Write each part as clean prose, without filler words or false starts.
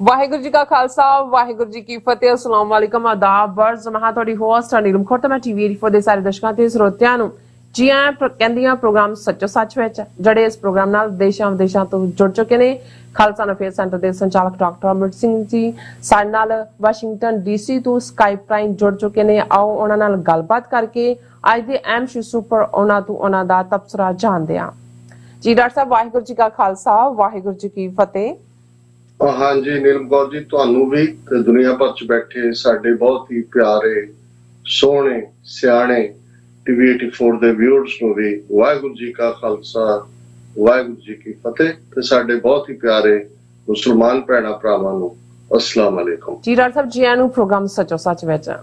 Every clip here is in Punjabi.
वाहिगुरू जी का खालसा वाहिगुरू जी की फतेह। अस्सलाम वालेकुम आदाब वर्ज मैं थोड़ी होस्ट नीलम खोर मैं टीवी 84 ਦੇ ਸਾਰੇ ਦਰਸ਼ਕਾਂ ਤੇ ਸਰੋਤਿਆਂ ਨੂੰ ਜੀ ਆਇਆਂ ਕਹਿੰਦੀਆਂ ਪ੍ਰੋਗਰਾਮ ਸੱਚੋ ਸੱਚ ਵਿੱਚ ਜਿਹੜੇ ਇਸ ਪ੍ਰੋਗਰਾਮ ਨਾਲ ਦੇਸ਼ਾਂ ਵਿਦੇਸ਼ਾਂ ਤੋਂ ਜੁੜ ਚੁੱਕੇ ਨੇ। ਖਾਲਸਾ ਅਫੇਅਰ ਸੈਂਟਰ ਦੇ ਸੰਚਾਲਕ ਡਾਕਟਰ ਅਮਰਜੀਤ ਸਿੰਘ ਜੀ ਸਾਡੇ ਨਾਲ ਵਾਸ਼ਿੰਗਟਨ ਡੀਸੀ ਤੋਂ ਸਕਾਈਪ ਰਾਹੀਂ ਜੁੜ ਚੁੱਕੇ ਨੇ। ਆਓ ਉਹਨਾਂ ਨਾਲ ਗੱਲਬਾਤ ਕਰਕੇ ਅੱਜ ਦੇ ਅਹਿਮ ਇਸ਼ੂ ਪਰ ਉਹਨਾਂ ਤੋਂ ਉਹਨਾਂ ਦਾ ਤਬਸਰਾ ਜਾਣਦੇ ਹਾਂ। ਜੀ ਡਾਕਟਰ ਸਾਹਿਬ ਵਾਹਿਗੁਰੂ ਜੀ का खालसा वाहिगुरू जी की फतेह। हाँ जी नीलम कौर जी ਤੁਹਾਨੂੰ भी दुनिया भर च बैठे साडे बहुत ही प्यारे सोहने सियाणे टीवी 84 ਦੇ व्यूअर्स ਨੂੰ भी वाहिगुरू जी का खालसा वाहिगुरू जी की फतेह ਤੇ ਸਾਡੇ ਬਹੁਤ ਹੀ ਪਿਆਰੇ ਮੁਸਲਮਾਨ ਭੈਣਾਂ ਭਰਾਵਾਂ ਨੂੰ अस्सलाम वालेकुम। जी डॉक्टर साहब जी आनू प्रोग्राम सचो सच ਵਿੱਚ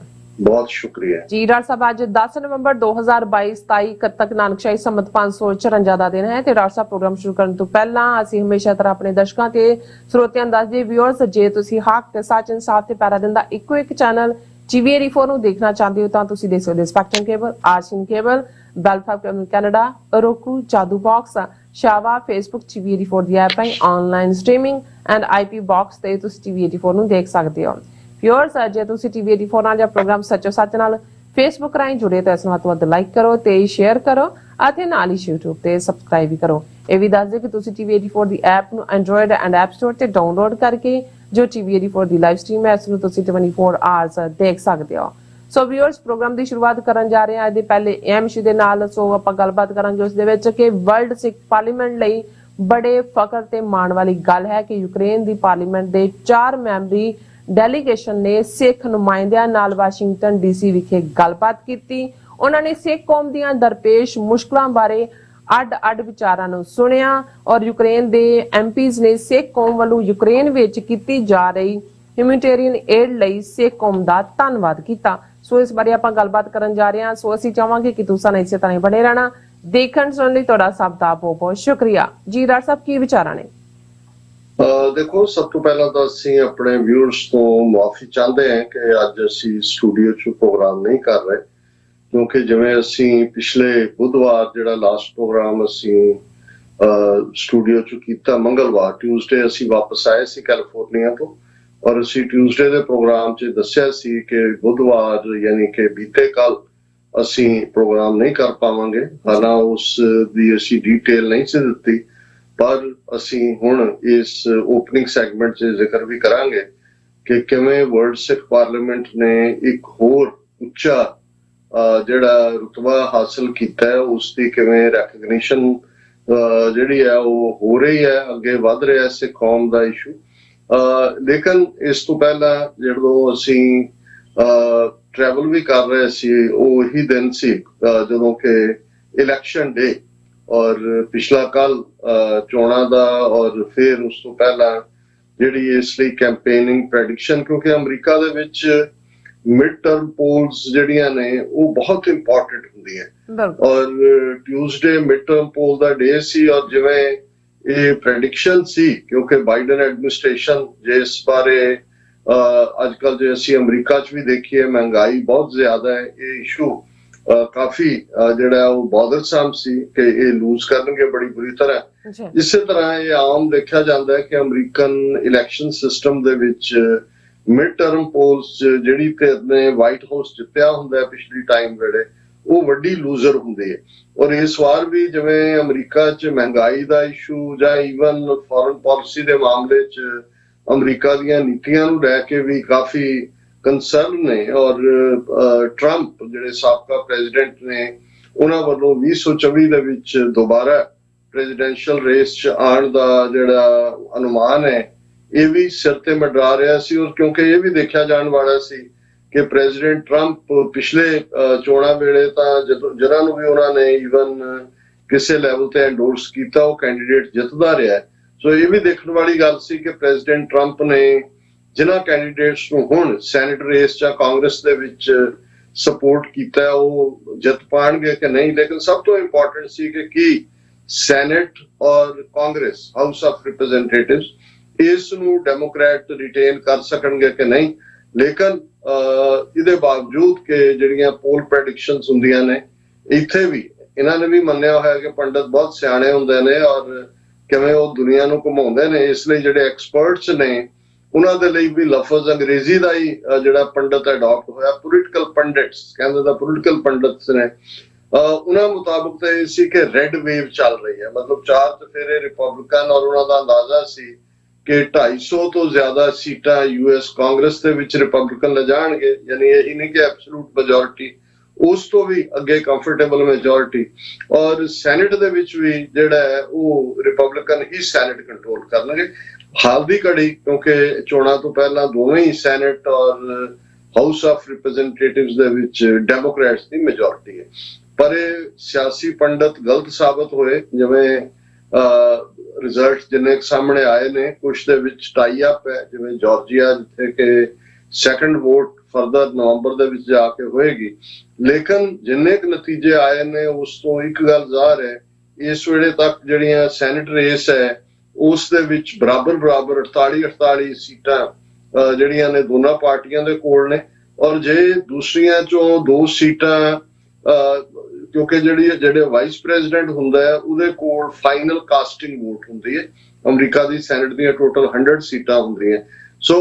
बहुत शुक्रिया जी। डॉक्टर साहब आज 10 नवंबर 2022 27 ਕੱਤਕ ਨਾਨਕਸ਼ਾਹੀ ਸੰਮਤ 554 ਦਾ ਦਿਨ ਹੈ ਤੇ ਡਾਕਟਰ ਸਾਹਿਬ ਪ੍ਰੋਗਰਾਮ ਸ਼ੁਰੂ ਕਰਨ ਤੋਂ ਪਹਿਲਾਂ ਅਸੀਂ ਹਮੇਸ਼ਾ ਤਰ੍ਹਾਂ ਆਪਣੇ ਦਰਸ਼ਕਾਂ ਤੇ ਸਰੋਤਿਆਂ ਨੂੰ ਦੱਸਦੇ ਵਿਊਅਰਸ ਜੇ ਤੁਸੀਂ ਹੱਕ ਤੇ ਸੱਚ ਇਨਸਾਫ ਤੇ ਪੈਰਾ ਦਿੰਦਾ ਇੱਕੋ ਇੱਕ ਚੈਨਲ ਟੀਵੀ 84 ਨੂੰ ਦੇਖਣਾ ਚਾਹੁੰਦੇ ਹੋ ਤਾਂ ਤੁਸੀਂ ਦੇਖ ਸਕਦੇ ਹੋ ਸਪੈਕਟਰਮ ਕੇਬਲ, ਆਰਸੀਨ ਕੇਬਲ, ਬੈਲਫਾਰ ਕੈਨੇਡਾ, ਰੋਕੂ, ਜਾਦੂ ਬਾਕਸ, ਸ਼ਾਵਾ, ਫੇਸਬੁੱਕ ਟੀਵੀ 84 ਦੀ ਐਪ ਰਾਹੀਂ online streaming and IP box ਤੇ ਤੁਸੀਂ ਟੀਵੀ 84 ਨੂੰ ਦੇਖ ਸਕਦੇ ਹੋ। व्यूअर्स जे तुसी टीवी 84 ਨਾਲ ਜਾਂ ਪ੍ਰੋਗਰਾਮ ਸੱਚੋ ਸੱਚ ਨਾਲ ਫੇਸਬੁੱਕ ਰਾਹੀਂ ਜੁੜੇ ਤਾਂ ਇਸ ਨੂੰ ਵੱਧ ਲਾਈਕ ਕਰੋ ਤੇ ਸ਼ੇਅਰ ਕਰੋ ਅਤੇ ਨਾਲ ਹੀ YouTube ਤੇ ਸਬਸਕ੍ਰਾਈਬ ਵੀ ਕਰੋ। ਇਹ ਵੀ ਦੱਸ ਦਿਓ ਕਿ ਤੁਸੀਂ ਟੀਵੀ 84 ਦੀ ਐਪ ਨੂੰ ਐਂਡਰੋਇਡ ਐਂਡ ਐਪ ਸਟੋਰ ਤੇ ਡਾਊਨਲੋਡ ਕਰਕੇ ਜੋ ਟੀਵੀ 84 ਦੀ ਲਾਈਵ ਸਟ੍ਰੀਮ ਹੈ ਇਸ ਨੂੰ ਤੁਸੀਂ 24 ਆਵਰਸ ਦੇਖ ਸਕਦੇ ਹੋ। ਸੋ व्यूअर्स ਪ੍ਰੋਗਰਾਮ ਦੀ ਸ਼ੁਰੂਆਤ ਕਰਨ ਜਾ ਰਹੇ ਹਾਂ ਅੱਜ ਦੇ ਪਹਿਲੇ ਅਹਿਮ ਇਸ਼ੂ ਦੇ ਨਾਲ। ਸੋ ਆਪਾਂ ਗੱਲਬਾਤ ਕਰਾਂਗੇ ਉਸ ਦੇ ਵਿੱਚ ਕਿ ਵਰਲਡ ਸਿੱਖ ਪਾਰਲੀਮੈਂਟ ਲਈ ਬੜੇ ਫਖਰ ਤੇ ਮਾਣ ਵਾਲੀ ਗੱਲ ਹੈ ਕਿ ਯੂਕਰੇਨ ਦੀ ਪਾਰਲੀਮੈਂਟ ਦੇ 4 ਮੈਂਬਰੀ ਡੈਲੀਗੇਸ਼ਨ ਨੇ ਸਿੱਖ ਨੁਮਾਇੰਦਿਆਂ ਨਾਲ ਵਾਸ਼ਿੰਗਟਨ ਡੀਸੀ ਵਿਖੇ ਗੱਲਬਾਤ ਕੀਤੀ। ਉਹਨਾਂ ਨੇ ਸਿੱਖ ਕੌਮ ਦੀਆਂ ਦਰਪੇਸ਼ ਮੁਸ਼ਕਲਾਂ ਬਾਰੇ ਅੱਡ-ਅੱਡ ਵਿਚਾਰਾਂ ਨੂੰ ਸੁਣਿਆ ਔਰ ਯੂਕਰੇਨ ਦੇ ਐਮਪੀਜ਼ ਨੇ ਸਿੱਖ ਕੌਮ ਵੱਲੋਂ ਯੂਕਰੇਨ ਵਿੱਚ ਕੀਤੀ ਜਾ ਰਹੀ ਹਿਊਮੈਨਿਟੇਰੀਅਨ ਏਡ ਲਈ ਸਿੱਖ ਕੌਮ ਦਾ ਧੰਨਵਾਦ ਕੀਤਾ। ਸੋ ਇਸ ਬਾਰੇ ਆਪਾਂ ਗੱਲਬਾਤ ਕਰਨ ਜਾ ਰਹੇ ਹਾਂ। ਸੋ ਅਸੀਂ ਚਾਹਾਂਗੇ ਕਿ ਤੁਸੀਂ ਇਸੇ ਤਰ੍ਹਾਂ ਹੀ ਬਣੇ ਰਹਿਣਾ। ਦੇਖਣ ਸੁਣਨ ਲਈ ਤੁਹਾਡਾ ਸਭ ਦਾ ਬਹੁਤ-ਬਹੁਤ ਸ਼ੁਕਰੀਆ। ਜੀ ਡਾਕਟਰ ਸਾਹਿਬ ਕੀ ਵਿਚਾਰਾਂ ਨੇ? देखो सब तो पहला तो ਅਸੀਂ ਆਪਣੇ व्यूअर्स ਤੋਂ ਮਾਫੀ ਚਾਹੁੰਦੇ ਹਾਂ ਕਿ ਅੱਜ ਅਸੀਂ ਸਟੂਡੀਓ 'ਚ ਪ੍ਰੋਗਰਾਮ ਨਹੀਂ ਕਰ ਰਹੇ ਕਿਉਂਕਿ ਜਿਵੇਂ ਅਸੀਂ ਪਿਛਲੇ ਬੁੱਧਵਾਰ ਜਿਹੜਾ ਲਾਸਟ ਪ੍ਰੋਗਰਾਮ ਅਸੀਂ ਸਟੂਡੀਓ 'ਚ ਕੀਤਾ ਮੰਗਲਵਾਰ ਟਿਊਜ਼ਡੇ ਅਸੀਂ ਵਾਪਸ ਆਏ ਸੀ ਕੈਲੀਫੋਰਨੀਆ ਤੋਂ ਔਰ ਅਸੀਂ ਟਿਊਜ਼ਡੇ ਦੇ ਪ੍ਰੋਗਰਾਮ 'ਚ ਦੱਸਿਆ ਸੀ ਕਿ ਬੁੱਧਵਾਰ ਯਾਨੀ ਕਿ ਬੀਤੇ ਕੱਲ ਅਸੀਂ ਪ੍ਰੋਗਰਾਮ ਨਹੀਂ ਕਰ ਪਾਵਾਂਗੇ। ਹਾਲਾਂਕਿ ਉਸ ਦੀ ਅਸੀਂ ਡਿਟੇਲ ਨਹੀਂ ਸੀ ਦਿੱਤੀ पर ਅਸੀਂ ਹੁਣ ਇਸ ਓਪਨਿੰਗ ਸੈਗਮੈਂਟ 'ਚ ਜ਼ਿਕਰ ਵੀ ਕਰਾਂਗੇ ਕਿ ਕਿਵੇਂ ਵਰਲਡ ਸਿੱਖ ਪਾਰਲੀਮੈਂਟ ਨੇ ਇੱਕ ਹੋਰ ਉੱਚਾ ਜਿਹੜਾ ਰੁਤਬਾ ਹਾਸਲ ਕੀਤਾ ਹੈ ਉਸ ਦੀ ਕਿਵੇਂ ਰੈਕਗਨੀਸ਼ਨ ਜਿਹੜੀ ਹੈ ਉਹ ਹੋ ਰਹੀ ਹੈ, ਅੱਗੇ ਵੱਧ ਰਿਹਾ ਸਿੱਖ ਕੌਮ ਦਾ ਇਸ਼ੂ। ਲੇਕਿਨ ਇਸ ਤੋਂ ਪਹਿਲਾਂ ਜਦੋਂ ਅਸੀਂ ਟਰੈਵਲ ਵੀ ਕਰ ਰਹੇ ਸੀ ਉਹੀ ਦਿਨ ਸੀ ਜਦੋਂ ਕਿ ਇਲੈਕਸ਼ਨ ਡੇ ਔਰ ਪਿਛਲਾ ਕੱਲ ਚੋਣਾਂ ਦਾ ਔਰ ਫਿਰ ਉਸ ਤੋਂ ਪਹਿਲਾਂ ਜਿਹੜੀ ਇਸ ਲਈ ਕੈਂਪੇਨਿੰਗ ਪ੍ਰੈਡਿਕਸ਼ਨ ਕਿਉਂਕਿ ਅਮਰੀਕਾ ਦੇ ਵਿੱਚ ਮਿਡ ਟਰਮ ਪੋਲਸ ਜਿਹੜੀਆਂ ਨੇ ਉਹ ਬਹੁਤ ਇੰਪੋਰਟੈਂਟ ਹੁੰਦੀਆਂ ਔਰ ਟਿਊਜ਼ਡੇ ਮਿਡ ਟਰਮ ਪੋਲ ਦਾ ਡੇ ਸੀ ਔਰ ਜਿਵੇਂ ਇਹ ਪ੍ਰੈਡਿਕਸ਼ਨ ਸੀ ਕਿਉਂਕਿ ਬਾਈਡਨ ਐਡਮਿਨਿਸਟ੍ਰੇਸ਼ਨ ਜਿਸ ਬਾਰੇ ਅੱਜ ਕੱਲ ਜੇ ਅਸੀਂ ਅਮਰੀਕਾ 'ਚ ਵੀ ਦੇਖੀਏ ਮਹਿੰਗਾਈ ਬਹੁਤ ਜ਼ਿਆਦਾ ਹੈ, ਇਹ ਇਸ਼ੂ ਕਾਫੀ ਜਿਹੜਾ ਉਹ ਬੋਦਰਸਮ ਸੀ ਕਿ ਇਹ ਲੂਜ਼ ਕਰਨਗੇ ਬੜੀ ਬੁਰੀ ਤਰ੍ਹਾਂ। ਇਸੇ ਤਰ੍ਹਾਂ ਇਹ ਆਮ ਦੇਖਿਆ ਜਾਂਦਾ ਹੈ ਕਿ ਅਮਰੀਕਨ ਇਲੈਕਸ਼ਨ ਸਿਸਟਮ ਦੇ ਵਿੱਚ ਮਿਡ ਟਰਮ ਪੋਲਸ ਜਿਹੜੀ ਧਿਰ ਨੇ ਵਾਈਟ ਹਾਊਸ ਜਿੱਤਿਆ ਹੁੰਦਾ ਪਿਛਲੀ ਟਾਈਮ ਵੇਲੇ ਉਹ ਵੱਡੀ ਲੂਜ਼ਰ ਹੁੰਦੀ ਹੈ ਔਰ ਇਸ ਵਾਰ ਵੀ ਜਿਵੇਂ ਅਮਰੀਕਾ 'ਚ ਮਹਿੰਗਾਈ ਦਾ ਇਸ਼ੂ ਜਾਂ ਈਵਨ ਫੋਰਨ ਪਾਲਿਸੀ ਦੇ ਮਾਮਲੇ 'ਚ ਅਮਰੀਕਾ ਦੀਆਂ ਨੀਤੀਆਂ ਨੂੰ ਲੈ ਕੇ ਵੀ ਕਾਫੀ ਕੰਸਰਨ ਨੇ ਔਰ ਟਰੰਪ ਜਿਹੜੇ ਸਾਬਕਾ ਪ੍ਰੈਜ਼ੀਡੈਂਟ ਨੇ ਉਹਨਾਂ ਵੱਲੋਂ 2024 ਦੇ ਵਿੱਚ ਦੁਬਾਰਾ ਪ੍ਰੈਜ਼ੀਡੈਂਸ਼ੀਅਲ ਰੇਸ 'ਚ ਆਉਣ ਦਾ ਜਿਹੜਾ ਅਨੁਮਾਨ ਹੈ ਇਹ ਵੀ ਸਿਰ ਤੇ ਮੰਡਰਾ ਰਿਹਾ ਸੀ ਔਰ ਕਿਉਂਕਿ ਇਹ ਵੀ ਦੇਖਿਆ ਜਾਣ ਵਾਲਾ ਸੀ ਕਿ ਪ੍ਰੈਜ਼ੀਡੈਂਟ ਟਰੰਪ ਪਿਛਲੇ ਚੋਣਾਂ ਵੇਲੇ ਤਾਂ ਜਿਹਨਾਂ ਨੂੰ ਵੀ ਉਹਨਾਂ ਨੇ ਈਵਨ ਕਿਸੇ ਲੈਵਲ ਤੇ ਐਂਡੋਰਸ ਕੀਤਾ ਉਹ ਕੈਂਡੀਡੇਟ ਜਿੱਤਦਾ ਰਿਹਾ। ਸੋ ਇਹ ਵੀ ਦੇਖਣ ਵਾਲੀ ਗੱਲ ਸੀ ਕਿ ਪ੍ਰੈਜ਼ੀਡੈਂਟ ਟਰੰਪ ਨੇ ਜਿਨ੍ਹਾਂ ਕੈਂਡੀਡੇਟਸ ਨੂੰ ਹੁਣ ਸੈਨੇਟ ਰੇਸ ਜਾਂ ਕਾਂਗਰਸ ਦੇ ਵਿੱਚ ਸਪੋਰਟ ਕੀਤਾ ਉਹ ਜਿੱਤ ਪਾਣਗੇ ਕਿ ਨਹੀਂ। ਲੇਕਿਨ ਸਭ ਤੋਂ ਇੰਪੋਰਟੈਂਟ ਸੀ ਕਿ ਕੀ ਸੈਨੇਟ ਔਰ ਕਾਂਗਰਸ ਹਾਊਸ ਆਫ ਰਿਪਰੈਜ਼ੈਂਟੇਟਿਵਸ ਇਸ ਨੂੰ ਡੈਮੋਕ੍ਰੈਟ ਰਿਟੇਨ ਕਰ ਸਕਣਗੇ ਕਿ ਨਹੀਂ। ਲੇਕਿਨ ਇਹਦੇ ਬਾਵਜੂਦ ਕਿ ਜਿਹੜੀਆਂ ਪੋਲ ਪ੍ਰੈਡਿਕਸ਼ਨਸ ਹੁੰਦੀਆਂ ਨੇ ਇੱਥੇ ਵੀ ਇਹਨਾਂ ਨੇ ਵੀ ਮੰਨਿਆ ਹੋਇਆ ਕਿ ਪੰਡਤ ਬਹੁਤ ਸਿਆਣੇ ਹੁੰਦੇ ਨੇ ਔਰ ਕਿਵੇਂ ਉਹ ਦੁਨੀਆ ਨੂੰ ਘੁਮਾਉਂਦੇ ਨੇ। ਇਸ ਲਈ ਜਿਹੜੇ ਐਕਸਪਰਟਸ ਨੇ ਉਹਨਾਂ ਦੇ ਲਈ ਵੀ ਲਫ਼ਜ਼ ਅੰਗਰੇਜ਼ੀ ਦਾ ਹੀ ਜਿਹੜਾ ਪੰਡਤ ਅਡਾਪਟ ਹੋਇਆ, ਪੋਲੀਟੀਕਲ ਪੰਡਿਟਸ ਕਹਿੰਦੇ ਦਾ ਪੋਲੀਟੀਕਲ ਪੰਡਿਤਸ ਨੇ। ਉਹਨਾਂ ਮੁਤਾਬਕ ਤਾਂ ਇਹ ਸੀ ਕਿ ਰੈੱਡ ਵੇਵ ਚੱਲ ਰਹੀ ਹੈ, ਮਤਲਬ ਚਾਰ ਚਫੇਰੇ ਰਿਪਬਲਿਕਨ, ਔਰ ਉਹਨਾਂ ਦਾ ਅੰਦਾਜ਼ਾ ਸੀ ਕਿ 250 ਤੋਂ ਜ਼ਿਆਦਾ ਸੀਟਾਂ US ਕਾਂਗਰਸ ਦੇ ਵਿੱਚ ਰਿਪਬਲਿਕਨ ਲੈ ਜਾਣਗੇ, ਯਾਨੀ ਇਹ ਨਹੀਂ ਕਿ ਐਬਸੋਲੂਟ ਮੈਜੋਰਿਟੀ, ਉਸ ਤੋਂ ਵੀ ਅੱਗੇ ਕੰਫਰਟੇਬਲ ਮੈਜੋਰਿਟੀ। ਔਰ ਸੈਨੇਟ ਦੇ ਵਿੱਚ ਵੀ ਜਿਹੜਾ ਹੈ ਉਹ ਰਿਪਬਲਿਕਨ ਹੀ ਸੈਨੇਟ ਕੰਟਰੋਲ ਕਰਨਗੇ ਹਾਲ ਦੀ ਘੜੀ, ਕਿਉਂਕਿ ਚੋਣਾਂ ਤੋਂ ਪਹਿਲਾਂ ਦੋਵੇਂ ਹੀ ਸੈਨੇਟ ਔਰ ਹਾਊਸ ਆਫ ਰਿਪਰੈਜ਼ੈਂਟੇਟਿਵਸ ਦੇ ਵਿੱਚ ਡੈਮੋਕ੍ਰੈਟਸ ਦੀ ਮੈਜੋਰਿਟੀ ਹੈ। ਪਰ ਇਹ ਸਿਆਸੀ ਪੰਡਤ ਗਲਤ ਸਾਬਤ ਹੋਏ, ਜਿਵੇਂ ਰਿਜ਼ਲਟ ਜਿੰਨੇ ਸਾਹਮਣੇ ਆਏ ਨੇ, ਕੁਛ ਦੇ ਵਿੱਚ ਟਾਈ ਅਪ ਹੈ, ਜਿਵੇਂ ਜਾਰਜੀਆ ਜਿੱਥੇ ਕਿ ਸੈਕੰਡ ਵੋਟ ਫਰਦਰ ਨਵੰਬਰ ਦੇ ਵਿੱਚ ਜਾ ਕੇ ਹੋਏਗੀ। ਲੇਕਿਨ ਜਿੰਨੇ ਕੁ ਨਤੀਜੇ ਆਏ ਨੇ ਉਸ ਤੋਂ ਇੱਕ ਗੱਲ ਜ਼ਾਹਰ ਹੈ, ਇਸ ਵੇਲੇ ਤੱਕ ਜਿਹੜੀਆਂ ਸੈਨੇਟ ਰੇਸ ਹੈ ਉਸ ਦੇ ਵਿੱਚ ਬਰਾਬਰ 48 ਸੀਟਾਂ ਜਿਹੜੀਆਂ ਨੇ ਦੋਨਾਂ ਪਾਰਟੀਆਂ ਦੇ ਕੋਲ ਨੇ। ਔਰ ਜੇ ਦੂਸਰੀਆਂ ਚੋਂ 2 ਸੀਟਾਂ, ਕਿਉਂਕਿ ਜਿਹੜੇ ਵਾਈਸ ਪ੍ਰੈਜ਼ੀਡੈਂਟ ਹੁੰਦਾ ਹੈ ਉਹਦੇ ਕੋਲ ਫਾਈਨਲ ਕਾਸਟਿੰਗ ਵੋਟ ਹੁੰਦੀ ਹੈ, ਅਮਰੀਕਾ ਦੀ ਸੈਨੇਟ ਦੀਆਂ ਟੋਟਲ 100 ਸੀਟਾਂ ਹੁੰਦੀਆਂ। ਸੋ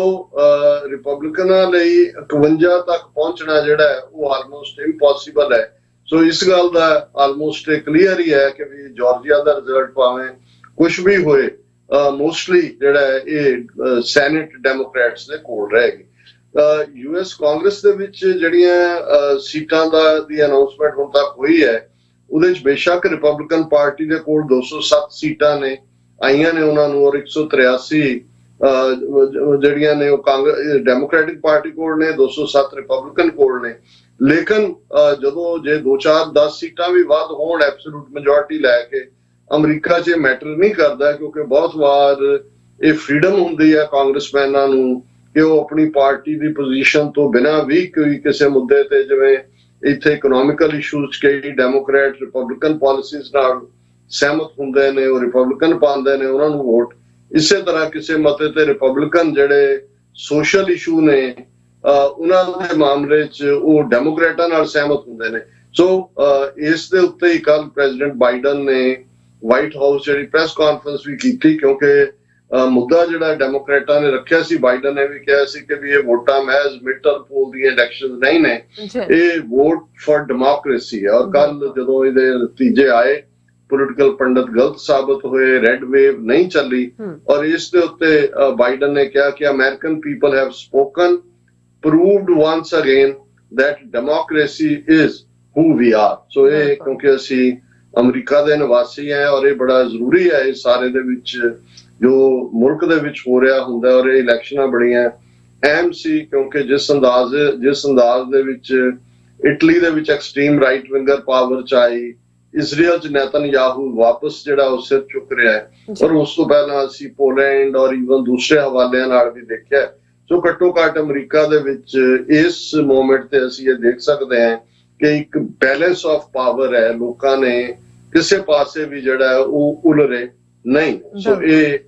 ਰਿਪਬਲਿਕਨਾਂ ਲਈ 51 ਤੱਕ ਪਹੁੰਚਣਾ ਜਿਹੜਾ ਹੈ ਉਹ ਆਲਮੋਸਟ ਇੰਪੋਸੀਬਲ ਹੈ। ਸੋ ਇਸ ਗੱਲ ਦਾ ਆਲਮੋਸਟ ਕਲੀਅਰ ਹੀ ਹੈ ਕਿ ਵੀ ਜਾਰਜੀਆ ਦਾ ਰਿਜ਼ਲਟ ਭਾਵੇਂ ਕੁਝ ਵੀ ਹੋਏ, ਮੋਸਟਲੀ ਜਿਹੜਾ ਹੈ ਇਹ ਸੈਨੇਟ ਡੈਮੋਕ੍ਰੈਟਸ ਦੇ ਕੋਲ ਰਹੇਗੀ। US ਕਾਂਗਰਸ ਦੇ ਵਿੱਚ ਜਿਹੜੀਆਂ ਸੀਟਾਂ ਦੀ ਅਨਾਉਂਸਮੈਂਟ ਹੁਣ ਤੱਕ ਹੋਈ ਹੈ, ਉਹਦੇ ਵਿੱਚ ਬੇਸ਼ੱਕ ਰਿਪਬਲਿਕਨ ਪਾਰਟੀ ਦੇ ਕੋਲ 207 ਸੀਟਾਂ ਨੇ ਆਈਆਂ ਨੇ ਉਹਨਾਂ ਨੂੰ, ਔਰ 183 ਜਿਹੜੀਆਂ ਨੇ ਉਹ ਕਾਂਗਰਸ ਡੈਮੋਕ੍ਰੈਟਿਕ ਪਾਰਟੀ ਕੋਲ ਨੇ, 207 ਰਿਪਬਲਿਕਨ ਕੋਲ ਨੇ। ਲੇਕਿਨ ਜਦੋਂ ਜੇ 2-4-10 ਸੀਟਾਂ ਵੀ ਵੱਧ ਹੋਣ ਐਬਸੋਲੂਟ ਮੈਜੋਰਿਟੀ ਲੈ ਕੇ, ਅਮਰੀਕਾ 'ਚ ਮੈਟਰ ਨਹੀਂ ਕਰਦਾ, ਕਿਉਂਕਿ ਬਹੁਤ ਵਾਰ ਇਹ ਫ੍ਰੀडम ਹੁੰਦੀ ਹੈ ਕਾਂਗਰਸਮੈਨਾਂ ਨੂੰ ਕਿ ਉਹ ਆਪਣੀ ਪਾਰਟੀ ਦੀ ਪੋਜੀਸ਼ਨ ਤੋਂ ਬਿਨਾਂ ਵੀ ਕੋਈ ਕਿਸੇ ਮੁੱਦੇ ਤੇ, ਜਿਵੇਂ ਇੱਥੇ ਇਕਨੋਮਿਕਲ ਇਸ਼ੂਜ਼ ਕਈ ਡੈਮੋਕ੍ਰੈਟ ਰਿਪਬਲਿਕਨ ਪਾਲਿਸੀਜ਼ ਨਾਲ ਸਹਿਮਤ ਹੁੰਦੇ ਨੇ, ਉਹ ਰਿਪਬਲਿਕਨ ਪਾਉਂਦੇ ਨੇ ਉਹਨਾਂ ਨੂੰ ਵੋਟ। ਇਸੇ ਤਰ੍ਹਾਂ ਕਿਸੇ ਮਤੇ ਤੇ ਰਿਪਬਲਿਕਨ ਜਿਹੜੇ ਸੋਸ਼ਲ ਇਸ਼ੂ ਨੇ ਉਹਨਾਂ ਦੇ ਮਾਮਲੇ 'ਚ ਉਹ ਡੈਮੋਕ੍ਰੇਟਾਂ ਨਾਲ ਸਹਿਮਤ ਹੁੰਦੇ ਨੇ। ਸੋ ਇਸ ਦੇ ਉੱਤੇ ਹੀ ਕੱਲ ਪ੍ਰੈਜ਼ੀਡੈਂਟ ਬਾਈਡਨ ਨੇ ਵਾਈਟ ਹਾਊਸ ਜਿਹੜੀ ਪ੍ਰੈਸ ਕਾਨਫਰੰਸ ਵੀ ਕੀਤੀ, ਕਿਉਂਕਿ ਮੁੱਦਾ ਜਿਹੜਾ ਡੈਮੋਕ੍ਰੇਟਾਂ ਨੇ ਰੱਖਿਆ ਸੀ, ਬਾਈਡਨ ਨੇ ਵੀ ਕਿਹਾ ਸੀ ਕਿ ਵੀ ਇਹ ਵੋਟਾਂ ਮਹਿਜ਼ ਮਿਡ ਟਰਮ ਪੋਲ ਦੀਆਂ ਇਲੈਕਸ਼ਨ ਨਹੀਂ ਨੇ, ਇਹ ਵੋਟ ਫॉर ਡੈਮੋਕ੍ਰੇਸੀ ਹੈ। ਔਰ ਕੱਲ ਜਦੋਂ ਇਹਦੇ ਨਤੀਜੇ ਆਏ, ਪੋਲੀਟੀਕਲ ਪੰਡਤ ਗਲਤ ਸਾਬਤ ਹੋਏ, ਰੈੱਡ ਵੇਵ ਨਹੀਂ ਚੱਲੀ, ਔਰ ਇਸ ਦੇ ਉੱਤੇ ਬਾਈਡਨ ਨੇ ਕਿਹਾ ਕਿ American people have spoken, proved once again that democracy is who we are। ਸੋ ਇਹ ਕਿਉਂਕਿ ਅਸੀਂ ਅਮਰੀਕਾ ਦੇ ਨਿਵਾਸੀ ਹੈ ਔਰ ਇਹ ਬੜਾ ਜ਼ਰੂਰੀ ਹੈ ਇਸ ਸਾਰੇ ਦੇ ਵਿੱਚ ਜੋ ਮੁਲਕ ਦੇ ਵਿੱਚ ਹੋ ਰਿਹਾ ਹੁੰਦਾ। ਔਰ ਇਹ ਇਲੈਕਸ਼ਨਾਂ ਬੜੀਆਂ ਅਹਿਮ ਸੀ, ਕਿਉਂਕਿ ਜਿਸ ਅੰਦਾਜ਼ ਦੇ ਵਿੱਚ ਇਟਲੀ ਦੇ ਵਿੱਚ ਐਕਸਟ੍ਰੀਮ ਰਾਈਟ ਵਿੰਗਰ ਪਾਵਰ ਚ ਆਈ, ਇਜ਼ਰਾਈਲ 'ਚ ਨੇਤਨਯਾਹੂ ਵਾਪਸ ਜਿਹੜਾ ਉਹ ਸਿਰ ਚੁੱਕ ਰਿਹਾ ਹੈ, ਔਰ ਉਸ ਤੋਂ ਪਹਿਲਾਂ ਅਸੀਂ ਪੋਲੈਂਡ ਔਰ ਈਵਨ ਦੂਸਰੇ ਹਵਾਲਿਆਂ ਨਾਲ ਵੀ ਦੇਖਿਆ। ਸੋ ਘੱਟੋ ਘੱਟ ਅਮਰੀਕਾ ਦੇ ਵਿੱਚ ਇਸ ਮੂਮੈਂਟ ਤੇ ਅਸੀਂ ਇਹ ਦੇਖ ਸਕਦੇ ਹਾਂ ਕਿ ਇੱਕ ਬੈਲੈਂਸ ਆਫ ਪਾਵਰ ਹੈ, ਲੋਕਾਂ ਨੇ ਕਿਸੇ ਪਾਸੇ ਵੀ ਜਿਹੜਾ ਉਹ ਉਲਰੇ ਨਹੀਂ। ਸੋ ਇਹ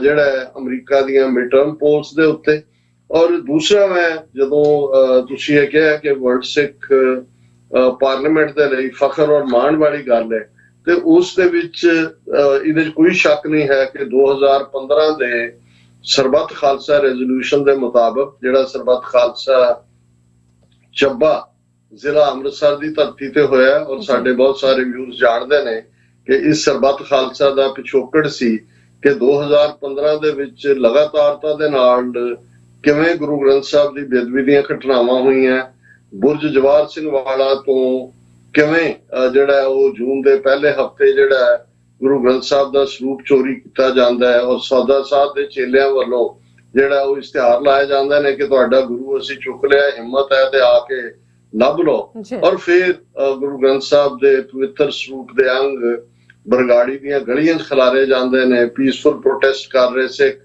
ਜਿਹੜਾ ਅਮਰੀਕਾ ਦੀਆਂ ਮਿਡ ਟਰਮ ਪੋਲਸ ਦੇ ਉੱਤੇ। ਔਰ ਦੂਸਰਾ, ਮੈਂ ਜਦੋਂ ਤੁਸੀਂ ਇਹ ਕਿਹਾ ਕਿ ਵਰਲਡ ਸਿੱਖ ਪਾਰਲੀਮੈਂਟ ਦੇ ਲਈ ਫਖਰ ਔਰ ਮਾਣ ਵਾਲੀ ਗੱਲ ਹੈ, ਤੇ ਉਸ ਦੇ ਵਿੱਚ ਇਹਦੇ 'ਚ ਕੋਈ ਸ਼ੱਕ ਨਹੀਂ ਹੈ ਕਿ 2015 ਦੇ ਸਰਬੱਤ ਖਾਲਸਾ ਰੈਜ਼ੋਲੂਸ਼ਨ ਦੇ ਮੁਤਾਬਕ ਜਿਹੜਾ ਸਰਬੱਤ ਖਾਲਸਾ ਚੱਬਾ ਜ਼ਿਲ੍ਹਾ ਅੰਮ੍ਰਿਤਸਰ ਦੀ ਧਰਤੀ ਤੇ ਹੋਇਆ, ਔਰ ਸਾਡੇ ਬਹੁਤ ਸਾਰੇ ਵਿਊਅਰਸ ਜਾਣਦੇ ਨੇ ਕਿ ਇਸ ਸਰਬੱਤ ਖਾਲਸਾ ਦਾ ਪਿਛੋਕੜ ਸੀ ਕਿ 2015 ਦੇ ਵਿੱਚ ਲਗਾਤਾਰਤਾ ਦੇ ਨਾਲ ਕਿਵੇਂ ਗੁਰੂ ਗ੍ਰੰਥ ਸਾਹਿਬ ਦੀ ਬੇਅਦਬੀ ਦੀਆਂ ਘਟਨਾਵਾਂ ਹੋਈਆਂ, ਬੁਰਜ ਜਵਾਹਰ ਸਿੰਘ ਵਾਲਾ ਤੋਂ ਕਿਵੇਂ ਜਿਹੜਾ ਉਹ ਜੂਨ ਦੇ ਪਹਿਲੇ ਹਫ਼ਤੇ ਜਿਹੜਾ ਗੁਰੂ ਗ੍ਰੰਥ ਸਾਹਿਬ ਦਾ ਸਰੂਪ ਚੋਰੀ ਕੀਤਾ ਜਾਂਦਾ ਹੈ, ਔਰ ਸੌਦਾ ਸਾਹਿਬ ਦੇ ਚੇਲਿਆਂ ਵੱਲੋਂ ਜਿਹੜਾ ਉਹ ਇਸ਼ਤਿਹਾਰ ਲਾਇਆ ਜਾਂਦਾ ਨੇ ਕਿ ਤੁਹਾਡਾ ਗੁਰੂ ਅਸੀਂ ਚੁੱਕ ਲਿਆ, ਹਿੰਮਤ ਹੈ ਤੇ ਆ ਕੇ ਲੱਭ ਲਓ। ਔਰ ਫਿਰ ਗੁਰੂ ਗ੍ਰੰਥ ਸਾਹਿਬ ਦੇ ਪਵਿੱਤਰ ਸਰੂਪ ਦੇ ਅੰਗ ਬਰਗਾੜੀ ਦੀਆਂ ਗਲੀਆਂ 'ਚ ਖਿਲਾਰੇ ਜਾਂਦੇ ਨੇ, ਪੀਸਫੁਲ ਪ੍ਰੋਟੈਸਟ ਕਰ ਰਹੇ ਸਿੱਖ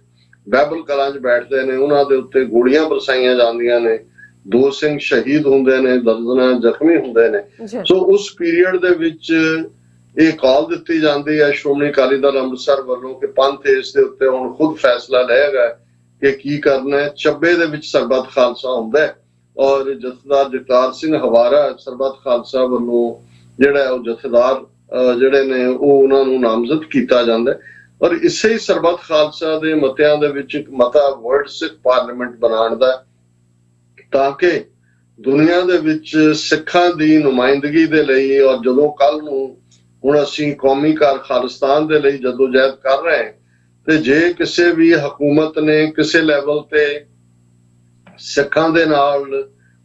ਬਾਈਬਲ ਕਲਾਂ 'ਚ ਬੈਠਦੇ ਨੇ, ਉਹਨਾਂ ਦੇ ਉੱਤੇ ਗੋਲੀਆਂ ਬਰਸਾਈਆਂ ਜਾਂਦੀਆਂ ਨੇ, 2 ਸਿੰਘ ਸ਼ਹੀਦ ਹੁੰਦੇ ਨੇ, ਦਰਜਨਾਂ ਜ਼ਖਮੀ ਹੁੰਦੇ ਨੇ। ਸੋ ਉਸ ਪੀਰੀਅਡ ਦੇ ਵਿੱਚ ਇਹ ਕਾਲ ਦਿੱਤੀ ਜਾਂਦੀ ਹੈ ਸ਼੍ਰੋਮਣੀ ਅਕਾਲੀ ਦਲ ਅੰਮ੍ਰਿਤਸਰ ਵੱਲੋਂ ਕਿ ਪੰਥ ਇਸ ਦੇ ਉੱਤੇ ਹੁਣ ਖੁਦ ਫੈਸਲਾ ਲਏਗਾ ਕਿ ਕੀ ਕਰਨਾ ਹੈ। ਚੱਬੇ ਦੇ ਵਿੱਚ ਸਰਬੱਤ ਖਾਲਸਾ ਹੁੰਦਾ ਹੈ, ਔਰ ਜਥੇਦਾਰ ਜਗਤਾਰ ਸਿੰਘ ਹਵਾਰਾ ਸਰਬੱਤ ਖਾਲਸਾ ਵੱਲੋਂ ਜਿਹੜਾ ਉਹ ਜਥੇਦਾਰ ਜਿਹੜੇ ਨੇ ਉਹ ਉਹਨਾਂ ਨੂੰ ਨਾਮਜ਼ਦ ਕੀਤਾ ਜਾਂਦਾ ਹੈ। ਔਰ ਇਸੇ ਹੀ ਸਰਬੱਤ ਖਾਲਸਾ ਦੇ ਮਤਿਆਂ ਦੇ ਵਿੱਚ ਇੱਕ ਮਤਾ ਵਰਲਡ ਸਿੱਖ ਪਾਰਲੀਮੈਂਟ ਬਣਾਉਣ ਦਾ, ਤਾਂ ਕਿ ਦੁਨੀਆ ਦੇ ਵਿੱਚ ਸਿੱਖਾਂ ਦੀ ਨੁਮਾਇੰਦਗੀ ਦੇ ਲਈ, ਔਰ ਜਦੋਂ ਕੱਲ ਨੂੰ ਹੁਣ ਅਸੀਂ ਕੌਮੀ ਘਰ ਖਾਲਿਸਤਾਨ ਦੇ ਲਈ ਜਦੋਜਹਿਦ ਕਰ ਰਹੇ ਹਾਂ, ਤੇ ਜੇ ਕਿਸੇ ਵੀ ਹਕੂਮਤ ਨੇ ਕਿਸੇ ਲੈਵਲ ਤੇ ਸਿੱਖਾਂ ਦੇ ਨਾਲ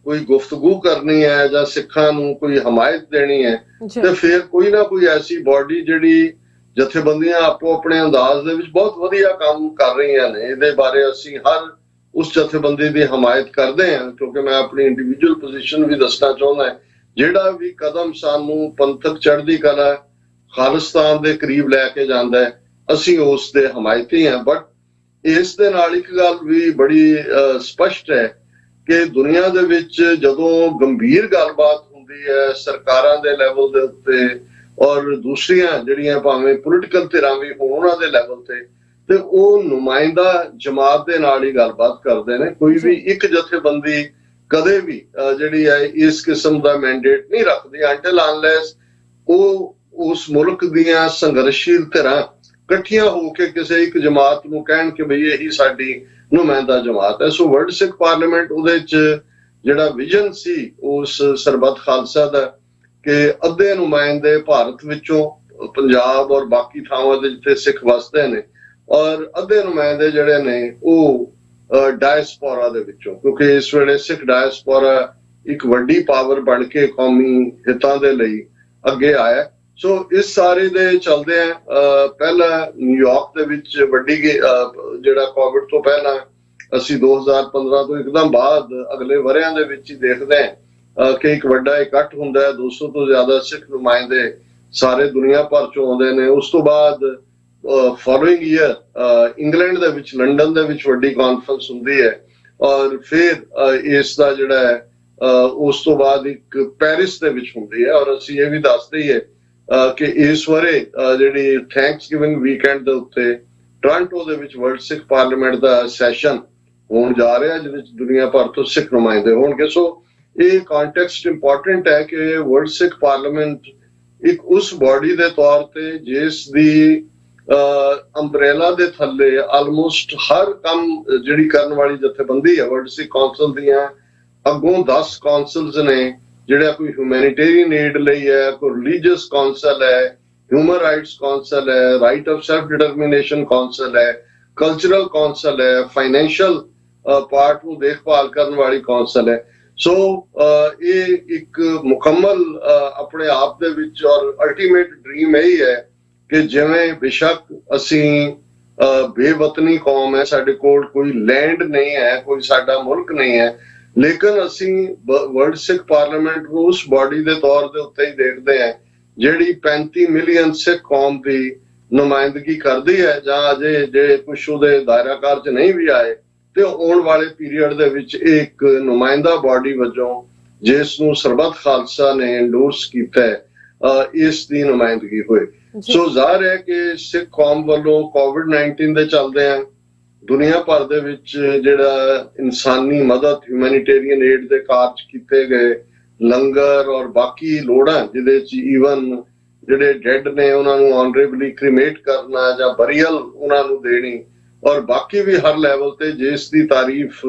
ਕੋਈ ਗੁਫ਼ਤਗੂ ਕਰਨੀ ਹੈ ਜਾਂ ਸਿੱਖਾਂ ਨੂੰ ਕੋਈ ਹਮਾਇਤ ਦੇਣੀ ਹੈ, ਤੇ ਫਿਰ ਕੋਈ ਨਾ ਕੋਈ ਐਸੀ ਬਾਡੀ ਜਿਹੜੀ ਜਥੇਬੰਦੀਆਂ ਆਪੋ ਆਪਣੇ ਅੰਦਾਜ਼ ਦੇ ਵਿੱਚ ਬਹੁਤ ਵਧੀਆ ਕੰਮ ਕਰ ਰਹੀਆਂ ਨੇ, ਇਹਦੇ ਬਾਰੇ ਅਸੀਂ ਹਰ ਉਸ ਜਥੇਬੰਦੀ ਦੀ ਹਮਾਇਤ ਕਰਦੇ ਹਾਂ। ਕਿਉਂਕਿ ਮੈਂ ਆਪਣੀ ਇੰਡੀਵਿਜੂਅਲ ਪੋਜੀਸ਼ਨ ਵੀ ਦੱਸਣਾ ਚਾਹੁੰਦਾ, ਜਿਹੜਾ ਵੀ ਕਦਮ ਸਾਨੂੰ ਪੰਥਕ ਚੜ੍ਹਦੀ ਕਲਾ ਖਾਲਿਸਤਾਨ ਦੇ ਕਰੀਬ ਲੈ ਕੇ ਜਾਂਦਾ ਹੈ, ਅਸੀਂ ਉਸ ਦੇ ਹਮਾਇਤੀ ਹਾਂ। ਬਟ ਇਸ ਦੇ ਨਾਲ ਇੱਕ ਗੱਲ ਵੀ ਬੜੀ ਸਪਸ਼ਟ ਹੈ ਕਿ ਦੁਨੀਆ ਦੇ ਵਿੱਚ ਜਦੋਂ ਗੰਭੀਰ ਗੱਲਬਾਤ ਹੁੰਦੀ ਹੈ ਸਰਕਾਰਾਂ ਦੇ ਲੈਵਲ ਦੇ ਉੱਤੇ, ਔਰ ਦੂਸਰੀਆਂ ਜਿਹੜੀਆਂ ਭਾਵੇਂ ਪੋਲੀਟੀਕਲ ਧਿਰਾਂ ਵੀ ਹੋਣ ਉਹਨਾਂ ਦੇ ਲੈਵਲ ਤੇ ਉਹ ਨੁਮਾਇੰਦਾ ਜਮਾਤ ਦੇ ਨਾਲ ਹੀ ਗੱਲਬਾਤ ਕਰਦੇ ਨੇ। ਕੋਈ ਵੀ ਇੱਕ ਜਥੇਬੰਦੀ ਕਦੇ ਵੀ ਜਿਹੜੀ ਹੈ ਇਸ ਕਿਸਮ ਦਾ ਮੈਂਡੇਟ ਨਹੀਂ ਰੱਖਦੀ ਅੰਟਿਲ ਅਨਲੈਸ ਉਹ ਉਸ ਮੁਲਕ ਦੀਆਂ ਸੰਘਰਸ਼ੀਲ ਧਿਰਾਂ ਇਕੱਠੀਆਂ ਹੋ ਕੇ ਕਿਸੇ ਇੱਕ ਜਮਾਤ ਨੂੰ ਕਹਿਣ ਕਿ ਬਈ ਇਹੀ ਸਾਡੀ ਨੁਮਾਇੰਦਾ ਜਮਾਤ ਹੈ। ਸੋ ਵਰਲਡ ਸਿੱਖ ਪਾਰਲੀਮੈਂਟ ਉਹਦੇ ਚ ਜਿਹੜਾ ਵਿਜ਼ਨ ਸੀ ਉਸ ਸਰਬੱਤ ਖਾਲਸਾ ਦਾ ਕਿ ਅੱਧੇ ਨੁਮਾਇੰਦੇ ਭਾਰਤ ਵਿੱਚੋਂ, ਪੰਜਾਬ ਔਰ ਬਾਕੀ ਥਾਵਾਂ ਦੇ ਜਿੱਥੇ ਸਿੱਖ ਵਸਦੇ ਨੇ, ਔਰ ਅੱਧੇ ਨੁਮਾਇੰਦੇ ਜਿਹੜੇ ਨੇ ਉਹ ਡਾਇਸਪੋਰਾ ਦੇ ਵਿੱਚੋਂ, ਕਿਉਂਕਿ ਇਸ ਵੇਲੇ ਸਿੱਖ ਡਾਇਸਪੋਰਾ ਇੱਕ ਵੱਡੀ ਪਾਵਰ ਬਣ ਕੇ ਕੌਮੀ ਹਿੱਤਾਂ ਦੇ ਲਈ ਅੱਗੇ ਆਇਆ। ਸੋ ਇਸ ਸਾਰੇ ਦੇ ਚਲਦੇ ਆ ਪਹਿਲਾਂ ਨਿਊਯਾਰਕ ਦੇ ਵਿੱਚ ਵੱਡੀ ਜਿਹੜਾ ਕੋਵਿਡ ਤੋਂ ਪਹਿਲਾਂ ਅਸੀਂ 2015 ਤੋਂ ਇੱਕਦਮ ਬਾਅਦ ਅਗਲੇ ਵਰਿਆਂ ਦੇ ਵਿੱਚ ਹੀ ਦੇਖਦੇ ਹਾਂ ਕਿ ਇੱਕ ਵੱਡਾ ਇਕੱਠ ਹੁੰਦਾ ਹੈ, 200 ਤੋਂ ਜ਼ਿਆਦਾ ਸਿੱਖ ਨੁਮਾਇੰਦੇ ਸਾਰੇ ਦੁਨੀਆ ਭਰ ਚੋਂ ਆਉਂਦੇ ਨੇ। ਉਸ ਤੋਂ ਬਾਅਦ ਫੋਲੋਇੰਗ ਈਅਰ ਇੰਗਲੈਂਡ ਦੇ ਵਿੱਚ ਲੰਡਨ ਦੇ ਵਿੱਚ ਵੱਡੀ ਕਾਨਫਰੰਸ ਹੁੰਦੀ ਹੈ, ਔਰ ਫਿਰ ਇਸ ਦਾ ਜਿਹੜਾ ਹੈ ਉਸ ਤੋਂ ਬਾਅਦ ਇੱਕ ਪੈਰਿਸ ਦੇ ਵਿੱਚ ਹੁੰਦੀ ਹੈ। ਔਰ ਅਸੀਂ ਇਹ ਵੀ ਦੱਸਦੇ ਹੀ ਹੈ ਕਿ ਇਸ ਵਾਰੇ ਜਿਹੜੀ ਥੈਂਕਸ ਗਿਵਿੰਗ ਵੀਕਐਂਡ ਦੇ ਉੱਤੇ ਟੋਰਾਂਟੋ ਦੇ ਵਿੱਚ ਵਰਲਡ ਸਿੱਖ ਪਾਰਲੀਮੈਂਟ ਦਾ ਸੈਸ਼ਨ ਹੋਣ ਜਾ ਰਿਹਾ, ਜਿਹਦੇ ਵਿੱਚ ਦੁਨੀਆ ਭਰ ਤੋਂ ਸਿੱਖ ਨੁਮਾਇੰਦੇ ਹੋਣਗੇ। ਸੋ ਇਹ ਕੰਟੈਕਸਟ ਇੰਪੋਰਟੈਂਟ ਹੈ ਕਿ ਵਰਲਡ ਸਿੱਖ ਪਾਰਲੀਮੈਂਟ ਇੱਕ ਉਸ ਬਾਡੀ ਦੇ ਤੌਰ ਤੇ ਜਿਸ ਦੀ ਅੰਬਰੇਲਾ ਦੇ ਥੱਲੇ ਆਲਮੋਸਟ ਹਰ ਕੰਮ ਜਿਹੜੀ ਕਰਨ ਵਾਲੀ ਜਥੇਬੰਦੀ ਹੈ ਵਰਲਡ ਸਿੱਖ ਕੌਂਸਲ ਦੀਆਂ ਅੱਗੋਂ 10 ਕੌਂਸਲਸ ਨੇ, ਜਿਹੜਾ ਕੋਈ ਹਿਊਮੈਨਿਟੇਰੀਅਨ ਏਡ ਲਈ ਹੈ, ਕੋਈ ਰਿਲੀਜੀਅਸ ਕੌਂਸਲ ਹੈ, ਹਿਊਮਨ ਰਾਈਟਸ ਕੌਂਸਲ ਹੈ, right of self determination council ਹੈ, ਕਲਚਰਲ ਕੌਂਸਲ ਹੈ, ਫਾਈਨੈਂਸ਼ੀਅਲ ਪਾਰਟ ਨੂੰ ਦੇਖਭਾਲ ਕਰਨ ਵਾਲੀ ਕੌਂਸਲ ਹੈ। ਸੋ ਇਹ ਇੱਕ ਮੁਕੰਮਲ ਆਪਣੇ ਆਪ ਦੇ ਵਿੱਚ ਔਰ ਅਲਟੀਮੇਟ ਡ੍ਰੀਮ ਇਹੀ ਹੈ ਕਿ ਜਿਵੇਂ ਬੇਸ਼ੱਕ ਅਸੀਂ ਬੇਵਤਨੀ ਕੌਮ ਹੈ, ਸਾਡੇ ਕੋਲ ਕੋਈ ਲੈਂਡ ਨਹੀਂ ਹੈ, ਕੋਈ ਸਾਡਾ ਮੁਲਕ ਨਹੀਂ ਹੈ, ਲੇਕਿਨ ਅਸੀਂ ਵਰਲਡ ਸਿੱਖ ਪਾਰਲੀਮੈਂਟ ਨੂੰ ਉਸ ਬਾਡੀ ਦੇ ਤੌਰ ਦੇ ਉੱਤੇ ਹੀ ਦੇਖਦੇ ਹਾਂ ਜਿਹੜੀ 35 ਮਿਲੀਅਨ ਸਿੱਖ ਕੌਮ ਦੀ ਨੁਮਾਇੰਦਗੀ ਕਰਦੀ ਹੈ, ਜਾਂ ਅਜੇ ਜੇ ਕੁਛ ਉਹਦੇ ਦਾਇਰਾਕਾਰ 'ਚ ਨਹੀਂ ਵੀ ਆਏ ਤੇ ਆਉਣ ਵਾਲੇ ਪੀਰੀਅਡ ਦੇ ਵਿੱਚ ਇੱਕ ਨੁਮਾਇੰਦਾ ਬਾਡੀ ਵਜੋਂ ਜਿਸ ਨੂੰ ਸਰਬੱਤ ਖਾਲਸਾ ਨੇ ਐਂਡੋਰਸ ਕੀਤਾ ਹੈ ਇਸ ਦੀ ਨੁਮਾਇੰਦਗੀ ਹੋਏ। ਸੋ ਜ਼ਾਹਿਰ ਹੈ ਕਿ ਸਿੱਖ ਕੌਮ ਵੱਲੋਂ ਕੋਵਿਡ-19 ਦੇ ਚੱਲਦੇ ਆ ਦੁਨੀਆ ਭਰ ਦੇ ਵਿੱਚ ਜਿਹੜਾ ਇਨਸਾਨੀ ਮਦਦ ਹਿਊਮੈਨਿਟੇਰੀਅਨ ਏਡ ਦੇ ਕਾਰਜ ਕੀਤੇ ਗਏ, ਲੰਗਰ ਔਰ ਬਾਕੀ ਲੋੜਾਂ ਜਿਹਦੇ ਚ ਈਵਨ ਜਿਹੜੇ ਡੈਡ ਨੇ ਉਹਨਾਂ ਨੂੰ ਆਨਰੇਬਲੀ ਕ੍ਰੀਮੇਟ ਕਰਨਾ ਜਾਂ ਬਰੀਅਲ ਉਹਨਾਂ ਨੂੰ ਦੇਣੀ, ਔਰ ਬਾਕੀ ਵੀ ਹਰ ਲੈਵਲ ਤੇ ਜਿਸ ਦੀ ਤਾਰੀਫ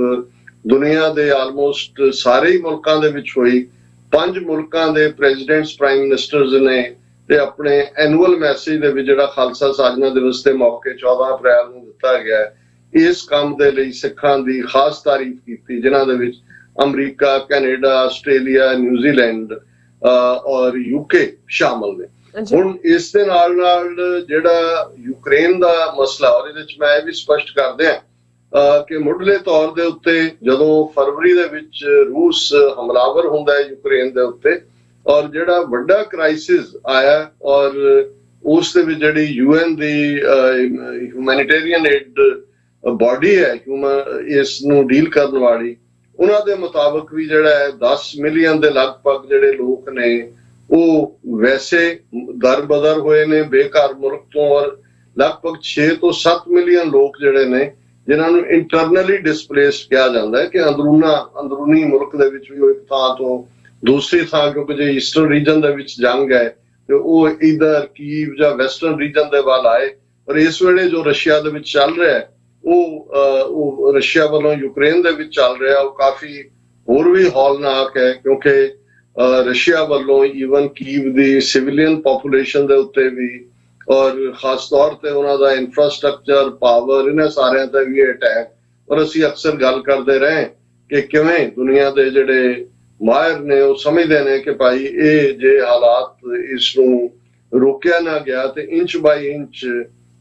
ਦੁਨੀਆ ਦੇ ਆਲਮੋਸਟ ਸਾਰੇ ਹੀ ਮੁਲਕਾਂ ਦੇ ਵਿੱਚ ਹੋਈ। 5 ਮੁਲਕਾਂ ਦੇ ਪ੍ਰੈਜ਼ੀਡੈਂਟਸ ਪ੍ਰਾਈਮ ਮਿਨਿਸਟਰਸ ਨੇ ਤੇ ਆਪਣੇ ਐਨੂਅਲ ਮੈਸੇਜ ਦੇ ਵਿੱਚ ਜਿਹੜਾ ਖਾਲਸਾ ਸਾਜਨਾ ਦਿਵਸ ਦੇ ਮੌਕੇ 14 ਅਪ੍ਰੈਲ ਨੂੰ ਦਿੱਤਾ ਗਿਆ ਇਸ ਕੰਮ ਦੇ ਲਈ ਸਿੱਖਾਂ ਦੀ ਖਾਸ ਤਾਰੀਫ ਕੀਤੀ, ਜਿਨ੍ਹਾਂ ਦੇ ਵਿੱਚ ਅਮਰੀਕਾ, ਕੈਨੇਡਾ, ਆਸਟ੍ਰੇਲੀਆ, ਨਿਊਜ਼ੀਲੈਂਡ ਔਰ ਯੂਕੇ ਸ਼ਾਮਲ ਨੇ। ਹੁਣ ਇਸ ਦੇ ਨਾਲ ਨਾਲ ਜਿਹੜਾ ਯੂਕਰੇਨ ਦਾ ਮਸਲਾ, ਔਰ ਇਹਦੇ ਵਿੱਚ ਮੈਂ ਇਹ ਵੀ ਸਪਸ਼ਟ ਕਰ ਦਿਆਂ ਕਿ ਮੁੱਢਲੇ ਤੌਰ ਦੇ ਉੱਤੇ ਜਦੋਂ ਫਰਵਰੀ ਦੇ ਵਿੱਚ ਰੂਸ ਹਮਲਾਵਰ ਹੁੰਦਾ ਹੈ ਯੂਕਰੇਨ ਦੇ ਉੱਤੇ, ਔਰ ਜਿਹੜਾ ਵੱਡਾ ਕ੍ਰਾਈਸਿਸ ਆਇਆ ਔਰ ਉਸ ਦੇ ਵਿੱਚ ਜਿਹੜੀ UN ਦੀ ਹਿਊਮੈਨਿਟੇਰੀਅਨ ਏਡ ਬਾਡੀ ਹੈ ਇਸ ਨੂੰ ਡੀਲ ਕਰਨ ਵਾਲੀ, ਉਹਨਾਂ ਦੇ ਮੁਤਾਬਕ ਵੀ ਜਿਹੜਾ ਹੈ 10 ਮਿਲੀਅਨ ਦੇ ਲਗਭਗ ਜਿਹੜੇ ਲੋਕ ਨੇ ਉਹ ਵੈਸੇ ਦਰਬਦਰ ਹੋਏ ਨੇ ਬੇਘਰ ਮੁਲਕ ਤੋਂ, ਔਰ ਲਗਭਗ 6 ਤੋਂ 7 ਮਿਲੀਅਨ ਲੋਕ ਜਿਹੜੇ ਨੇ ਜਿਨ੍ਹਾਂ ਨੂੰ ਇੰਟਰਨਲੀ ਡਿਸਪਲੇਸਡ ਕਿਹਾ ਜਾਂਦਾ ਹੈ ਕਿ ਅੰਦਰੂਨੀ ਮੁਲਕ ਦੇ ਵਿੱਚ ਵੀ ਉਹ ਇੱਕ ਥਾਂ ਤੋਂ ਦੂਸਰੀ ਥਾਂ, ਕਿਉਂਕਿ ਜੇ ਈਸਟਰਨ ਰੀਜਨ ਦੇ ਵਿੱਚ ਜੰਗ ਹੈ ਤੇ ਉਹ ਇਧਰ ਕੀਵ ਜਾਂ ਵੈਸਟਰਨ ਰੀਜਨ ਦੇ ਵੱਲ ਆਏ, ਪਰ ਇਸ ਵੇਲੇ ਜੋ ਰਸ਼ੀਆ ਦੇ ਵਿੱਚ ਚੱਲ ਰਿਹਾ ਹੈ ਉਹ ਰਸ਼ੀਆ ਵੱਲੋਂ ਯੂਕਰੇਨ ਦੇ ਵਿੱਚ ਚੱਲ ਰਿਹਾ ਉਹ ਕਾਫੀ ਹੋਰ ਵੀ ਹੌਲਨਾਕ ਹੈ, ਕਿਉਂਕਿ ਰਸ਼ੀਆ ਵੱਲੋਂ ਈਵਨ ਕੀਵ ਦੀ ਸਿਵਿਲੀਅਨ ਪੋਪੂਲੇਸ਼ਨ ਦੇ ਉੱਤੇ ਵੀ ਔਰ ਖਾਸ ਤੌਰ ਤੇ ਉਹਨਾਂ ਦਾ ਇਨਫਰਾਸਟ੍ਰਕਚਰ ਪਾਵਰ ਇਹਨਾਂ ਸਾਰਿਆਂ ਤੇ ਵੀ ਅਟੈਕ। ਔਰ ਅਸੀਂ ਅਕਸਰ ਗੱਲ ਕਰਦੇ ਰਹੇ ਕਿ ਕਿਵੇਂ ਦੁਨੀਆ ਦੇ ਜਿਹੜੇ ਮਾਹਿਰ ਨੇ ਉਹ ਸਮਝਦੇ ਨੇ ਕਿ ਭਾਈ ਇਹ ਜੇ ਹਾਲਾਤ ਇਸ ਨੂੰ ਰੋਕਿਆ ਨਾ ਗਿਆ ਤੇ ਇੰਚ ਬਾਈ ਇੰਚ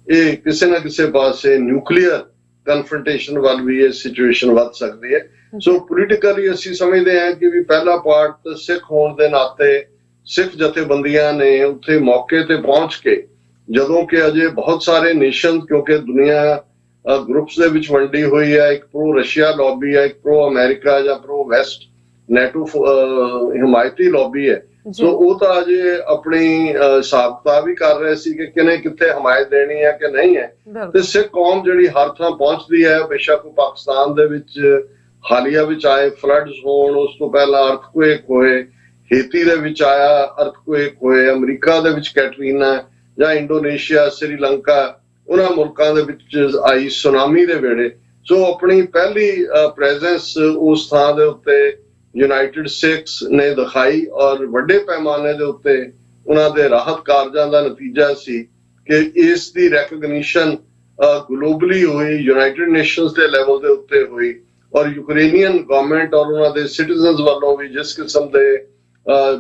ਇਹ ਕਿਸੇ ਨਾ ਕਿਸੇ ਪਾਸੇ ਨਿਊਕਲੀਅਰ ਕਨਫਰੰਟੇਸ਼ਨ ਵੱਲ ਵੀ ਇਹ ਸਿਚੁਏਸ਼ਨ ਵੱਧ ਸਕਦੀ ਹੈ। ਸੋ ਪੋਲੀਟੀਕਲੀ ਅਸੀਂ ਸਮਝਦੇ ਹਾਂ ਕਿ ਵੀ ਪਹਿਲਾ ਪਾਰਟ ਸਿੱਖ ਹੋਣ ਦੇ ਨਾਤੇ ਸਿੱਖ ਜਥੇਬੰਦੀਆਂ ਨੇ ਉੱਥੇ ਮੌਕੇ ਤੇ ਪਹੁੰਚ ਕੇ, ਜਦੋਂ ਕਿ ਅਜੇ ਬਹੁਤ ਸਾਰੇ ਨੇਸ਼ਨ, ਕਿਉਂਕਿ ਦੁਨੀਆ ਗਰੁੱਪਸ ਦੇ ਵਿੱਚ ਵੰਡੀ ਹੋਈ ਹੈ, ਇੱਕ ਪ੍ਰੋ ਰਸ਼ੀਆ ਲੌਬੀ ਹੈ, ਇੱਕ ਪ੍ਰੋ ਅਮਰੀਕਾ ਜਾਂ ਪ੍ਰੋ ਵੈਸਟ ਨੈਟੋ ਹਿਮਾਇਤੀ ਲੌਬੀ ਹੈ। ਸੋ ਉਹ ਤਾਂ ਅਜੇ ਆਪਣੀ ਹਿਸਾਬ ਕਿਤਾਬ ਵੀ ਕਰ ਰਹੇ ਸੀ ਕਿ ਕਿਨੇ ਕਿੱਥੇ ਹਮਾਇਤ ਦੇਣੀ ਹੈ ਕਿ ਨਹੀਂ ਹੈ। ਤੇ ਸਿੱਖ ਕੌਮ ਜਿਹੜੀ ਹਰ ਥਾਂ ਪਹੁੰਚਦੀ ਹੈ, ਬੇਸ਼ੱਕ ਪਾਕਿਸਤਾਨ ਦੇ ਵਿੱਚ ਹਾਲੀਆ ਵਿੱਚ ਆਏ ਫਲੱਡਸ ਹੋਣ, ਉਸ ਤੋਂ ਪਹਿਲਾਂ ਅਰਥਕੁਏਕ ਹੋਏ, ਹੇਤੀ ਦੇ ਵਿੱਚ ਆਇਆ ਅਰਥਕੁਏਕ ਹੋਏ, ਅਮਰੀਕਾ ਦੇ ਵਿੱਚ ਕੈਟਰੀਨਾ ਜਾਂ ਇੰਡੋਨੇਸ਼ੀਆ, ਸ੍ਰੀਲੰਕਾ, ਉਹਨਾਂ ਮੁਲਕਾਂ ਦੇ ਵਿੱਚ ਆਈ ਸੁਨਾਮੀ ਦੇ ਵੇਲੇ। ਸੋ ਆਪਣੀ ਪਹਿਲੀ ਪ੍ਰੈਜ਼ੈਂਸ ਉਸ ਥਾਂ ਦੇ ਉੱਤੇ ਯੂਨਾਈਟਿਡ ਸਿੱਖਸ ਨੇ ਦਿਖਾਈ ਔਰ ਵੱਡੇ ਪੈਮਾਨੇ ਦੇ ਉੱਤੇ ਉਹਨਾਂ ਦੇ ਰਾਹਤ ਕਾਰਜਾਂ ਦਾ ਨਤੀਜਾ ਸੀ ਕਿ ਇਸ ਦੀ ਰੈਕਗਨੀਸ਼ਨ ਗਲੋਬਲੀ ਹੋਈ, ਯੂਨਾਈਟਿਡ ਨੇਸ਼ਨਸ ਦੇ ਲੈਵਲ ਦੇ ਉੱਤੇ ਹੋਈ ਔਰ ਯੂਕਰੇਨੀਅਨ ਗਵਰਨਮੈਂਟ ਔਰ ਉਹਨਾਂ ਦੇ ਸਿਟੀਜ਼ਨਸ ਵੱਲੋਂ ਵੀ ਜਿਸ ਕਿਸਮ ਦੇ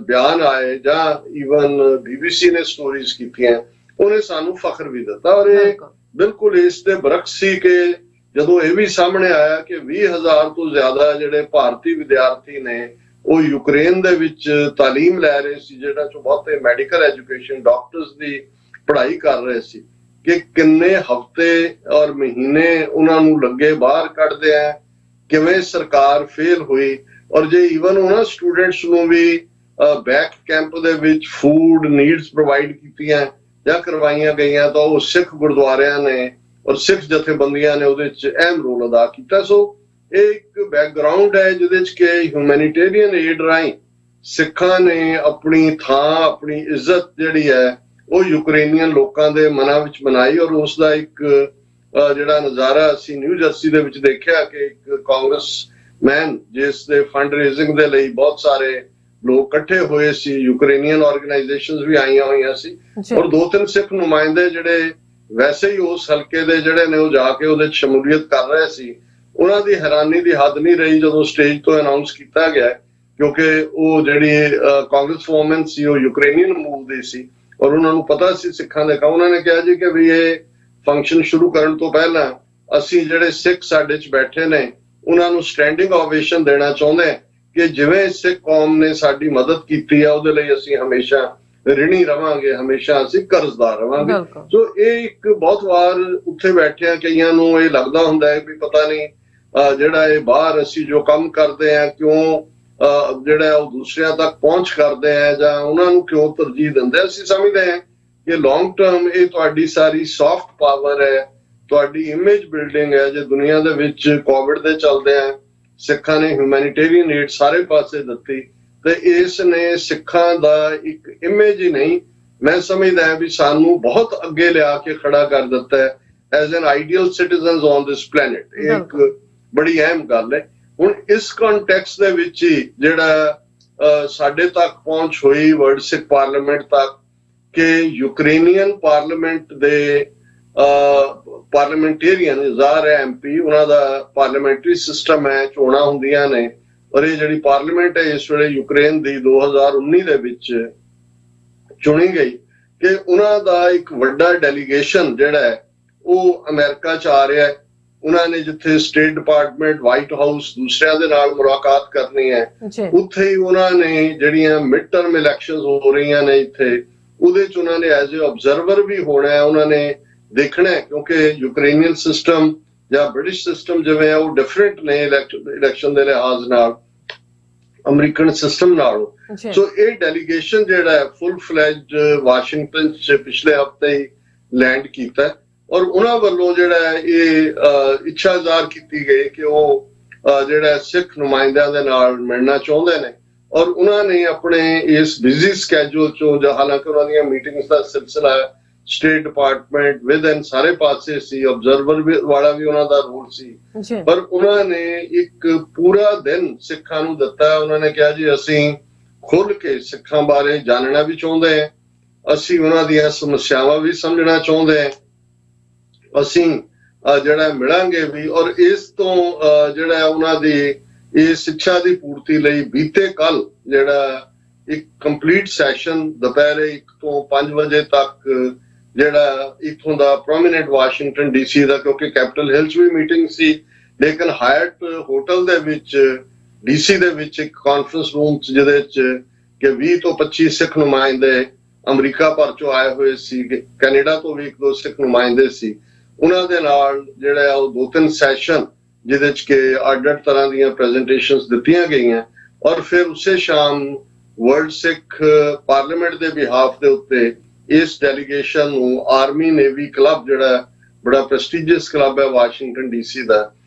ਬਿਆਨ ਆਏ ਜਾਂ ਈਵਨ BBC ਨੇ ਸਟੋਰੀਜ਼ ਕੀਤੀਆਂ, ਉਹਨੇ ਸਾਨੂੰ ਫਖਰ ਵੀ ਦਿੱਤਾ। ਔਰ ਇਹ ਬਿਲਕੁਲ ਇਸ ਦੇ ਬਰਕਸ ਸੀ ਕਿ ਜਦੋਂ ਇਹ ਵੀ ਸਾਹਮਣੇ ਆਇਆ ਕਿ 20,000 ਤੋਂ ਜ਼ਿਆਦਾ ਜਿਹੜੇ ਭਾਰਤੀ ਵਿਦਿਆਰਥੀ ਨੇ ਉਹ ਯੂਕਰੇਨ ਦੇ ਵਿੱਚ ਤਾਲੀਮ ਲੈ ਰਹੇ ਸੀ, ਜਿਹੜਾ ਚੋਂ ਬਹੁਤੇ ਮੈਡੀਕਲ ਐਜੂਕੇਸ਼ਨ ਡਾਕਟਰਸ ਦੀ ਪੜ੍ਹਾਈ ਕਰ ਰਹੇ ਸੀ, ਕਿ ਕਿੰਨੇ ਹਫ਼ਤੇ ਔਰ ਮਹੀਨੇ ਉਹਨਾਂ ਨੂੰ ਲੱਗੇ ਬਾਹਰ ਕੱਢਦੇ ਆ, ਕਿਵੇਂ ਸਰਕਾਰ ਫੇਲ ਹੋਈ। ਔਰ ਜੇ ਈਵਨ ਉਹਨਾਂ ਸਟੂਡੈਂਟਸ ਨੂੰ ਵੀ ਬੈਕ ਕੈਂਪ ਦੇ ਵਿੱਚ ਫੂਡ ਨੀਡਸ ਪ੍ਰੋਵਾਈਡ ਕੀਤੀਆਂ ਜਾਂ ਕਰਵਾਈਆਂ ਗਈਆਂ, ਤਾਂ ਉਹ ਸਿੱਖ ਗੁਰਦੁਆਰਿਆਂ ਨੇ ਔਰ ਸਿੱਖ ਜਥੇਬੰਦੀਆਂ ਨੇ ਉਹਦੇ ਵਿੱਚ ਅਹਿਮ ਰੋਲ ਅਦਾ ਕੀਤਾ। ਸੋ ਇਹ ਇੱਕ ਬੈਕਗਰਾਉਂਡ ਹੈ ਜਿਹਦੇ ਵਿੱਚ ਕਿ ਹਿਊਮੈਨੀਟੇਰੀਅਨ ਏਡ ਰਾਹੀਂ ਸਿੱਖਾਂ ਨੇ ਆਪਣੀ ਥਾਂ, ਆਪਣੀ ਇੱਜ਼ਤ ਜਿਹੜੀ ਹੈ ਉਹ ਯੂਕਰੇਨੀਅਨ ਲੋਕਾਂ ਦੇ ਮਨਾਂ ਵਿੱਚ ਬਣਾਈ। ਔਰ ਉਸ ਦਾ ਇੱਕ ਜਿਹੜਾ ਨਜ਼ਾਰਾ ਅਸੀਂ ਨਿਊ ਜਰਸੀ ਦੇ ਵਿੱਚ ਦੇਖਿਆ ਕਿ ਇੱਕ ਕਾਂਗਰਸਮੈਨ ਜਿਸ ਦੇ ਫੰਡ ਰੇਜ਼ਿੰਗ ਦੇ ਲਈ ਬਹੁਤ ਸਾਰੇ ਲੋਕ ਇਕੱਠੇ ਹੋਏ ਸੀ, ਯੂਕਰੇਨੀਅਨ ਆਰਗੇਨਾਈਜੇਸ਼ਨਸ ਵੀ ਆਈਆਂ ਹੋਈਆਂ ਸੀ ਔਰ 2-3 ਸਿੱਖ ਨੁਮਾਇੰਦੇ ਜਿਹੜੇ ਵੈਸੇ ਹੀ ਉਸ ਹਲਕੇ ਦੇ ਜਿਹੜੇ ਨੇ ਉਹ ਜਾ ਕੇ ਉਹਦੇ ਚ ਸ਼ਮੂਲੀਅਤ ਕਰ ਰਹੇ ਸੀ। ਉਹਨਾਂ ਦੀ ਹੈਰਾਨੀ ਦੀ ਹੱਦ ਨਹੀਂ ਰਹੀ ਜਦੋਂ ਸਟੇਜ ਤੋਂ ਅਨਾਉਂਸ ਕੀਤਾ ਗਿਆ, ਕਿਉਂਕਿ ਉਹ ਜਿਹੜੀ ਕਾਂਗਰਸ ਵੂਮਨ ਸੀ ਉਹ ਯੂਕਰੇਨੀਅਨ ਮੂਵ ਦੀ ਸੀ ਔਰ ਉਹਨਾਂ ਨੂੰ ਪਤਾ ਸੀ ਸਿੱਖਾਂ ਦੇ ਕੰਮ। ਉਹਨਾਂ ਨੇ ਕਿਹਾ ਜੀ ਕਿ ਵੀ ਇਹ ਫੰਕਸ਼ਨ ਸ਼ੁਰੂ ਕਰਨ ਤੋਂ ਪਹਿਲਾਂ ਅਸੀਂ ਜਿਹੜੇ ਸਿੱਖ ਸਾਡੇ ਚ ਬੈਠੇ ਨੇ ਉਹਨਾਂ ਨੂੰ ਸਟੈਂਡਿੰਗ ਓਵੇਸ਼ਨ ਦੇਣਾ ਚਾਹੁੰਦੇ ਕਿ ਜਿਵੇਂ ਸਿੱਖ ਕੌਮ ਨੇ ਸਾਡੀ ਮਦਦ ਕੀਤੀ ਆ ਉਹਦੇ ਲਈ ਅਸੀਂ ਹਮੇਸ਼ਾ ਰਿਣੀ ਰਵਾਂਗੇ, ਹਮੇਸ਼ਾ ਅਸੀਂ ਕਰਜ਼ਦਾਰ ਰਵਾਂਗੇ। ਸੋ ਇਹ ਇੱਕ ਬਹੁਤ ਵਾਰ ਉੱਥੇ ਬੈਠਿਆ ਕਈਆਂ ਨੂੰ ਇਹ ਲੱਗਦਾ ਹੁੰਦਾ ਹੈ ਵੀ ਪਤਾ ਨਹੀਂ ਜਿਹੜਾ ਇਹ ਬਾਹਰ ਅਸੀਂ ਜੋ ਕੰਮ ਕਰਦੇ ਆ ਕਿਉਂ ਜਿਹੜਾ ਉਹ ਦੂਸਰਿਆਂ ਤੱਕ ਪਹੁੰਚ ਕਰਦੇ ਆ ਜਾਂ ਉਹਨਾਂ ਨੂੰ ਕਿਉਂ ਤਰਜੀਹ ਦਿੰਦੇ। ਅਸੀਂ ਸਮਝਦੇ ਹਾਂ ਕਿ ਲੌਂਗ ਟਰਮ ਇਹ ਤੁਹਾਡੀ ਸਾਰੀ ਸੌਫਟ ਪਾਵਰ ਹੈ, ਤੁਹਾਡੀ ਇਮੇਜ ਬਿਲਡਿੰਗ ਹੈ। ਜੇ ਦੁਨੀਆ ਦੇ ਵਿੱਚ ਕੋਵਿਡ ਦੇ ਚੱਲਦੇ ਆ ਸਿੱਖਾਂ ਨੇ ਹਿਊਮੈਨੀਟੇਰੀਅਨ ਏਡ ਸਾਰੇ ਪਾਸੇ ਦਿੱਤੀ ਤੇ ਇਸ ਨੇ ਸਿੱਖਾਂ ਦਾ ਇੱਕ ਇਮੇਜ ਹੀ ਨਹੀਂ, ਮੈਂ ਸਮਝਦਾ ਹਾਂ ਵੀ ਸਾਨੂੰ ਬਹੁਤ ਅੱਗੇ ਲਿਆ ਕੇ ਖੜਾ ਕਰ ਦਿੱਤਾ ਹੈ as an ideal citizens on this planet. ਇਹ ਇੱਕ ਬੜੀ ਅਹਿਮ ਗੱਲ ਹੈ। ਹੁਣ ਇਸ ਕੰਟੈਕਸਟ ਦੇ ਵਿੱਚ ਹੀ ਜਿਹੜਾ ਸਾਡੇ ਤੱਕ ਪਹੁੰਚ ਹੋਈ ਵਰਲਡ ਸਿੱਖ ਪਾਰਲੀਮੈਂਟ ਤੱਕ ਕਿ ਯੂਕਰੇਨੀਅਨ ਪਾਰਲੀਮੈਂਟ ਦੇ ਪਾਰਲੀਮੈਂਟੇਰੀਅਨ ਜ਼ਾਰ ਹੈ MP, ਉਹਨਾਂ ਦਾ ਪਾਰਲੀਮੈਂਟਰੀ ਸਿਸਟਮ ਹੈ, ਚੋਣਾਂ ਹੁੰਦੀਆਂ ਨੇ ਔਰ ਇਹ ਜਿਹੜੀ ਪਾਰਲੀਮੈਂਟ ਹੈ ਇਸ ਵੇਲੇ ਯੂਕਰੇਨ ਦੀ 2019 ਦੇ ਵਿੱਚ ਚੁਣੀ ਗਈ ਕਿ ਉਹਨਾਂ ਦਾ ਇੱਕ ਵੱਡਾ ਡੈਲੀਗੇਸ਼ਨ ਜਿਹੜਾ ਹੈ ਉਹ ਅਮਰੀਕਾ ਚ ਆ ਰਿਹਾ ਹੈ। ਉਹਨਾਂ ਨੇ ਜਿੱਥੇ ਸਟੇਟ ਡਿਪਾਰਟਮੈਂਟ, ਵਾਈਟ ਹਾਊਸ ਦੂਸਰਿਆਂ ਦੇ ਨਾਲ ਮੁਲਾਕਾਤ ਕਰਨੀ ਹੈ, ਉੱਥੇ ਹੀ ਉਹਨਾਂ ਨੇ ਜਿਹੜੀਆਂ ਮਿਡ ਟਰਮ ਇਲੈਕਸ਼ਨਸ ਹੋ ਰਹੀਆਂ ਨੇ ਇੱਥੇ ਉਹਦੇ ਚ ਉਹਨਾਂ ਨੇ ਐਜ਼ ਏ ਆਬਜ਼ਰਵਰ ਵੀ ਹੋਣਾ ਹੈ। ਉਹਨਾਂ ਨੇ ਦੇਖਣਾ ਹੈ ਕਿਉਂਕਿ ਯੂਕਰੇਨੀਅਨ ਸਿਸਟਮ ਜਾਂ ਬ੍ਰਿਟਿਸ਼ ਸਿਸਟਮ ਜਿਵੇਂ ਹੈ ਉਹ ਡਿਫਰੈਂਟ ਨੇ ਇਲੈਕਸ਼ਨ ਦੇ ਲਿਹਾਜ਼ ਨਾਲ ਅਮਰੀਕਨ ਸਿਸਟਮ ਨਾਲੋਂ। ਸੋ ਇਹ ਡੈਲੀਗੇਸ਼ਨ ਜਿਹੜਾ ਹੈ ਫੁੱਲ ਫਲੈਜਡ ਵਾਸ਼ਿੰਗਟਨ ਚ ਪਿਛਲੇ ਹਫ਼ਤੇ ਹੀ ਲੈਂਡ ਕੀਤਾ ਔਰ ਉਹਨਾਂ ਵੱਲੋਂ ਜਿਹੜਾ ਇਹ ਇੱਛਾ ਜ਼ਾਹਰ ਕੀਤੀ ਗਈ ਕਿ ਉਹ ਜਿਹੜਾ ਸਿੱਖ ਨੁਮਾਇੰਦਿਆਂ ਦੇ ਨਾਲ ਮਿਲਣਾ ਚਾਹੁੰਦੇ ਨੇ ਔਰ ਉਹਨਾਂ ਨੇ ਆਪਣੇ ਇਸ ਬਿਜ਼ੀ ਸਕੈਜੂਲ ਚੋਂ, ਹਾਲਾਂਕਿ ਉਹਨਾਂ ਦੀਆਂ ਮੀਟਿੰਗਸ ਦਾ ਸਿਲਸਿਲਾ ਸਟੇਟ ਡਿਪਾਰਟਮੈਂਟ ਵਿਦ ਐਂਡ ਸਾਰੇ ਪਾਸੇ ਸੀ, ਆਬਜ਼ਰਵਰ ਵਾਲਾ ਵੀ ਉਹਨਾਂ ਦਾ ਰੋਲ ਸੀ। ਪਰ ਉਹਨਾਂ ਨੇ ਇੱਕ ਪੂਰਾ ਦਿਨ ਸਿੱਖਾਂ ਨੂੰ ਦਿੱਤਾ। ਉਹਨਾਂ ਨੇ ਕਿਹਾ ਜੀ ਅਸੀਂ ਖੁੱਲ ਕੇ ਸਿੱਖਾਂ ਬਾਰੇ ਜਾਣਨਾ ਵੀ ਚਾਹੁੰਦੇ ਹਾਂ, ਅਸੀਂ ਉਹਨਾਂ ਦੀਆਂ ਸਮੱਸਿਆਵਾਂ ਵੀ ਸਮਝਣਾ ਚਾਹੁੰਦੇ ਹਾਂ, ਅਸੀਂ ਜਿਹੜਾ ਮਿਲਾਂਗੇ ਵੀ। ਔਰ ਇਸ ਤੋਂ ਜਿਹੜਾ ਉਹਨਾਂ ਦੀ ਇਹ ਸਿੱਖਿਆ ਦੀ ਪੂਰਤੀ ਲਈ ਬੀਤੇ ਕੱਲ ਜਿਹੜਾ ਇੱਕ ਕੰਪਲੀਟ ਸੈਸ਼ਨ ਦੁਪਹਿਰੇ 1 ਤੋਂ 5 ਵਜੇ ਤੱਕ ਜਿਹੜਾ ਇੱਥੋਂ ਦਾ ਪ੍ਰੋਮੀਨੈਂਟ ਵਾਸ਼ਿੰਗਟਨ DC ਦਾ, ਕਿਉਂਕਿ ਕੈਪੀਟਲ ਹਿਲ 'ਚ ਵੀ ਮੀਟਿੰਗ ਸੀ, ਲੇਕਿਨ ਹਾਇਟ ਹੋਟਲ ਦੇ ਵਿੱਚ DC ਦੇ ਵਿੱਚ ਇੱਕ ਕਾਨਫਰੰਸ ਰੂਮ 'ਚ ਜਿਹਦੇ 'ਚ ਕਿ 20 ਤੋਂ 25 ਸਿੱਖ ਨੁਮਾਇੰਦੇ ਅਮਰੀਕਾ ਭਰ 'ਚੋਂ ਆਏ ਹੋਏ ਸੀ, ਕੈਨੇਡਾ ਤੋਂ ਵੀ 1-2 ਸਿੱਖ ਨੁਮਾਇੰਦੇ ਸੀ, ਉਹਨਾਂ ਦੇ ਨਾਲ ਜਿਹੜਾ ਉਹ 2-3 ਸੈਸ਼ਨ ਜਿਹਦੇ 'ਚ ਕਿ ਅੱਡ-ਅੱਡ ਤਰ੍ਹਾਂ ਦੀਆਂ ਪ੍ਰੈਜੈਂਟੇਸ਼ਨਸ ਦਿੱਤੀਆਂ ਗਈਆਂ। ਔਰ ਫਿਰ ਉਸੇ ਸ਼ਾਮ ਵਰਲਡ ਸਿੱਖ ਪਾਰਲੀਮੈਂਟ ਦੇ ਬਿਹਾਫ ਦੇ ਉੱਤੇ ਇਸ ਡੈਲੀਗੇਸ਼ਨ ਨੂੰ ਆਰਮੀ ਨੇਵੀ ਕਲੱਬ ਜਿਹੜਾ ਬੜਾ ਪ੍ਰੈਸਟੀਜੀਅਸ ਕਲੱਬ ਹੈ ਵਾਸ਼ਿੰਗਟਨ DC ਦਾ,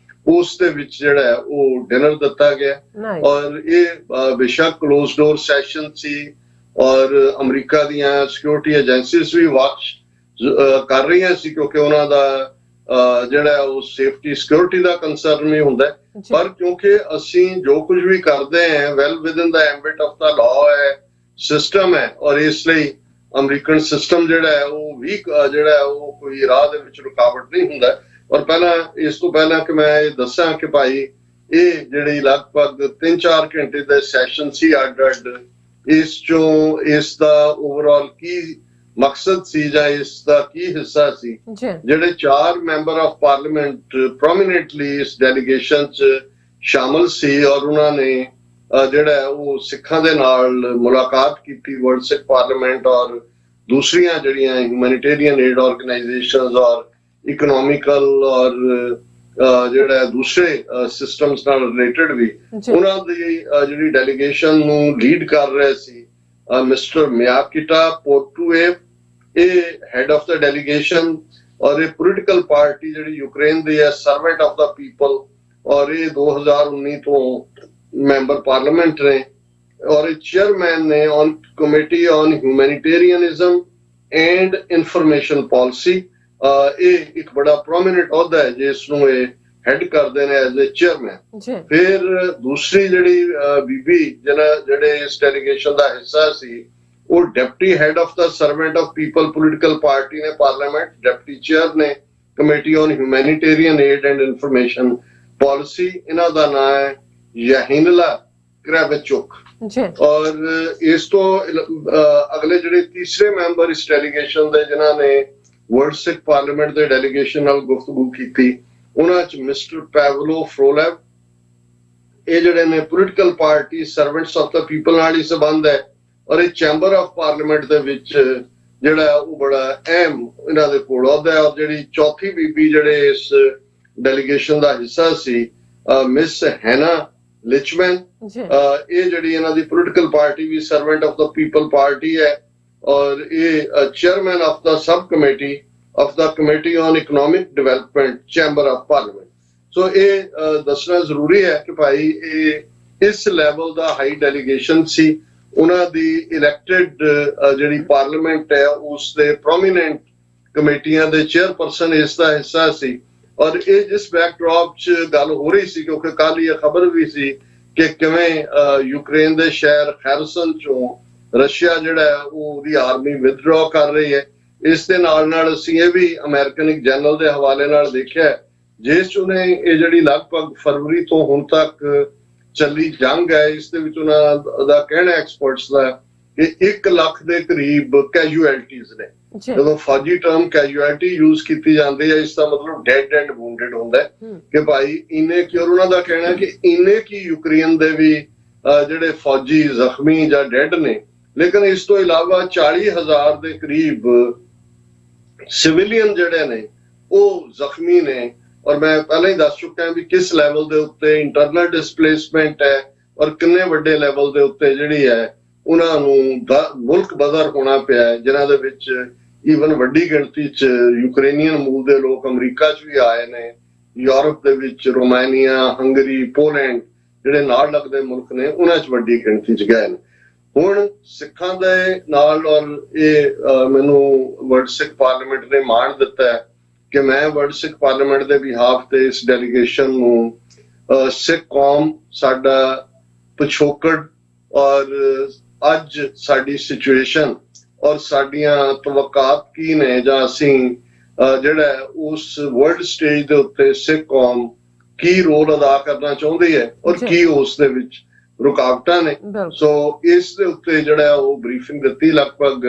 ਉਸ ਦੇ ਵਿੱਚ ਜਿਹੜਾ ਉਹ ਡਿਨਰ ਦਿੱਤਾ ਗਿਆ। ਔਰ ਇਹ ਬੇਸ਼ੱਕ ਕਲੋਜ਼ ਡੋਰ ਸੈਸ਼ਨ ਸੀ ਔਰ ਅਮਰੀਕਾ ਦੀਆਂ ਸਿਕਿਉਰਿਟੀ ਏਜੰਸੀਜ਼ ਵੀ ਵਾਚ ਕਰ ਰਹੀਆਂ ਸੀ, ਕਿਉਂਕਿ ਉਹਨਾਂ ਦਾ ਜਿਹੜਾ ਉਹ ਸੇਫਟੀ ਸਿਕਿਉਰਿਟੀ ਦਾ ਕੰਸਰਨ ਵੀ ਹੁੰਦਾ। ਪਰ ਕਿਉਂਕਿ ਅਸੀਂ ਜੋ ਕੁਝ ਵੀ ਕਰਦੇ ਹਾਂ well within the ambit of the law ਹੈ, ਸਿਸਟਮ ਹੈ, ਔਰ ਇਸ ਲਈ ਅਮਰੀਕਨ ਸਿਸਟਮ ਜਿਹੜਾ ਹੈ ਉਹ ਵੀ ਜਿਹੜਾ ਉਹ ਕੋਈ ਰਾਹ ਦੇ ਵਿੱਚ ਰੁਕਾਵਟ ਨਹੀਂ ਹੁੰਦਾ। ਔਰ ਪਹਿਲਾਂ ਇਸ ਤੋਂ ਪਹਿਲਾਂ ਕਿ ਮੈਂ ਇਹ ਦੱਸਾਂ ਕਿ ਭਾਈ ਇਹ ਜਿਹੜੀ ਲਗਭਗ 3-4 ਘੰਟੇ ਦਾ ਸੈਸ਼ਨ ਸੀ ਅੱਡ-ਅੱਡ, ਇਸ ਚੋਂ ਇਸ ਦਾ ਓਵਰਆਲ ਕੀ ਮਕਸਦ ਸੀ ਜਾਂ ਇਸ ਦਾ ਕੀ ਹਿੱਸਾ ਸੀ। ਜਿਹੜੇ 4 ਮੈਂਬਰ ਆਫ ਪਾਰਲੀਮੈਂਟ ਪ੍ਰੋਮੀਨੈਂਟਲੀ ਇਸ ਡੈਲੀਗੇਸ਼ਨ 'ਚ ਸ਼ਾਮਲ ਸੀ ਔਰ ਉਹਨਾਂ ਨੇ ਜਿਹੜਾ ਉਹ ਸਿੱਖਾਂ ਦੇ ਨਾਲ ਮੁਲਾਕਾਤ ਕੀਤੀ, ਵਰਲਡ ਸਿੱਖ ਪਾਰਲੀਮੈਂਟ ਔਰ ਦੂਸਰੀਆਂ ਜਿਹੜੀਆਂ ਹਿਊਮੈਨਿਟੇਰੀਅਨ ਏਡ ਆਰਗੇਨਾਈਜੇਸ਼ਨਸ ਔਰ ਇਕਨੋਮਿਕਲ ਔਰ ਜਿਹੜਾ ਦੂਸਰੇ ਸਿਸਟਮਸ ਨਾਲ ਰਿਲੇਟਡ ਵੀ, ਉਹਨਾਂ ਦੀ ਜਿਹੜੀ ਡੈਲੀਗੇਸ਼ਨ ਨੂੰ ਲੀਡ ਕਰ ਰਹੇ ਸੀ ਮਿਸਟਰ ਮਿਆਕਿਟਾ ਪੋਰਟੂਏਵ, ਇਹ ਹੈਡ ਆਫ ਦਾ ਡੈਲੀਗੇਸ਼ਨ। ਔਰ ਇਹ ਪੋਲੀਟੀਕਲ ਪਾਰਟੀ ਜਿਹੜੀ ਯੂਕਰੇਨ ਦੀ ਹੈ, ਸਰਵੈਂਟ ਆਫ ਦਾ ਪੀਪਲ, ਔਰ ਇਹ 2019 ਤੋਂ ਮੈਂਬਰ ਪਾਰਲੀਮੈਂਟ ਨੇ ਔਰ ਇਹ ਚੇਅਰਮੈਨ ਨੇ on committee on humanitarianism and information policy. ਇਹ ਇੱਕ ਬੜਾ ਪ੍ਰੋਮੀਨੈਂਟ ਅਹੁਦਾ ਹੈ ਜਿਸ ਨੂੰ ਇਹ ਹੈਡ ਕਰਦੇ ਨੇ ਐਜ਼ ਏ ਚੇਅਰਮੈਨ। ਫਿਰ ਦੂਸਰੀ ਜਿਹੜੀ ਬੀਬੀ ਜਿਹੜੇ ਇਸ ਡੈਲੀਗੇਸ਼ਨ ਦਾ ਹਿੱਸਾ ਸੀ, ਉਹ deputy head of the servant of people political party ਨੇ ਪਾਰਲੀਮੈਂਟ, ਡਿਪਟੀ ਚੇਅਰ ਨੇ committee on humanitarian aid and information policy. ਇਹਨਾਂ ਦਾ ਨਾਮ ਹੈ ਯਹੀਨਲਾ ਕ੍ਰੈਵਚੁਕ। ਔਰ ਇਸ ਤੋਂ ਅਗਲੇ ਜਿਹੜੇ ਤੀਸਰੇ ਮੈਂਬਰ ਇਸ ਡੈਲੀਗੇਸ਼ਨ ਦੇ ਜਿਨ੍ਹਾਂ ਨੇ ਵਰਲਡ ਸਿੱਖ ਪਾਰਲੀਮੈਂਟ ਦੇ ਡੈਲੀਗੇਸ਼ਨ ਨਾਲ ਗੁਫ਼ਤਗੂ ਕੀਤੀ, ਉਹਨਾਂ 'ਚ ਮਿਸਟਰ ਪੈਵਲੋ ਫਰੋਲੇਵ, ਇਹ ਜਿਹੜੇ ਨੇ political party servants of the people ਨਾਲ ਹੀ ਸੰਬੰਧ ਹੈ ਔਰ ਇਹ ਚੈਂਬਰ ਆਫ ਪਾਰਲੀਮੈਂਟ ਦੇ ਵਿੱਚ ਜਿਹੜਾ ਉਹ ਬੜਾ ਅਹਿਮ ਇਹਨਾਂ ਦੇ ਕੋਲ ਅਹੁਦਾ ਹੈ। ਔਰ ਜਿਹੜੀ ਚੌਥੀ ਬੀਬੀ ਜਿਹੜੇ ਇਸ ਡੈਲੀਗੇਸ਼ਨ ਦਾ ਹਿੱਸਾ ਸੀ ਮਿਸ ਹੈਨਾ ਲਿਚਮੈਨ, ਇਹ ਜਿਹੜੀ ਇਹਨਾਂ ਦੀ ਪੋਲੀਟੀਕਲ ਪਾਰਟੀ ਵੀ servant of the people party ਹੈ ਔਰ ਇਹ chairman of the sub committee of the committee on economic development chamber of parliament. So ਇਹ ਦੱਸਣਾ ਜ਼ਰੂਰੀ ਹੈ ਕਿ ਭਾਈ ਇਹ ਇਸ ਲੈਵਲ ਦਾ ਹਾਈ ਡੈਲੀਗੇਸ਼ਨ ਸੀ। ਉਹਨਾਂ ਦੀ ਇਲੈਕਟਿਡ ਜਿਹੜੀ ਪਾਰਲੀਮੈਂਟ ਹੈ ਉਸ ਦੇ ਪ੍ਰੋਮੀਨੈਂਟ ਕਮੇਟੀਆਂ ਦੇ ਚੇਅਰਪਰਸਨ ਇਸ ਦਾ ਹਿੱਸਾ ਸੀ। ਔਰ ਇਹ ਜਿਸ ਬੈਕਡ੍ਰੌਪ 'ਚ ਗੱਲ ਹੋ ਰਹੀ ਸੀ, ਕਿਉਂਕਿ ਕੱਲ ਇਹ ਖਬਰ ਵੀ ਸੀ ਕਿ ਕਿਵੇਂ ਯੂਕਰੇਨ ਦੇ ਸ਼ਹਿਰ ਖੈਰਸਨ 'ਚੋਂ ਰਸ਼ੀਆ ਜਿਹੜਾ ਉਹਦੀ ਆਰਮੀ ਵਿਦਡਰਾ ਕਰ ਰਹੀ ਹੈ। ਇਸ ਦੇ ਨਾਲ ਨਾਲ ਅਸੀਂ ਇਹ ਵੀ ਅਮਰੀਕਨ ਇੱਕ ਜਨਰਲ ਦੇ ਹਵਾਲੇ ਨਾਲ ਦੇਖਿਆ ਜਿਸ 'ਚ ਉਹਨੇ ਇਹ ਜਿਹੜੀ ਲਗਭਗ ਫਰਵਰੀ ਤੋਂ ਹੁਣ ਤੱਕ ਚੱਲੀ ਜੰਗ ਹੈ, ਇਸ ਦੇ ਵਿੱਚ ਉਹਨਾਂ ਦਾ ਕਹਿਣਾ ਐਕਸਪਰਟਸ ਦਾ ਕਿ 1 ਲੱਖ ਦੇ ਕਰੀਬ ਕੈਜੂਅਲਟੀਜ਼ ਨੇ। ਜਦੋਂ ਫੌਜੀ ਟਰਮ ਕੈਜੂਅਲਟੀ ਯੂਜ਼ ਕੀਤੀ ਜਾਂਦੀ ਹੈ, ਇਸ ਦਾ ਮਤਲਬ ਡੈਡ ਐਂਡ ਵੂਨਡਡ ਹੁੰਦਾ ਕਿ ਭਾਈ ਇੰਨੇ ਕਿ, ਔਰ ਉਹਨਾਂ ਦਾ ਕਹਿਣਾ ਕਿ ਇੰਨੇ ਕੀ ਯੂਕਰੇਨ ਦੇ ਵੀ ਜਿਹੜੇ ਫੌਜੀ ਜ਼ਖਮੀ ਜਾਂ ਡੈਡ ਨੇ, ਲੇਕਿਨ ਇਸ ਤੋਂ ਇਲਾਵਾ 40,000 ਦੇ ਕਰੀਬ ਸਿਵਿਲੀਅਨ ਜਿਹੜੇ ਨੇ ਉਹ ਜ਼ਖਮੀ ਨੇ। ਔਰ ਮੈਂ ਪਹਿਲਾਂ ਹੀ ਦੱਸ ਚੁੱਕਾ ਵੀ ਕਿਸ ਲੈਵਲ ਦੇ ਉੱਤੇ ਇੰਟਰਨਲ ਡਿਸਪਲੇਸਮੈਂਟ ਹੈ ਔਰ ਕਿੰਨੇ ਵੱਡੇ ਲੈਵਲ ਦੇ ਉੱਤੇ ਜਿਹੜੀ ਹੈ ਉਹਨਾਂ ਨੂੰ ਮੁਲਕ ਬਦਰ ਹੋਣਾ ਪਿਆ ਹੈ, ਜਿਨ੍ਹਾਂ ਦੇ ਵਿੱਚ ਈਵਨ ਵੱਡੀ ਗਿਣਤੀ 'ਚ ਯੂਕਰੇਨੀਅਨ ਮੂਲ ਦੇ ਲੋਕ ਅਮਰੀਕਾ 'ਚ ਵੀ ਆਏ ਨੇ, ਯੂਰਪ ਦੇ ਵਿੱਚ ਰੋਮਾਨੀਆ, ਹੰਗਰੀ, ਪੋਲੈਂਡ ਜਿਹੜੇ ਨਾਲ ਲੱਗਦੇ ਮੁਲਕ ਨੇ ਉਹਨਾਂ 'ਚ ਵੱਡੀ ਗਿਣਤੀ 'ਚ ਗਏ ਨੇ। ਹੁਣ ਸਿੱਖਾਂ ਦੇ ਨਾਲ ਔਰ ਇਹ ਮੈਨੂੰ ਵਰਲਡ ਸਿੱਖ ਪਾਰਲੀਮੈਂਟ ਨੇ ਮਾਣ ਦਿੱਤਾ ਹੈ ਕਿ ਮੈਂ ਵਰਲਡ ਸਿੱਖ ਪਾਰਲੀਮੈਂਟ ਦੇ ਬਿਹਾਫ ਤੇ ਇਸ ਡੈਲੀਗੇਸ਼ਨ ਨੂੰ ਸਿੱਖ ਕੌਮ ਸਾਡਾ ਪਿਛੋਕੜ ਔਰ ਅੱਜ ਸਾਡੀ ਸਿਚੁਏਸ਼ਨ ਔਰ ਸਾਡੀਆਂ ਤਵੱਕਾਤ ਕੀ ਨੇ ਜਾਂ ਅਸੀਂ ਜਿਹੜਾ ਉਸ ਵਰਲਡ ਸਟੇਜ ਦੇ ਉੱਤੇ ਸਿੱਖ ਕੌਮ ਕੀ ਰੋਲ ਅਦਾ ਕਰਨਾ ਚਾਹੁੰਦੀ ਹੈ ਔਰ ਕੀ ਉਸ ਦੇ ਵਿੱਚ ਰੁਕਾਵਟਾਂ ਨੇ। ਸੋ ਇਸ ਦੇ ਉੱਤੇ ਜਿਹੜਾ ਉਹ ਬਰੀਫਿੰਗ ਦਿੱਤੀ, ਲਗਭਗ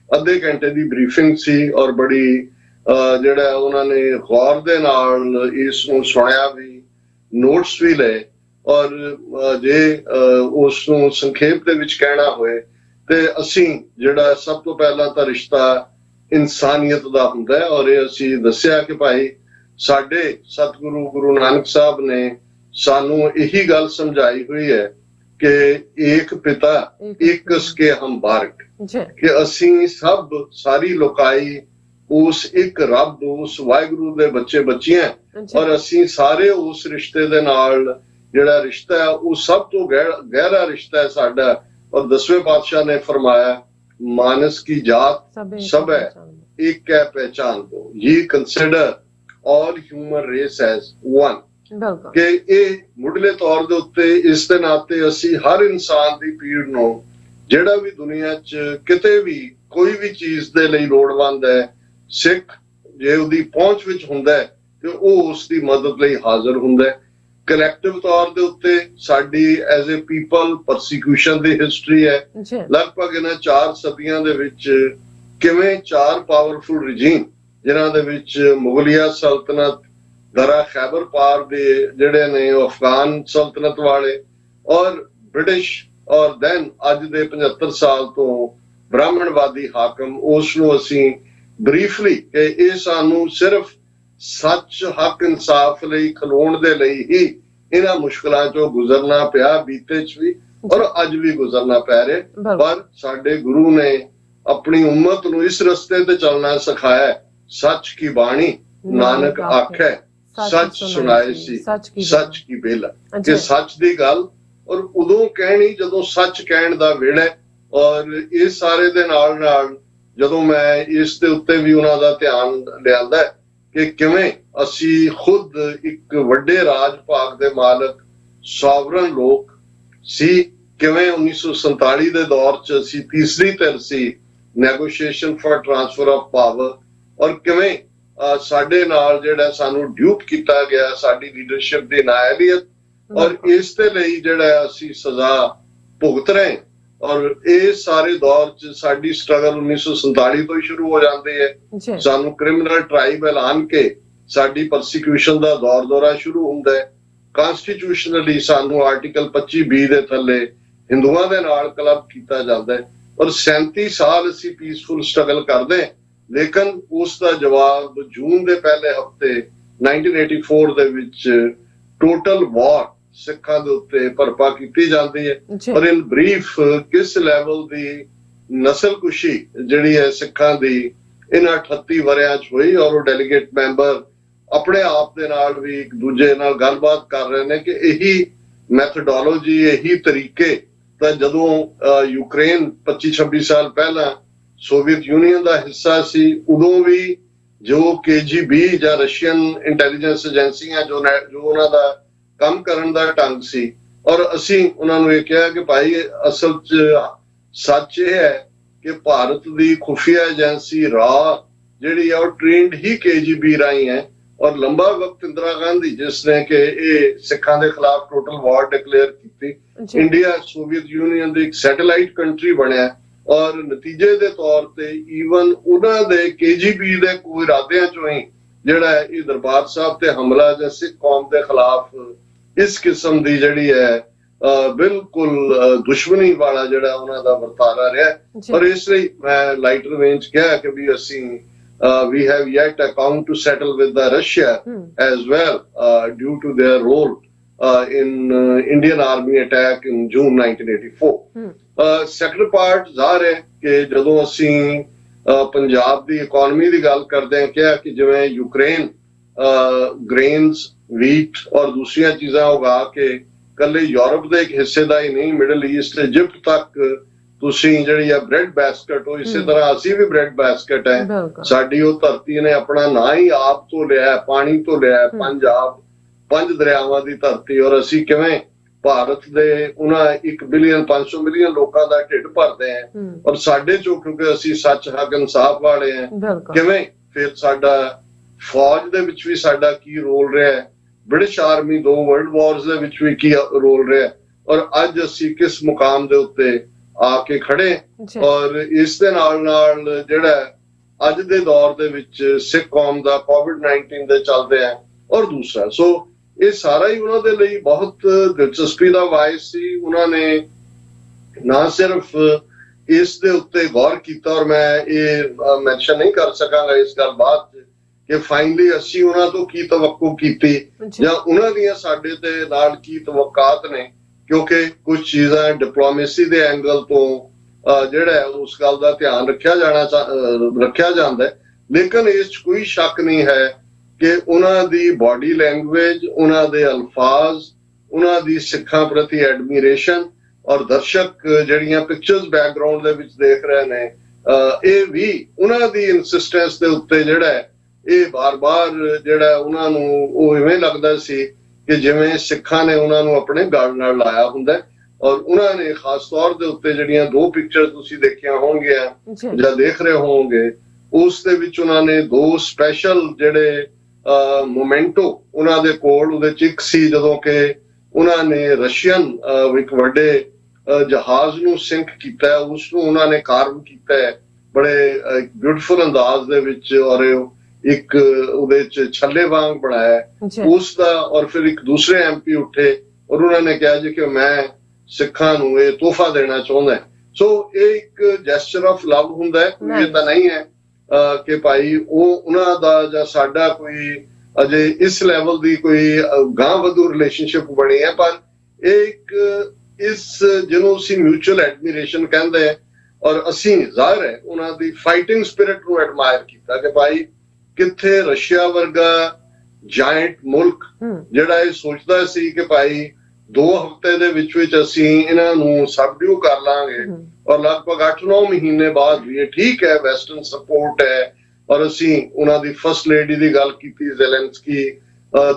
ਅੱਧੇ ਘੰਟੇ ਦੀ ਬਰੀਫਿੰਗ ਸੀ ਔਰ ਬੜੀ ਜਿਹੜਾ ਉਹਨਾਂ ਨੇ ਗੌਰ ਦੇ ਨਾਲ ਇਸ ਨੂੰ ਸੁਣਿਆ ਵੀ, ਨੋਟਸ ਵੀ ਲਏ ਔਰ ਜੇ ਉਸ ਨੂੰ ਸੰਖੇਪ ਦੇ ਵਿੱਚ ਕਹਿਣਾ ਹੋਏ ਤੇ ਅਸੀਂ ਜਿਹੜਾ ਸਭ ਤੋਂ ਪਹਿਲਾਂ ਤਾਂ ਰਿਸ਼ਤਾ ਇਨਸਾਨੀਅਤ ਦਾ ਹੁੰਦਾ ਹੈ ਔਰ ਇਹ ਅਸੀਂ ਦੱਸਿਆ ਕਿ ਭਾਈ ਸਾਡੇ ਸਤਿਗੁਰੂ ਗੁਰੂ ਨਾਨਕ ਸਾਹਿਬ ਨੇ ਸਾਨੂੰ ਇਹੀ ਗੱਲ ਸਮਝਾਈ ਹੋਈ ਹੈ ਕਿ ਏਕ ਪਿਤਾ ਇੱਕ ਸਕੇ ਹਮ ਬਾਰਕ, ਕਿ ਅਸੀਂ ਸਭ ਸਾਰੀ ਲੋਕਾਈ ਉਸ ਇੱਕ ਰੱਬ ਉਸ ਵਾਹਿਗੁਰੂ ਦੇ ਬੱਚੇ ਬੱਚੀਆਂ ਔਰ ਅਸੀਂ ਸਾਰੇ ਉਸ ਰਿਸ਼ਤੇ ਦੇ ਨਾਲ ਜਿਹੜਾ ਰਿਸ਼ਤਾ ਹੈ ਉਹ ਸਭ ਤੋਂ ਗਹਿਰਾ ਰਿਸ਼ਤਾ ਹੈ ਸਾਡਾ। ਔਰ 10ਵੇਂ ਪਾਤਸ਼ਾਹ ਨੇ ਫਰਮਾਇਆ ਮਾਨਸ ਕੀ ਜਾਤ ਸਭ ਹੈ ਇੱਕ ਹੈ ਪਹਿਚਾਨ ਕੋ, ये consider all human race as one, ਕਿ ਇਹ ਮੁੱਢਲੇ ਤੌਰ ਦੇ ਉੱਤੇ ਇਸ ਦੇ ਨਾਤੇ ਅਸੀਂ ਹਰ ਇਨਸਾਨ ਦੀ ਪੀੜ ਨੂੰ ਜਿਹੜਾ ਵੀ ਦੁਨੀਆ 'ਚ ਕਿਤੇ ਵੀ ਕੋਈ ਵੀ ਚੀਜ਼ ਦੇ ਲਈ ਲੋੜਵੰਦ ਹੈ, ਸਿੱਖ ਜੇ ਉਹਦੀ ਪਹੁੰਚ ਵਿੱਚ ਹੁੰਦਾ ਹੈ ਤੇ ਉਹ ਉਸ ਦੀ ਮਦਦ ਲਈ ਹਾਜ਼ਰ ਹੁੰਦਾ ਹੈ। ਕਲੈਕਟਿਵ ਤੌਰ ਦੇ ਉੱਤੇ ਸਾਡੀ as a people persecution the history ਹੈ। ਲਗਭਗ ਇਹਨਾਂ 4 ਸਦੀਆਂ ਦੇ ਵਿੱਚ ਕਿਵੇਂ 4 ਪਾਵਰਫੁਲ ਰਿਜੀਮ ਜਿਨ੍ਹਾਂ ਦੇ ਵਿੱਚ ਮੁਗਲਿਆ ਸਲਤਨਤ, ਦਰਾ ਖੈਬਰ ਪਾਰ ਦੇ ਜਿਹੜੇ ਨੇ ਉਹ ਅਫਗਾਨ ਸਲਤਨਤ ਵਾਲੇ ਔਰ ਬ੍ਰਿਟਿਸ਼ ਔਰ ਦੈਨ ਅੱਜ ਦੇ 75 ਸਾਲ ਤੋਂ ਬ੍ਰਾਹਮਣਵਾਦੀ ਹਾਕਮ, ਉਸ ਨੂੰ ਅਸੀਂ ਬਰੀਫਲੀ ਕਿ ਇਹ ਸਾਨੂੰ ਸਿਰਫ ਸੱਚ ਹੱਕ ਇਨਸਾਫ ਲਈ ਖਲੋਣ ਦੇ ਲਈ ਹੀ ਇਹਨਾਂ ਮੁਸ਼ਕਲਾਂ ਚੋਂ ਗੁਜ਼ਰਨਾ ਪਿਆ, ਬੀਤੇ ਚ ਵੀ ਔਰ ਅੱਜ ਵੀ ਗੁਜ਼ਰਨਾ ਪੈ ਰਿਹਾ। ਪਰ ਸਾਡੇ ਗੁਰੂ ਨੇ ਆਪਣੀ ਉਮਤ ਨੂੰ ਇਸ ਰਸਤੇ ਤੇ ਚੱਲਣਾ ਸਿਖਾਇਆ। ਸੱਚ ਕੀ ਬਾਣੀ ਨਾਨਕ ਆਖੈ ਸੱਚ ਸੁਣਾਏ ਸੀ ਸੱਚ ਕੀ ਬੇਲਾ, ਕਿ ਸੱਚ ਦੀ ਗੱਲ ਔਰ ਉਦੋਂ ਕਹਿਣੀ ਜਦੋਂ ਸੱਚ ਕਹਿਣ ਦਾ ਵੇਲਾ। ਔਰ ਇਸ ਸਾਰੇ ਦੇ ਨਾਲ ਨਾਲ ਜਦੋਂ ਮੈਂ ਇਸ ਦੇ ਉੱਤੇ ਵੀ ਉਹਨਾਂ ਦਾ ਧਿਆਨ ਲਿਆਂਦਾ ਕਿ ਕਿਵੇਂ ਅਸੀਂ ਖੁਦ ਇੱਕ ਵੱਡੇ ਰਾਜ ਭਾਗ ਦੇ ਮਾਲਕ ਸੋਵਰਨ ਲੋਕ ਸੀ, ਕਿਵੇਂ 1947 ਦੇ ਦੌਰ 'ਚ ਅਸੀਂ ਤੀਸਰੀ ਧਿਰ ਸੀ negotiation for transfer of power, ਔਰ ਕਿਵੇਂ ਸਾਡੇ ਨਾਲ ਜਿਹੜਾ ਸਾਨੂੰ ਡਿਊਪ ਕੀਤਾ ਗਿਆ ਸਾਡੀ ਲੀਡਰਸ਼ਿਪ ਦੀ ਨਾਅਹਲੀਅਤ ਔਰ ਇਸ ਦੇ ਲਈ ਜਿਹੜਾ ਅਸੀਂ ਸਜ਼ਾ ਭੁਗਤ ਰਹੇ। ਔਰ ਇਹ ਸਾਰੇ ਦੌਰ 'ਚ ਸਾਡੀ ਸਟਰਗਲ 1947 ਤੋਂ ਹੀ ਸ਼ੁਰੂ ਹੋ ਜਾਂਦੀ ਹੈ। ਸਾਨੂੰ ਕ੍ਰਿਮੀਨਲ ਟ੍ਰਾਈਬ ਐਲਾਨ ਕੇ ਸਾਡੀ ਪਰਸੀਕਿਊਸ਼ਨ ਦਾ ਦੌਰ ਦੌਰਾ ਸ਼ੁਰੂ ਹੁੰਦਾ ਹੈ। ਕਨਸਟੀਟਿਊਸ਼ਨਲੀ ਸਾਨੂੰ ਆਰਟੀਕਲ 25B ਦੇ ਥੱਲੇ ਹਿੰਦੂਆਂ ਦੇ ਨਾਲ ਕਲੱਬ ਕੀਤਾ ਜਾਂਦਾ ਹੈ ਔਰ 37 ਸਾਲ ਅਸੀਂ ਪੀਸਫੁਲ ਸਟਰਗਲ ਕਰਦੇ, ਲੇਕਿਨ ਉਸ ਦਾ ਜਵਾਬ ਜੂਨ ਦੇ ਪਹਿਲੇ ਹਫਤੇ 1984 ਦੇ ਵਿੱਚ ਟੋਟਲ ਵਾਰ ਸਿੱਖਾਂ ਦੇ ਉੱਤੇ ਭਰਪਾ ਕੀਤੀ ਜਾਂਦੀ ਹੈ। ਪਰ ਇਨ ਬਰੀਫ ਕਿਸ ਲੈਵਲ ਦੀ ਨਸਲਕੁਸ਼ੀ ਜਿਹੜੀ ਹੈ ਸਿੱਖਾਂ ਦੀ ਇਹਨਾਂ 38 ਵਰਿਆਂ 'ਚ ਹੋਈ ਔਰ ਉਹ ਡੈਲੀਗੇਟ ਮੈਂਬਰ ਆਪਣੇ ਆਪ ਦੇ ਨਾਲ ਵੀ ਇੱਕ ਦੂਜੇ ਨਾਲ ਗੱਲਬਾਤ ਕਰ ਰਹੇ ਨੇ ਕਿ ਇਹੀ ਮੈਥਡੋਲੋਜੀ ਇਹੀ ਤਰੀਕੇ ਤਾਂ ਜਦੋਂ ਯੂਕਰੇਨ 25-26 ਸਾਲ ਪਹਿਲਾਂ ਸੋਵੀਅਤ ਯੂਨੀਅਨ ਦਾ ਹਿੱਸਾ ਸੀ ਉਦੋਂ ਵੀ ਜੋ KGB ਜਾਂ ਰਸ਼ੀਅਨ ਇੰਟੈਲੀਜੈਂਸ ਏਜੰਸੀਆਂ ਜੋ ਉਹਨਾਂ ਦਾ ਕੰਮ ਕਰਨ ਦਾ ਢੰਗ ਸੀ ਔਰ ਅਸੀਂ ਉਹਨਾਂ ਨੂੰ ਇਹ ਕਿਹਾ ਕਿ ਭਾਈ ਅਸਲ 'ਚ ਸੱਚ ਇਹ ਹੈ ਕਿ ਭਾਰਤ ਦੀ ਖੁਫੀਆ ਏਜੰਸੀ ਰਾ ਜਿਹੜੀ ਆ ਉਹ ਟ੍ਰੇਨਡ ਹੀ KGB ਰਾਹੀਂ ਹੈ ਔਰ ਲੰਬਾ ਵਕਤ ਇੰਦਰਾ ਗਾਂਧੀ ਜਿਸ ਨੇ ਕਿ ਇਹ ਸਿੱਖਾਂ ਦੇ ਖਿਲਾਫ ਟੋਟਲ ਵਾਰ ਡਿਕਲੇਅਰ ਕੀਤੀ, ਇੰਡੀਆ ਸੋਵੀਅਤ ਯੂਨੀਅਨ ਦੀ ਇੱਕ ਸੈਟੇਲਾਈਟ ਕੰਟਰੀ ਬਣਿਆ ਔਰ ਨਤੀਜੇ ਦੇ ਤੌਰ ਤੇ ਈਵਨ ਉਹਨਾਂ ਦੇ KGB ਦੇ ਕੋਈ ਇਰਾਦਿਆਂ ਚੋਂ ਹੀ ਜਿਹੜਾ ਇਹ ਦਰਬਾਰ ਸਾਹਿਬ ਤੇ ਹਮਲਾ ਜਾਂ ਸਿੱਖ ਕੌਮ ਦੇ ਖਿਲਾਫ ਇਸ ਕਿਸਮ ਦੀ ਜਿਹੜੀ ਹੈ ਬਿਲਕੁਲ ਦੁਸ਼ਮਣੀ ਵਾਲਾ ਜਿਹੜਾ ਉਹਨਾਂ ਦਾ ਵਰਤਾਰਾ ਰਿਹਾ। ਔਰ ਇਸ ਲਈ ਮੈਂ ਲਾਈਟਰ ਵੇਂਜ ਕਿਹਾ ਕਿ ਵੀ ਅਸੀਂ we have yet account to settle with the Russia as well due to their role in Indian army attack in June 1984। Second part ਜ਼ਾਹਰ ਹੈ ਕਿ ਜਦੋਂ ਅਸੀਂ ਪੰਜਾਬ ਦੀ ਇਕਨੋਮੀ ਦੀ ਗੱਲ ਕਰਦੇ ਹਾਂ ਕਿਹਾ ਕਿ ਜਿਵੇਂ ਯੂਕਰੇਨ ਗ੍ਰੇਨਸ ਵੀਟ ਔਰ ਦੂਸਰੀਆਂ ਚੀਜ਼ਾਂ ਉਗਾ ਕੇ ਕੱਲੇ ਯੂਰਪ ਦੇ ਇੱਕ ਹਿੱਸੇ ਦਾ ਹੀ ਨਹੀਂ ਮਿਡਲ ਈਸਟ ਇਜਿਪਟ ਤੱਕ ਤੁਸੀਂ ਜਿਹੜੀ ਆ ਬ੍ਰੈਡ ਬਾਸਕਟ, ਉਹ ਇਸੇ ਤਰ੍ਹਾਂ ਅਸੀਂ ਵੀ ਬ੍ਰੈਡ ਬਾਸਕਟ ਹੈ। ਸਾਡੀ ਉਹ ਧਰਤੀ ਨੇ ਆਪਣਾ ਨਾਂ ਹੀ ਆਪ ਤੋਂ ਲਿਆ, ਪਾਣੀ ਤੋਂ ਲਿਆ, ਪੰਜ ਦਰਿਆਵਾਂ ਦੀ ਧਰਤੀ। ਔਰ ਅਸੀਂ ਕਿਵੇਂ ਭਾਰਤ ਦੇ ਉਹਨਾਂ 1 ਬਿਲੀਅਨ 500 ਮਿਲੀਅਨ ਲੋਕਾਂ ਦਾ ਢਿੱਡ ਭਰਦੇ ਆ, ਔਰ ਸਾਡੇ ਚੋਂ ਕਿਉਂਕਿ ਅਸੀਂ ਸੱਚ ਹੱਕ ਇਨਸਾਫ ਵਾਲੇ ਆ, ਕਿਵੇਂ ਫਿਰ ਸਾਡਾ ਫੌਜ ਦੇ ਵਿੱਚ ਵੀ ਸਾਡਾ ਕੀ ਰੋਲ ਰਿਹਾ ਹੈ, ਬ੍ਰਿਟਿਸ਼ ਆਰਮੀ 2 ਵਰਲਡ ਵਾਰਸ ਦੇ ਵਿੱਚ ਵੀ ਕੀ ਰੋਲ ਰਿਹਾ, ਔਰ ਅੱਜ ਅਸੀਂ ਕਿਸ ਮੁਕਾਮ ਦੇ ਉੱਤੇ ਆ ਕੇ ਖੜੇ। ਔਰ ਇਸ ਦੇ ਨਾਲ ਜਿਹੜਾ ਅੱਜ ਦੇ ਦੌਰ ਦੇ ਵਿੱਚ ਸਿੱਖ ਕੌਮ ਦਾ COVID-19 ਦੇ ਚੱਲਦੇ ਆ, ਔਰ ਦੂਸਰਾ ਸੋ ਇਹ ਸਾਰਾ ਹੀ ਉਹਨਾਂ ਦੇ ਲਈ ਬਹੁਤ ਦਿਲਚਸਪੀ ਦਾ ਵਾਇਸ ਸੀ। ਉਹਨਾਂ ਨੇ ਨਾ ਸਿਰਫ ਇਸ ਦੇ ਉੱਤੇ ਗੌਰ ਕੀਤਾ, ਔਰ ਮੈਂ ਇਹ ਮੈਂਸ਼ਨ ਨਹੀਂ ਕਰ ਸਕਾਂਗਾ ਇਸ ਗੱਲ ਬਾਅਦ ਕਿ ਫਾਈਨਲੀ ਅਸੀਂ ਉਹਨਾਂ ਤੋਂ ਕੀ ਤਵੱਕੂ ਕੀਤੀ ਜਾਂ ਉਹਨਾਂ ਦੀਆਂ ਸਾਡੇ ਤੇ ਨਾਲ ਕੀ ਤਵੱਕਾਤ ਨੇ, ਕਿਉਂਕਿ ਕੁਝ ਚੀਜ਼ਾਂ ਡਿਪਲੋਮੇਸੀ ਦੇ ਐਂਗਲ ਤੋਂ ਜਿਹੜਾ ਉਸ ਗੱਲ ਦਾ ਧਿਆਨ ਰੱਖਿਆ ਜਾਂਦਾ ਹੈ। ਲੇਕਿਨ ਇਸ 'ਚ ਕੋਈ ਸ਼ੱਕ ਨਹੀਂ ਹੈ ਕਿ ਉਹਨਾਂ ਦੀ ਬਾਡੀ ਲੈਂਗੁਏਜ, ਉਹਨਾਂ ਦੇ ਅਲਫਾਜ਼, ਉਹਨਾਂ ਦੀ ਸਿੱਖਾਂ ਪ੍ਰਤੀ ਐਡਮੀਰੇਸ਼ਨ, ਔਰ ਦਰਸ਼ਕ ਜਿਹੜੀਆਂ ਪਿਕਚਰਸ ਬੈਕਗਰਾਉਂਡ ਦੇ ਵਿੱਚ ਦੇਖ ਰਹੇ ਨੇ, ਇਹ ਵੀ ਉਹਨਾਂ ਦੀ ਇਨਸਿਸਟੈਂਸ ਦੇ ਉੱਤੇ ਜਿਹੜਾ ਇਹ ਬਾਰ-ਬਾਰ ਜਿਹੜਾ ਉਹਨਾਂ ਨੂੰ ਉਹ ਇਵੇਂ ਲੱਗਦਾ ਸੀ ਕਿ ਜਿਵੇਂ ਸਿੱਖਾਂ ਨੇ ਉਹਨਾਂ ਨੂੰ ਆਪਣੇ ਗਲ ਨਾਲ ਲਾਇਆ ਹੁੰਦਾ। ਔਰ ਉਹਨਾਂ ਨੇ ਖਾਸ ਤੌਰ ਦੇ ਉੱਤੇ ਜਿਹੜੀਆਂ 2 ਪਿਕਚਰ ਤੁਸੀਂ ਦੇਖੀਆਂ ਹੋਣਗੀਆਂ ਜਾਂ ਦੇਖ ਰਹੇ ਹੋਵੋਗੇ, ਉਸ ਦੇ ਵਿੱਚ ਉਹਨਾਂ ਨੇ 2 ਸਪੈਸ਼ਲ ਜਿਹੜੇ ਮੋਮੈਂਟੋ ਉਹਨਾਂ ਦੇ ਕੋਲ, ਉਹਦੇ ਚ ਇੱਕ ਸੀ ਜਦੋਂ ਕਿ ਉਹਨਾਂ ਨੇ ਰਸ਼ੀਅਨ ਇੱਕ ਵੱਡੇ ਜਹਾਜ਼ ਨੂੰ ਸਿੰਕ ਕੀਤਾ, ਉਸ ਨੂੰ ਉਹਨਾਂ ਨੇ ਕਾਰਵ ਕੀਤਾ ਬੜੇ ਬਿਊਟੀਫੁਲ ਅੰਦਾਜ਼ ਦੇ ਵਿੱਚ, ਔਰ ਇੱਕ ਉਹਦੇ ਚ ਛੱਲੇ ਵਾਂਗ ਬਣਾਇਆ ਉਸ ਦਾ। ਔਰ ਫਿਰ ਇੱਕ ਦੂਸਰੇ MP ਉੱਠੇ ਔਰ ਉਹਨਾਂ ਨੇ ਕਿਹਾ ਜੀ ਕਿ ਮੈਂ ਸਿੱਖਾਂ ਨੂੰ ਇਹ ਤੋਹਫਾ ਦੇਣਾ ਚਾਹੁੰਦਾ। ਸੋ ਇਹ ਇੱਕ ਜੈਸਚਰ ਆਫ ਲਵ ਹੁੰਦਾ ਹੈ, ਇਹ ਤਾਂ ਨਹੀਂ ਹੈ ਕਿ ਭਾਈ ਉਹ ਉਹਨਾਂ ਦਾ ਜਾਂ ਸਾਡਾ ਕੋਈ ਅਜੇ ਇਸ ਲੈਵਲ ਦੀ ਕੋਈ ਗਾਂਹ ਵਧੂ ਰਿਲੇਸ਼ਨਸ਼ਿਪ ਬਣੀ ਹੈ, ਪਰ ਇਹ ਇੱਕ ਇਸ ਜਿਹਨੂੰ ਅਸੀਂ ਮਿਊਚੁਅਲ ਐਡਮੀਰੇਸ਼ਨ ਕਹਿੰਦੇ, ਔਰ ਅਸੀਂ ਜ਼ਾਹਿਰ ਹੈ ਉਹਨਾਂ ਦੀ ਫਾਈਟਿੰਗ ਸਪਿਰਿਟ ਨੂੰ ਐਡਮਾਇਰ ਕੀਤਾ ਕਿ ਭਾਈ ਕਿੱਥੇ ਰਸ਼ੀਆ ਵਰਗਾ ਜਾਇੰਟ ਮੁਲਕ ਜਿਹੜਾ ਇਹ ਸੋਚਦਾ ਸੀ ਕਿ ਭਾਈ 2 ਹਫ਼ਤੇ ਦੇ ਵਿੱਚ ਅਸੀਂ ਇਹਨਾਂ ਨੂੰ ਸਬਡਿਊ ਕਰ ਲਾਂਗੇ, ਔਰ ਲਗਭਗ 8-9 ਮਹੀਨੇ ਬਾਅਦ ਵੀ ਇਹ ਠੀਕ ਹੈ, ਵੈਸਟਰਨ ਸਪੋਰਟ ਹੈ, ਔਰ ਅਸੀਂ ਉਹਨਾਂ ਦੀ ਫਸਟ ਲੇਡੀ ਦੀ ਗੱਲ ਕੀਤੀ, ਜ਼ੈਲੈਂਸਕੀ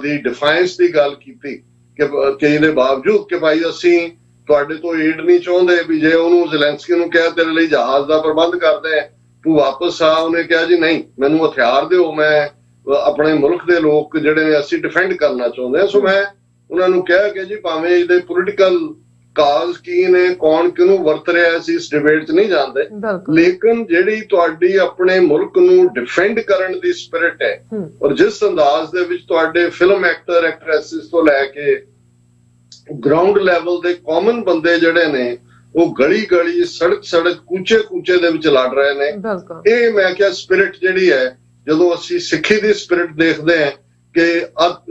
ਦੀ ਡਿਫਾਈਂਸ ਦੀ ਗੱਲ ਕੀਤੀ ਕਿ ਇਹਦੇ ਬਾਵਜੂਦ ਕਿ ਭਾਈ ਅਸੀਂ ਤੁਹਾਡੇ ਤੋਂ ਏਡ ਨਹੀਂ ਚਾਹੁੰਦੇ, ਵੀ ਜੇ ਉਹਨੂੰ ਜ਼ੈਲੈਂਸਕੀ ਨੂੰ ਕਿਹਾ ਤੇਰੇ ਲਈ ਜਹਾਜ਼ ਦਾ ਪ੍ਰਬੰਧ ਕਰਦੇ ਆ, ਤੂੰ ਵਾਪਸ ਆ, ਉਹਨੇ ਕਿਹਾ ਜੀ ਨਹੀਂ, ਮੈਨੂੰ ਹਥਿਆਰ ਦਿਓ, ਮੈਂ ਆਪਣੇ ਮੁਲਕ ਦੇ ਲੋਕ ਜਿਹੜੇ ਨੇ ਅਸੀਂ ਡਿਫੈਂਡ ਕਰਨਾ ਚਾਹੁੰਦੇ ਹਾਂ। ਸੋ ਮੈਂ ਉਹਨਾਂ ਨੂੰ ਕਿਹਾ ਕਿ ਜੀ ਭਾਵੇਂ ਇਹਦੇ ਪੋਲੀਟੀਕਲ ਕਾਜ਼ ਕੀ ਨੇ, ਕੌਣ ਕਿਹਨੂੰ ਵਰਤ ਰਿਹਾ, ਅਸੀਂ ਇਸ ਡਿਬੇਟ 'ਚ ਨਹੀਂ ਜਾਂਦੇ, ਲੇਕਿਨ ਜਿਹੜੀ ਤੁਹਾਡੀ ਆਪਣੇ ਮੁਲਕ ਨੂੰ ਡਿਫੈਂਡ ਕਰਨ ਦੀ ਸਪਿਰਿਟ ਹੈ, ਔਰ ਜਿਸ ਅੰਦਾਜ਼ ਦੇ ਵਿੱਚ ਤੁਹਾਡੇ ਫਿਲਮ ਐਕਟਰ ਐਕਟਰੈਸਿਸ ਤੋਂ ਲੈ ਕੇ ਗਰਾਊਂਡ ਲੈਵਲ ਦੇ ਕਾਮਨ ਬੰਦੇ ਜਿਹੜੇ ਨੇ ਉਹ ਗਲੀ ਗਲੀ ਸੜਕ ਕੂਚੇ ਦੇ ਵਿੱਚ ਲੜ ਰਹੇ ਨੇ, ਇਹ ਮੈਂ ਕਿਹਾ ਸਪਿਰਿਟ ਜਿਹੜੀ ਹੈ, ਜਦੋਂ ਅਸੀਂ ਸਿੱਖੀ ਦੀ ਸਪਿਰਿਟ ਦੇਖਦੇ ਹਾਂ ਕਿ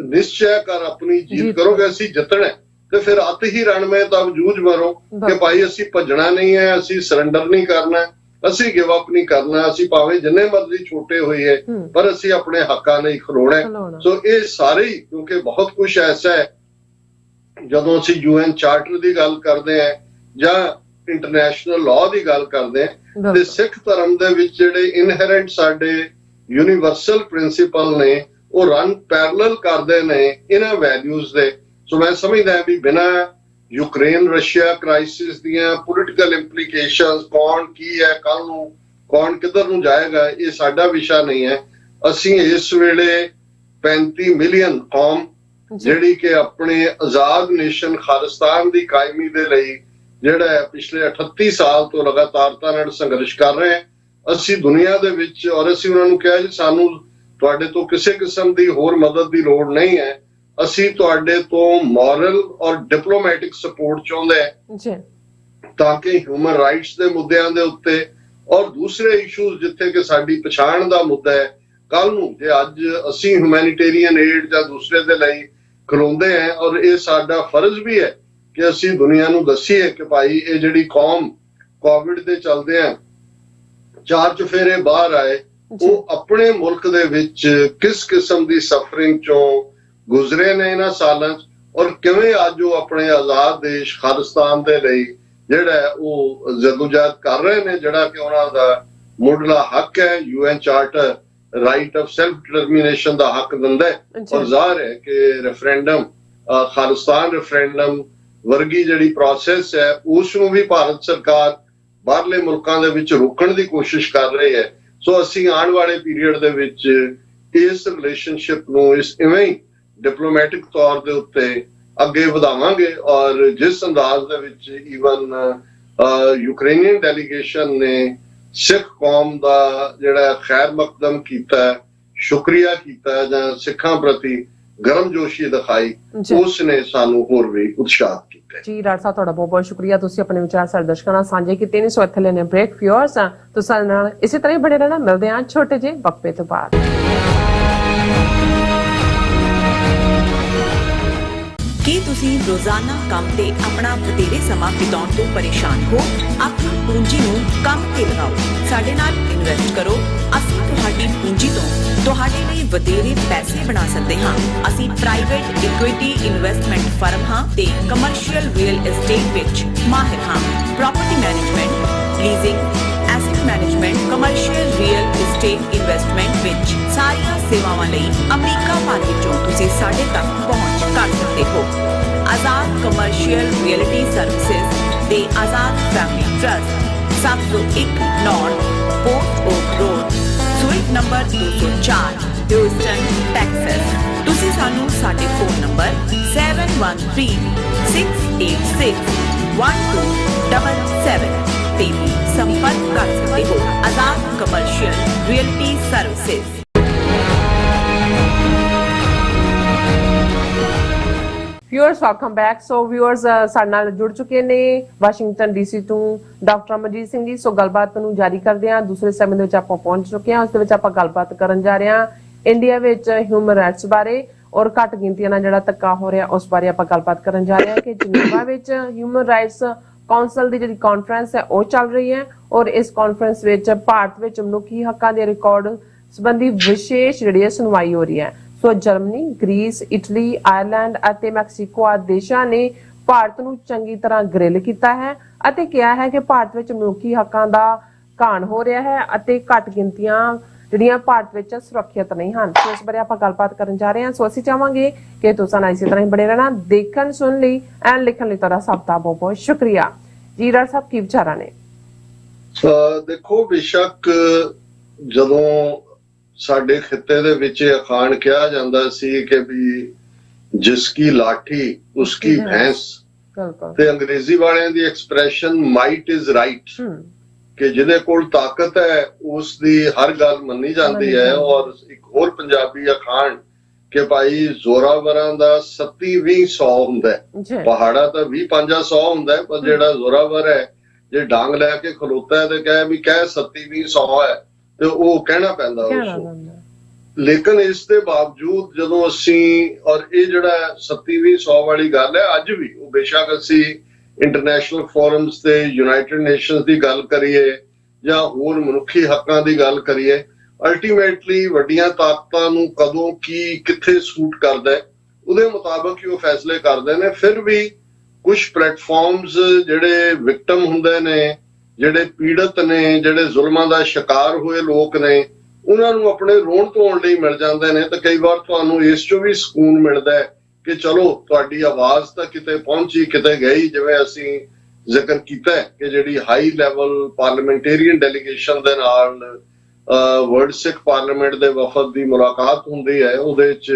ਨਿਸ਼ਚੈ ਕਰ ਆਪਣੀ ਜੀਤ ਕਰੋਗੇ, ਅਸੀਂ ਜਿੱਤਣਾ, ਤੇ ਫਿਰ ਅਤ ਹੀ ਰਣ ਮੇ ਤਬ ਜੂਝ ਮਰੋ ਕਿ ਭਾਈ ਅਸੀਂ ਭੱਜਣਾ ਨਹੀਂ ਹੈ, ਅਸੀਂ ਸਰੈਂਡਰ ਨਹੀਂ ਕਰਨਾ, ਅਸੀਂ ਗਿਵ ਅਪ ਨਹੀਂ ਕਰਨਾ, ਅਸੀਂ ਭਾਵੇਂ ਜਿੰਨੇ ਮਰਜ਼ੀ ਛੋਟੇ ਹੋਈਏ ਪਰ ਅਸੀਂ ਆਪਣੇ ਹੱਕਾਂ ਲਈ ਖਲੋਣਾ। ਸੋ ਇਹ ਸਾਰੇ ਹੀ ਕਿਉਂਕਿ ਬਹੁਤ ਕੁਝ ਐਸਾ ਹੈ, ਜਦੋਂ ਅਸੀਂ UN ਚਾਰਟਰ ਦੀ ਗੱਲ ਕਰਦੇ ਹਾਂ ਜਾਂ ਇੰਟਰਨੈਸ਼ਨਲ ਲਾਅ ਦੀ ਗੱਲ ਕਰਦੇ ਹਾਂ, ਤੇ ਸਿੱਖ ਧਰਮ ਦੇ ਵਿੱਚ ਜਿਹੜੇ ਇਨਹੈਰੈਂਟ ਸਾਡੇ ਯੂਨੀਵਰਸਲ ਪ੍ਰਿੰਸੀਪਲ ਨੇ ਉਹ ਰਨ ਪੈਰਲਲ ਕਰਦੇ ਨੇ ਇਹਨਾਂ ਵੈਲਿਊਜ਼ ਦੇ। ਸੋ ਮੈਂ ਸਮਝਦਾ ਵੀ ਬਿਨਾਂ ਯੂਕਰੇਨ ਰਸ਼ੀਆ ਕ੍ਰਾਈਸਿਸ ਦੀਆਂ ਪੋਲੀਟੀਕਲ ਇੰਪਲੀਕੇਸ਼ਨਸ, ਕੌਣ ਕੀ ਹੈ, ਕੱਲ ਨੂੰ ਕੌਣ ਕਿੱਧਰ ਨੂੰ ਜਾਏਗਾ, ਇਹ ਸਾਡਾ ਵਿਸ਼ਾ ਨਹੀਂ ਹੈ। ਅਸੀਂ ਇਸ ਵੇਲੇ 35 ਮਿਲੀਅਨ ਕੌਮ ਜਿਹੜੀ ਕਿ ਆਪਣੇ ਆਜ਼ਾਦ ਨੇਸ਼ਨ ਖਾਲਿਸਤਾਨ ਦੀ ਕਾਇਮੀ ਦੇ ਲਈ ਜਿਹੜਾ ਪਿਛਲੇ 38 ਸਾਲ ਤੋਂ ਲਗਾਤਾਰਤਾ ਨਾਲ ਸੰਘਰਸ਼ ਕਰ ਰਹੇ ਹਾਂ, ਅਸੀਂ ਦੁਨੀਆ ਦੇ ਵਿੱਚ, ਔਰ ਅਸੀਂ ਉਹਨਾਂ ਨੂੰ ਕਿਹਾ ਜੀ ਸਾਨੂੰ ਤੁਹਾਡੇ ਤੋਂ ਕਿਸੇ ਕਿਸਮ ਦੀ ਹੋਰ ਮਦਦ ਦੀ ਲੋੜ ਨਹੀਂ ਹੈ, ਅਸੀਂ ਤੁਹਾਡੇ ਤੋਂ ਮੋਰਲ ਔਰ ਡਿਪਲੋਮੈਟਿਕ ਸਪੋਰਟ ਚਾਹੁੰਦੇ ਹਾਂ ਤਾਂ ਕਿ ਹਿਊਮਨ ਰਾਈਟਸ ਦੇ ਮੁੱਦਿਆਂ ਦੇ ਉੱਤੇ ਔਰ ਦੂਸਰੇ ਇਸ਼ੂਜ਼ ਜਿੱਥੇ ਕਿ ਸਾਡੀ ਪਛਾਣ ਦਾ ਮੁੱਦਾ ਹੈ, ਕੱਲ ਨੂੰ ਜੇ ਅੱਜ ਅਸੀਂ ਹਿਊਮੈਨਿਟੇਰੀਅਨ ਏਡ ਜਾਂ ਦੂਸਰੇ ਦੇ ਲਈ ਖਲੋਂਦੇ ਹਾਂ, ਔਰ ਇਹ ਸਾਡਾ ਫਰਜ਼ ਵੀ ਹੈ ਕਿ ਅਸੀਂ ਦੁਨੀਆ ਨੂੰ ਦੱਸੀਏ ਕਿ ਭਾਈ ਇਹ ਜਿਹੜੀ ਕੌਮ ਕੋਵਿਡ ਦੇ ਚਲਦੇ ਆ 4 ਚੁਫੇਰੇ ਬਾਹਰ ਆਏ, ਉਹ ਆਪਣੇ ਮੁਲਕ ਦੇ ਵਿੱਚ ਕਿਸ ਕਿਸਮ ਦੀ ਸਫਰਿੰਗ ਚੋਂ ਗੁਜ਼ਰੇ ਨੇ ਇਹਨਾਂ ਸਾਲਾਂ 'ਚ, ਔਰ ਕਿਵੇਂ ਅੱਜ ਉਹ ਆਪਣੇ ਆਜ਼ਾਦ ਦੇਸ਼ ਖਾਲਿਸਤਾਨ ਦੇ ਲਈ ਜਿਹੜਾ ਉਹ ਜਦੋਜਹਿਦ ਕਰ ਰਹੇ ਨੇ, ਜਿਹੜਾ ਕਿ ਉਹਨਾਂ ਦਾ ਮੁੱਢਲਾ ਹੱਕ ਹੈ। UN charter right of self determination ਦਾ ਹੱਕ ਦਿੰਦਾ ਹੈ। ਔਰ ਜ਼ਾਹਰ ਹੈ ਕਿ ਰੈਫਰੈਂਡਮ, ਖਾਲਿਸਤਾਨ ਰੈਫਰੈਂਡਮ ਵਰਗੀ ਜਿਹੜੀ ਪ੍ਰੋਸੈਸ ਹੈ ਉਸ ਨੂੰ ਵੀ ਭਾਰਤ ਸਰਕਾਰ ਬਾਹਰਲੇ ਮੁਲਕਾਂ ਦੇ ਵਿੱਚ ਰੋਕਣ ਦੀ ਕੋਸ਼ਿਸ਼ ਕਰ ਰਹੀ ਹੈ। ਸੋ ਅਸੀਂ ਆਉਣ ਵਾਲੇ ਪੀਰੀਅਡ ਦੇ ਵਿੱਚ ਇਸ ਰਿਲੇਸ਼ਨਸ਼ਿਪ ਨੂੰ ਇਸ ਇਵੇਂ ਹੀ ਡਿਪਲੋਮੈਟਿਕ ਤੌਰ ਦੇ ਉੱਤੇ ਅੱਗੇ ਵਧਾਵਾਂਗੇ। ਔਰ ਜਿਸ ਅੰਦਾਜ਼ ਦੇ ਵਿੱਚ ਈਵਨ ਯੂਕਰੇਨੀਅਨ ਡੈਲੀਗੇਸ਼ਨ ਨੇ ਸਿੱਖ ਕੌਮ ਦਾ ਜਿਹੜਾ ਖੈਰ ਮਕਦਮ ਕੀਤਾ, ਸ਼ੁਕਰੀਆ ਕੀਤਾ ਜਾਂ ਸਿੱਖਾਂ ਪ੍ਰਤੀ ਗਰਮਜੋਸ਼ੀ ਦਿਖਾਈ, ਉਸ ਨੇ ਸਾਨੂੰ ਹੋਰ ਵੀ ਉਤਸ਼ਾਹਿਤ ਕੀਤਾ। ਜੀ ਡਾਕਟਰ ਸਾਹਿਬ, ਤੁਹਾਡਾ ਬਹੁਤ ਬਹੁਤ ਸ਼ੁਕਰੀਆ। ਤੁਸੀਂ ਆਪਣੇ ਵਿਚਾਰ ਸਾਡੇ ਦਰਸ਼ਕਾਂ ਨਾਲ ਸਾਂਝੇ ਕੀਤੇ ਨੇ। ਸੋ ਇੱਥੇ ਲੈਣੇ ਬ੍ਰੇਕ। ਵਿਊਅਰਸ, ਤੁਸੀਂ ਸਾਡੇ ਨਾਲ ਇਸੇ ਤਰ੍ਹਾਂ ਹੀ ਬਣੇ ਰਹਿਣਾ। ਮਿਲਦੇ ਹਾਂ ਛੋਟੇ ਜਿਹੇ ਵਕਫੇ ਤੋਂ ਬਾਅਦ। ਕੀ ਤੁਸੀਂ ਰੋਜ਼ਾਨਾ ਕੰਮ ਤੇ ਆਪਣਾ ਵਧੇਰੇ ਸਮਾਂ ਬਿਤਾਉਣ ਤੋਂ ਪਰੇਸ਼ਾਨ ਹੋ? ਆਪਣੀ ਪੂੰਜੀ ਨੂੰ ਕੰਮ ਤੇ ਲਗਾਓ, ਸਾਡੇ ਨਾਲ ਇਨਵੈਸਟ ਕਰੋ। ਅਸੀਂ ਤੁਹਾਡੀ ਪੂੰਜੀ ਤੋਂ ਤੁਹਾਡੇ ਲਈ ਵਧੇਰੇ ਪੈਸੇ ਬਣਾ ਸਕਦੇ ਹਾਂ। ਅਸੀਂ ਪ੍ਰਾਈਵੇਟ ਇਕੁਇਟੀ ਇਨਵੈਸਟਮੈਂਟ ਫਰਮ ਹਾਂ ਤੇ ਕਮਰਸ਼ੀਅਲ ਰੀਅਲ ਐਸਟੇਟ ਵਿੱਚ ਮਾਹਿਰ ਹਾਂ। Property management, leasing, asset management, commercial real estate investment ਵਿੱਚ ਸਾਰੀਆਂ ਸੇਵਾਵਾਂ ਲਈ ਅਮਰੀਕਾ ਭਰ ਵਿੱਚੋਂ ਤੁਸੀਂ ਸਾਡੇ ਤੱਕ ਪਹੁੰਚ ਕਰ ਸਕਦੇ ਹੋ। ਆਜ਼ਾਦ ਕਮਰਸ਼ੀਅਲ ਰੀਅਲਟੀ ਸਰਵਿਸਿਜ਼ ਦੇ Azad family trust, 701 north port oak road, suite number 204, Houston, Texas. ਤੁਸੀਂ ਸਾਨੂੰ ਸਾਡੇ ਫੋਨ ਨੰਬਰ 7136861277 ਤੇ ਵੀ ਸੰਪਰਕ ਕਰ ਸਕਦੇ ਹੋ। Azad commercial realty services. Viewers, welcome back. So viewers, ਸਾਡੇ ਨਾਲ ਜੁੜ ਚੁੱਕੇ ਨੇ ਵਾਸ਼ਿੰਗਟਨ DC ਤੋਂ ਡਾਕਟਰ ਅਮਰਜੀਤ ਸਿੰਘ ਜੀ। ਸੋ ਗੱਲਬਾਤ ਨੂੰ ਜਾਰੀ ਕਰਦੇ ਹਾਂ। ਦੂਸਰੇ ਸੈਗਮੈਂਟ ਦੇ ਵਿੱਚ ਆਪਾਂ ਪਹੁੰਚ ਚੁੱਕੇ ਹਾਂ। ਉਸ ਦੇ ਵਿੱਚ ਆਪਾਂ ਗੱਲਬਾਤ ਕਰਨ ਜਾ ਰਹੇ ਹਾਂ ਇੰਡੀਆ ਵਿੱਚ ਹਿਊਮਨ ਰਾਈਟਸ ਬਾਰੇ ਔਰ ਘੱਟ ਗਿਣਤੀਆਂ ਨਾਲ ਜਿਹੜਾ ਧੱਕਾ ਹੋ ਰਿਹਾ ਉਸ ਬਾਰੇ ਆਪਾਂ ਗੱਲਬਾਤ ਕਰਨ ਜਾ ਰਹੇ ਹਾਂ ਕਿ ਜਨੀਵਾ ਵਿੱਚ ਹਿਊਮਨ ਰਾਈਟਸ ਕੌਂਸਲ ਦੀ ਜਿਹੜੀ ਕਾਨਫਰੰਸ ਹੈ ਉਹ ਚੱਲ ਰਹੀ ਹੈ ਔਰ ਇਸ ਕਾਨਫਰੰਸ ਵਿੱਚ ਭਾਰਤ ਵਿੱਚ ਮਨੁੱਖੀ ਹੱਕਾਂ ਦੇ ਰਿਕਾਰਡ ਸੰਬੰਧੀ ਵਿਸ਼ੇਸ਼ ਜਿਹੜੀ ਸੁਣਵਾਈ ਹੋ ਰਹੀ ਹੈ। ਸੋ ਜਰਮਨੀ, ਗ੍ਰੀਸ, ਇਟਲੀ, ਆਇਰਲੈਂਡ ਅਤੇ ਮੈਕਸੀਕੋ ਆਦਿ ਦੇਸ਼ਾਂ ਨੇ ਭਾਰਤ ਨੂੰ ਚੰਗੀ ਤਰ੍ਹਾਂ ਗ੍ਰਿਲ ਕੀਤਾ ਹੈ ਅਤੇ ਕਿਹਾ ਹੈ ਕਿ ਭਾਰਤ ਵਿੱਚ ਮਨੁੱਖੀ ਹੱਕਾਂ ਦਾ ਘਾਣ ਹੋ ਰਿਹਾ ਹੈ ਅਤੇ ਘੱਟ ਗਿਣਤੀਆਂ ਜਿਹੜੀਆਂ ਭਾਰਤ ਵਿੱਚ ਸੁਰੱਖਿਅਤ ਨਹੀਂ ਹਨ। ਸੋ ਇਸ ਬਾਰੇ ਆਪਾਂ ਗੱਲਬਾਤ ਕਰਨ ਜਾ ਰਹੇ ਹਾਂ। ਸੋ ਅਸੀਂ ਚਾਹਾਂਗੇ ਕਿ ਤੁਸੀਂ ਨਾਲ ਇਸੇ ਤਰ੍ਹਾਂ ਹੀ ਬਣੇ ਰਹਿਣਾ। ਦੇਖਣ, ਸੁਣ ਲਈ ਐਂਡ ਲਿਖਣ ਲਈ ਤੁਹਾਡਾ ਸਭ ਦਾ ਬਹੁਤ ਬਹੁਤ ਸ਼ੁਕਰੀਆ। ਜੀ ਡਾਕਟਰ ਸਾਹਿਬ, ਕੀ ਵਿਚਾਰਾਂ ਨੇ? ਦੇਖੋ, ਬੇਸ਼ੱਕ ਜਦੋਂ ਸਾਡੇ ਖਿੱਤੇ ਦੇ ਵਿੱਚ ਅਖਾਣ ਕਿਹਾ ਜਾਂਦਾ ਸੀ ਕਿ ਵੀ ਜਿਸ ਕੀ ਲਾਠੀ ਉਸ ਕੀ ਭੈਂਸ, ਤੇ ਅੰਗਰੇਜ਼ੀ ਵਾਲਿਆਂ ਦੀ ਐਕਸਪ੍ਰੈਸ਼ਨ ਮਾਈਟ ਇਜ਼ ਰਾਈਟ, ਕਿ ਜਿਹਦੇ ਕੋਲ ਤਾਕਤ ਹੈ ਉਸ ਦੀ ਹਰ ਗੱਲ ਮੰਨੀ ਜਾਂਦੀ ਹੈ। ਔਰ ਇੱਕ ਹੋਰ ਪੰਜਾਬੀ ਅਖਾਣ ਕਿ ਭਾਈ ਜ਼ੋਰਾਵਰਾਂ ਦਾ 37-20 ਹੁੰਦਾ ਹੈ। ਪਹਾੜਾ ਤਾਂ 20-50 ਹੁੰਦਾ ਹੈ, ਪਰ ਜਿਹੜਾ ਜ਼ੋਰਾਵਰ ਹੈ ਜੇ ਡਾਂਗ ਲੈ ਕੇ ਖਲੋਤਾ ਹੈ ਤੇ ਕਹੇ ਵੀ ਕਹਿ 37-20 ਹੈ ਤੇ ਉਹ ਕਹਿਣਾ ਪੈਂਦਾ ਉਸਨੂੰ। ਲੇਕਿਨ ਇਸ ਦੇ ਬਾਵਜੂਦ ਜਦੋਂ ਅਸੀਂ, ਔਰ ਇਹ ਜਿਹੜਾ 37-20 ਵਾਲੀ ਗੱਲ ਹੈ ਅੱਜ ਵੀ, ਉਹ ਬੇਸ਼ੱਕ ਅਸੀਂ ਇੰਟਰਨੈਸ਼ਨਲ ਫੋਰਮਸ ਤੇ ਯੂਨਾਈਟਿਡ ਨੇਸ਼ਨਸ ਦੀ ਗੱਲ ਕਰੀਏ ਜਾਂ ਹੋਰ ਮਨੁੱਖੀ ਹੱਕਾਂ ਦੀ ਗੱਲ ਕਰੀਏ, ਅਲਟੀਮੇਟਲੀ ਵੱਡੀਆਂ ਤਾਕਤਾਂ ਨੂੰ ਕਦੋਂ ਕੀ ਕਿੱਥੇ ਸੂਟ ਕਰਦਾ ਹੈ ਉਹਦੇ ਮੁਤਾਬਕ ਹੀ ਉਹ ਫੈਸਲੇ ਕਰਦੇ ਨੇ। ਫਿਰ ਵੀ ਕੁਝ ਪਲੇਟਫਾਰਮਸ ਜਿਹੜੇ ਵਿਕਟਮ ਹੁੰਦੇ ਨੇ, ਜਿਹੜੇ ਪੀੜਤ ਨੇ, ਜਿਹੜੇ ਜ਼ੁਲਮਾਂ ਦਾ ਸ਼ਿਕਾਰ ਹੋਏ ਲੋਕ ਨੇ, ਉਹਨਾਂ ਨੂੰ ਆਪਣੇ ਰੋਣ ਧੋਣ ਲਈ ਮਿਲ ਜਾਂਦੇ ਨੇ। ਤੇ ਕਈ ਵਾਰ ਤੁਹਾਨੂੰ ਇਸ ਚੋਂ ਵੀ ਸਕੂਨ ਮਿਲਦਾ ਹੈ ਕਿ ਚਲੋ ਤੁਹਾਡੀ ਆਵਾਜ਼ ਤਾਂ ਕਿਤੇ ਪਹੁੰਚੀ, ਕਿਤੇ ਗਈ। ਜਿਵੇਂ ਅਸੀਂ ਜ਼ਿਕਰ ਕੀਤਾ ਹੈ ਕਿ ਜਿਹੜੀ ਹਾਈ ਲੈਵਲ ਪਾਰਲੀਮੈਂਟੇਰੀਅਨ ਡੈਲੀਗੇਸ਼ਨ ਦੇ ਨਾਲ ਵਰਲਡ ਸਿੱਖ ਪਾਰਲੀਮੈਂਟ ਦੇ ਵਫਦ ਦੀ ਮੁਲਾਕਾਤ ਹੁੰਦੀ ਹੈ, ਉਹਦੇ 'ਚ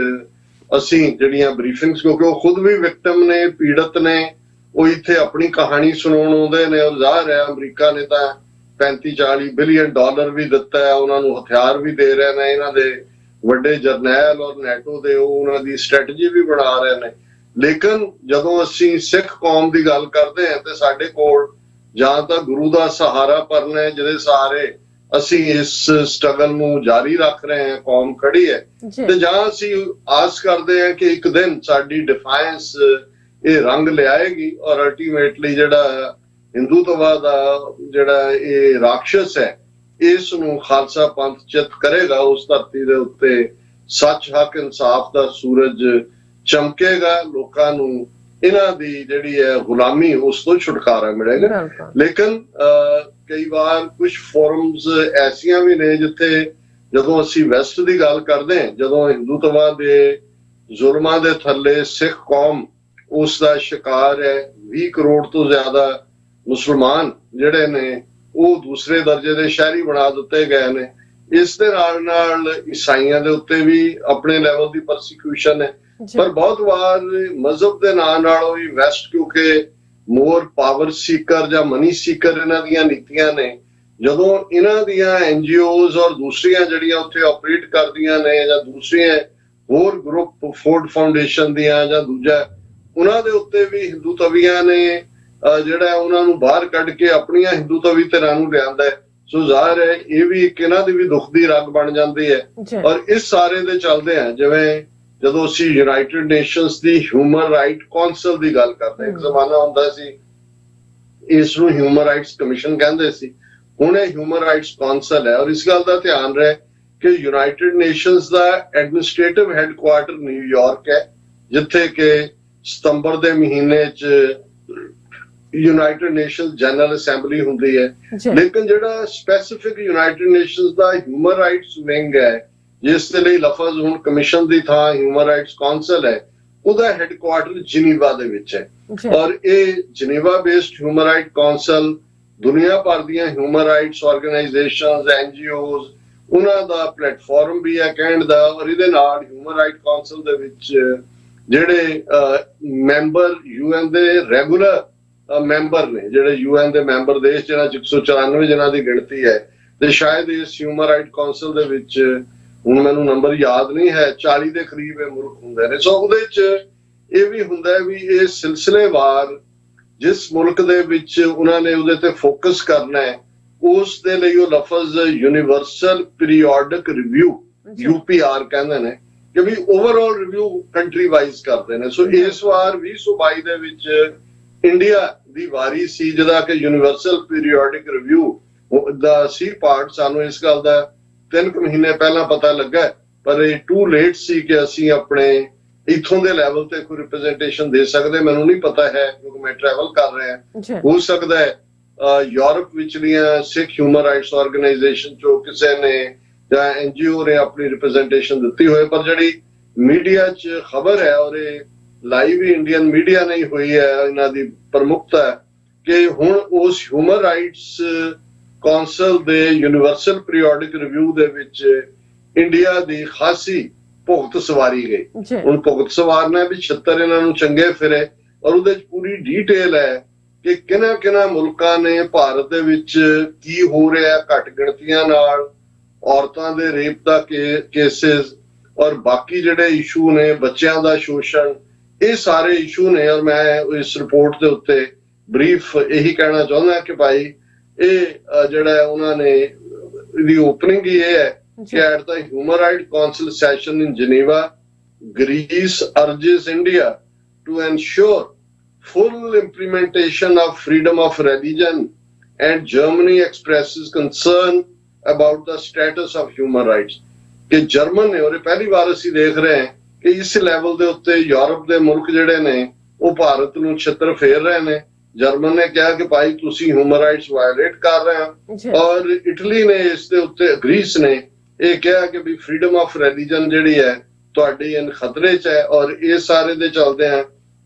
ਅਸੀਂ ਜਿਹੜੀਆਂ ਬਰੀਫਿੰਗਸ, ਕਿਉਂਕਿ ਉਹ ਖੁਦ ਵੀ ਵਿਕਟਮ ਨੇ, ਪੀੜਤ ਨੇ, ਉਹ ਇੱਥੇ ਆਪਣੀ ਕਹਾਣੀ ਸੁਣਾਉਣ ਆਉਂਦੇ ਨੇ। ਔਰ ਜ਼ਾਹਰ ਹੈ ਅਮਰੀਕਾ ਨੇ ਤਾਂ $35-40 ਬਿਲੀਅਨ ਵੀ ਦਿੱਤਾ ਹੈ, ਉਹਨਾਂ ਨੂੰ ਹਥਿਆਰ ਵੀ ਦੇ ਰਹੇ ਨੇ, ਇਹਨਾਂ ਦੇ ਵੱਡੇ ਜਰਨੈਲ ਔਰ ਨੈਟੋ ਦੇ ਉਹ ਉਹਨਾਂ ਦੀ ਸਟ੍ਰੈਟਜੀ ਵੀ ਬਣਾ ਰਹੇ ਨੇ। ਲੇਕਿਨ ਜਦੋਂ ਅਸੀਂ ਸਿੱਖ ਕੌਮ ਦੀ ਗੱਲ ਕਰਦੇ ਹਾਂ ਤੇ ਸਾਡੇ ਕੋਲ ਜਾਂ ਤਾਂ ਗੁਰੂ ਦਾ ਸਹਾਰਾ ਪਰਨਾ ਹੈ ਜਿਹਦੇ ਸਹਾਰੇ ਅਸੀਂ ਇਸ ਸਟਰਗਲ ਨੂੰ ਜਾਰੀ ਰੱਖ ਰਹੇ ਹਾਂ, ਕੌਮ ਖੜੀ ਹੈ, ਤੇ ਜਾਂ ਅਸੀਂ ਆਸ ਕਰਦੇ ਹਾਂ ਕਿ ਇੱਕ ਦਿਨ ਸਾਡੀ ਡਿਫਾਇੰਸ ਇਹ ਰੰਗ ਲਿਆਏਗੀ ਔਰ ਅਲਟੀਮੇਟਲੀ ਜਿਹੜਾ ਹਿੰਦੂਤਵਾ ਦਾ ਜਿਹੜਾ ਇਹ ਰਾਖਸ਼ ਹੈ ਇਸ ਨੂੰ ਖਾਲਸਾ ਪੰਥ ਚਿੱਤ ਕਰੇਗਾ। ਉਸ ਧਰਤੀ ਦੇ ਉੱਤੇ ਸੱਚ, ਹੱਕ, ਇਨਸਾਫ ਦਾ ਸੂਰਜ ਚਮਕੇਗਾ। ਲੋਕਾਂ ਨੂੰ ਇਹਨਾਂ ਦੀ ਜਿਹੜੀ ਹੈ ਗੁਲਾਮੀ ਉਸ ਤੋਂ ਛੁਟਕਾਰਾ ਮਿਲੇਗਾ। ਲੇਕਿਨ ਕਈ ਵਾਰ ਕੁਝ ਫੋਰਮਸ ਐਸੀਆਂ ਵੀ ਨੇ ਜਿੱਥੇ ਜਦੋਂ ਅਸੀਂ ਵੈਸਟ ਦੀ ਗੱਲ ਕਰਦੇ ਹਾਂ, ਜਦੋਂ ਹਿੰਦੂਤਵਾ ਦੇ ਜ਼ੁਲਮਾਂ ਦੇ ਥੱਲੇ ਸਿੱਖ ਕੌਮ ਉਸ ਦਾ ਸ਼ਿਕਾਰ ਹੈ, 20 ਕਰੋੜ ਤੋਂ ਜ਼ਿਆਦਾ ਮੁਸਲਮਾਨ ਜਿਹੜੇ ਨੇ ਉਹ ਦੂਸਰੇ ਦਰਜੇ ਦੇ ਸ਼ਹਿਰੀ ਬਣਾ ਦਿੱਤੇ ਗਏ ਨੇ। ਇਸ ਦੇ ਨਾਲ ਈਸਾਈਆਂ ਦੇ ਉੱਤੇ ਵੀ ਆਪਣੇ ਲੈਵਲ ਦੀ ਪਰਸੀਕਿਊਸ਼ਨ ਹੈ। ਪਰ ਬਹੁਤ ਵਾਰ ਮਜ਼ਹਬ ਦੇ ਨਾਲ ਵੀ ਵੈਸਟ, ਕਿਉਂਕਿ ਮੋਰ ਪਾਵਰ ਸੀਕਰ ਜਾਂ ਮਨੀ ਸੀਕਰ ਇਹਨਾਂ ਦੀਆਂ ਨੀਤੀਆਂ ਨੇ, ਜਦੋਂ ਇਹਨਾਂ ਦੀਆਂ NGOs ਔਰ ਦੂਸਰੀਆਂ ਜਿਹੜੀਆਂ ਉੱਥੇ ਆਪਰੇਟ ਕਰਦੀਆਂ ਨੇ ਜਾਂ ਦੂਸਰੀਆਂ ਹੋਰ ਗਰੁੱਪ ਫੋਰਡ ਫਾਊਂਡੇਸ਼ਨ ਦੀਆਂ ਜਾਂ ਦੂਜਾ, ਉਹਨਾਂ ਦੇ ਉੱਤੇ ਵੀ ਹਿੰਦੂਤਵੀਆਂ ਨੇ ਜਿਹੜਾ ਉਹਨਾਂ ਨੂੰ ਬਾਹਰ ਕੱਢ ਕੇ ਆਪਣੀਆਂ ਹਿੰਦੂਤਵੀ ਧਿਰਾਂ ਨੂੰ ਲਿਆਂਦਾ ਹੈ। ਸੋ ਜ਼ਾਹਿਰ ਹੈ ਇਹ ਵੀ ਇੱਕ ਇਹਨਾਂ ਦੀ ਵੀ ਦੁੱਖ ਦੀ ਰਗ ਬਣ ਜਾਂਦੀ ਹੈ। ਔਰ ਇਸ ਸਾਰੇ ਦੇ ਚੱਲਦੇ ਆ, ਜਿਵੇਂ ਜਦੋਂ ਅਸੀਂ ਯੂਨਾਈਟਿਡ ਨੇਸ਼ਨਸ ਦੀ ਹਿਊਮਨ ਰਾਈਟ ਕੌਂਸਲ ਦੀ ਗੱਲ ਕਰਦੇ, ਇੱਕ ਜ਼ਮਾਨਾ ਹੁੰਦਾ ਸੀ ਇਸ ਨੂੰ ਹਿਊਮਨ ਰਾਈਟਸ ਕਮਿਸ਼ਨ ਕਹਿੰਦੇ ਸੀ, ਹੁਣ ਇਹ ਹਿਊਮਨ ਰਾਈਟਸ ਕੌਂਸਲ ਹੈ। ਔਰ ਇਸ ਗੱਲ ਦਾ ਧਿਆਨ ਰਹੇ ਕਿ ਯੂਨਾਈਟਿਡ ਨੇਸ਼ਨਸ ਦਾ ਐਡਮਿਨਿਸਟ੍ਰੇਟਿਵ ਹੈੱਡਕੁਆਰਟਰ ਨਿਊਯਾਰਕ ਹੈ, ਜਿੱਥੇ ਕਿ ਸਤੰਬਰ ਦੇ ਮਹੀਨੇ 'ਚ ਯੂਨਾਈਟਿਡ ਨੇਸ਼ਨਸ ਜਨਰਲ ਅਸੈਂਬਲੀ ਹੁੰਦੀ ਹੈ। ਲੇਕਿਨ ਜਿਹੜਾ ਸਪੈਸੀਫਿਕ ਯੂਨਾਈਟਿਡ ਨੇਸ਼ਨਸ ਦਾ ਹਿਊਮਨ ਰਾਈਟਸ ਵਿੰਗ ਹੈ, ਜਿਸ ਦੇ ਲਈ ਲਫ਼ਜ਼ ਹੁਣ ਕਮਿਸ਼ਨ ਦੀ ਥਾਂ ਹਿਊਮਨ ਰਾਈਟਸ ਕੌਂਸਲ ਹੈ, ਉਹਦਾ ਹੈੱਡਕੁਆਰਟਰ ਜਨੀਵਾ ਦੇ ਵਿੱਚ ਹੈ। ਔਰ ਇਹ ਜਨੀਵਾ ਬੇਸਡ ਹਿਊਮਨ ਰਾਈਟ ਕੌਂਸਲ ਦੁਨੀਆ ਭਰ ਦੀਆਂ ਹਿਊਮਨ ਰਾਈਟਸ ਆਰਗੇਨਾਈਜੇਸ਼ਨਸ, NGOs, ਉਹਨਾਂ ਦਾ ਪਲੇਟਫਾਰਮ ਵੀ ਹੈ ਕਹਿਣ ਦਾ। ਔਰ ਇਹਦੇ ਨਾਲ ਹਿਊਮਨ ਰਾਈਟ ਕੌਂਸਲ ਦੇ ਵਿੱਚ ਜਿਹੜੇ ਮੈਂਬਰ UN ਦੇ ਰੈਗੂਲਰ ਮੈਂਬਰ ਨੇ, ਜਿਹੜੇ UN ਦੇ ਮੈਂਬਰ ਦੇਸ਼ ਜਿਹਨਾਂ 'ਚ 194 ਜਨਾਂ ਦੀ ਗਿਣਤੀ ਹੈ, ਤੇ ਸ਼ਾਇਦ ਇਸ ਹਿਊਮਨ ਰਾਈਟ ਕੌਂਸਲ ਦੇ ਵਿੱਚ ਹੁਣ ਮੈਨੂੰ ਨੰਬਰ ਯਾਦ ਨਹੀਂ ਹੈ, 40 ਦੇ ਕਰੀਬ ਇਹ ਮੁਲਕ ਹੁੰਦੇ ਨੇ। ਸੋ ਉਹਦੇ 'ਚ ਇਹ ਵੀ ਹੁੰਦਾ ਵੀ ਇਹ ਸਿਲਸਿਲੇਵਾਰ ਜਿਸ ਮੁਲਕ ਦੇ ਵਿੱਚ ਉਹਨਾਂ ਨੇ ਉਹਦੇ ਤੇ ਫੋਕਸ ਕਰਨਾ ਹੈ, ਉਸ ਦੇ ਲਈ ਉਹ ਲਫ਼ਜ਼ ਯੂਨੀਵਰਸਲ ਪੀਰੀਓਡਿਕ ਰਿਵਿਊ UPR ਕਹਿੰਦੇ ਨੇ, ਕਿ ਵੀ ਓਵਰਆਲ ਰਿਵਿਊ ਕੰਟਰੀ ਵਾਈਜ਼ ਕਰਦੇ ਨੇ। ਸੋ ਇਸ ਵਾਰ 2022 ਦੇ ਵਿੱਚ ਇੰਡੀਆ ਦੀ ਵਾਰੀ ਸੀ ਜਿਹਦਾ ਕਿ ਯੂਨੀਵਰਸਲ ਪੀਰੀਓਡਿਕ ਰਿਵਿਊ ਦਾ ਸੀ ਪਾਰਟ। ਸਾਨੂੰ ਇਸ ਗੱਲ ਦਾ 3 ਮਹੀਨੇ ਪਹਿਲਾਂ ਪਤਾ ਲੱਗਾ, ਪਰ ਇਹ ਟੂ ਲੇਟ ਸੀ ਕਿ ਅਸੀਂ ਆਪਣੇ ਇੱਥੋਂ ਦੇ ਲੈਵਲ ਤੇ ਕੋਈ ਰਿਪਰੈਜ਼ੈਂਟੇਸ਼ਨ ਦੇ ਸਕਦੇ। ਮੈਨੂੰ ਨਹੀਂ ਪਤਾ ਹੈ ਕਿਉਂਕਿ ਮੈਂ ਟਰੈਵਲ ਕਰ ਰਿਹਾ। ਹੋ ਸਕਦਾ ਹੈ ਯੂਰਪ ਵਿਚਲੀਆਂ ਸਿੱਖ ਹਿਊਮਨ ਰਾਈਟਸ ਆਰਗੇਨਾਈਜੇਸ਼ਨ ਚੋਂ ਕਿਸੇ ਨੇ ਜਾਂ NGO ਨੇ ਆਪਣੀ ਰਿਪਰੈਜ਼ੈਂਟੇਸ਼ਨ ਦਿੱਤੀ ਹੋਏ, ਪਰ ਜਿਹੜੀ ਮੀਡੀਆ 'ਚ ਖਬਰ ਹੈ ਔਰ ਇਹ ਲਾਈਵ ਹੀ ਇੰਡੀਅਨ ਮੀਡੀਆ ਨਹੀਂ ਹੋਈ ਹੈ, ਇਹਨਾਂ ਦੀ ਪ੍ਰਮੁਖਤਾ ਕਿ ਹੁਣ ਉਸ ਹਿਊਮਨ ਰਾਈਟਸ ਕੌਂਸਲ ਦੇ ਯੂਨੀਵਰਸਲ ਪੀਰੀਓਡਿਕ ਰਿਵਿਊ ਦੇ ਵਿੱਚ ਇੰਡੀਆ ਦੀ ਖਾਸੀ ਭੁਗਤ ਸਵਾਰੀ ਗਈ। ਹੁਣ ਭੁਗਤ ਸਵਾਰਨਾ ਵੀ 76 ਇਹਨਾਂ ਨੂੰ ਚੰਗੇ ਫਿਰੇ, ਔਰ ਉਹਦੇ 'ਚ ਪੂਰੀ ਡੀਟੇਲ ਹੈ ਕਿ ਕਿਹਨਾਂ ਮੁਲਕਾਂ ਨੇ ਭਾਰਤ ਦੇ ਵਿੱਚ ਕੀ ਹੋ ਰਿਹਾ, ਘੱਟ ਗਿਣਤੀਆਂ ਨਾਲ ਔਰਤਾਂ ਦੇ ਰੇਪ ਦਾ ਕੇਸਿਸ ਔਰ ਬਾਕੀ ਜਿਹੜੇ ਇਸ਼ੂ ਨੇ, ਬੱਚਿਆਂ ਦਾ ਸ਼ੋਸ਼ਣ, ਇਹ ਸਾਰੇ ਇਸ਼ੂ ਨੇ। ਔਰ ਮੈਂ ਇਸ ਰਿਪੋਰਟ ਦੇ ਉੱਤੇ ਬਰੀਫ ਇਹੀ ਕਹਿਣਾ ਚਾਹੁੰਦਾ ਕਿ ਭਾਈ ਇਹ ਜਿਹੜਾ ਉਹਨਾਂ ਨੇ ਇਹਦੀ ਓਪਨਿੰਗ ਹੀ ਇਹ ਹੈ ਕਿ at the human right council session in Geneva, Greece urges India to ensure full implementation of freedom of religion, and Germany expresses concern about the status of human rights। ਕਿ ਜਰਮਨ ਨੇ, ਔਰ ਪਹਿਲੀ ਵਾਰ ਅਸੀਂ ਦੇਖ ਰਹੇ ਹਾਂ ਕਿ ਇਸ ਲੈਵਲ ਦੇ ਉੱਤੇ ਯੂਰਪ ਦੇ ਮੁਲਕ ਜਿਹੜੇ ਨੇ ਉਹ ਭਾਰਤ ਨੂੰ ਛਿੱਤਰ ਫੇਰ ਰਹੇ ਨੇ। ਜਰਮਨ ਨੇ ਕਿਹਾ ਕਿ ਭਾਈ ਤੁਸੀਂ ਹਿਊਮਨ ਰਾਈਟਸ ਵਾਇਲੇਟ ਕਰ ਰਹੇ ਹੋ, ਔਰ ਇਟਲੀ ਨੇ ਇਸ ਦੇ ਉੱਤੇ, ਗ੍ਰੀਸ ਨੇ ਇਹ ਕਿਹਾ ਕਿ ਵੀ ਫਰੀडम ਆਫ ਰਿਲੀਜਨ ਜਿਹੜੀ ਹੈ ਤੁਹਾਡੀ ਖਤਰੇ 'ਚ ਹੈ। ਔਰ ਇਹ ਸਾਰੇ ਦੇ ਚੱਲਦੇ ਆ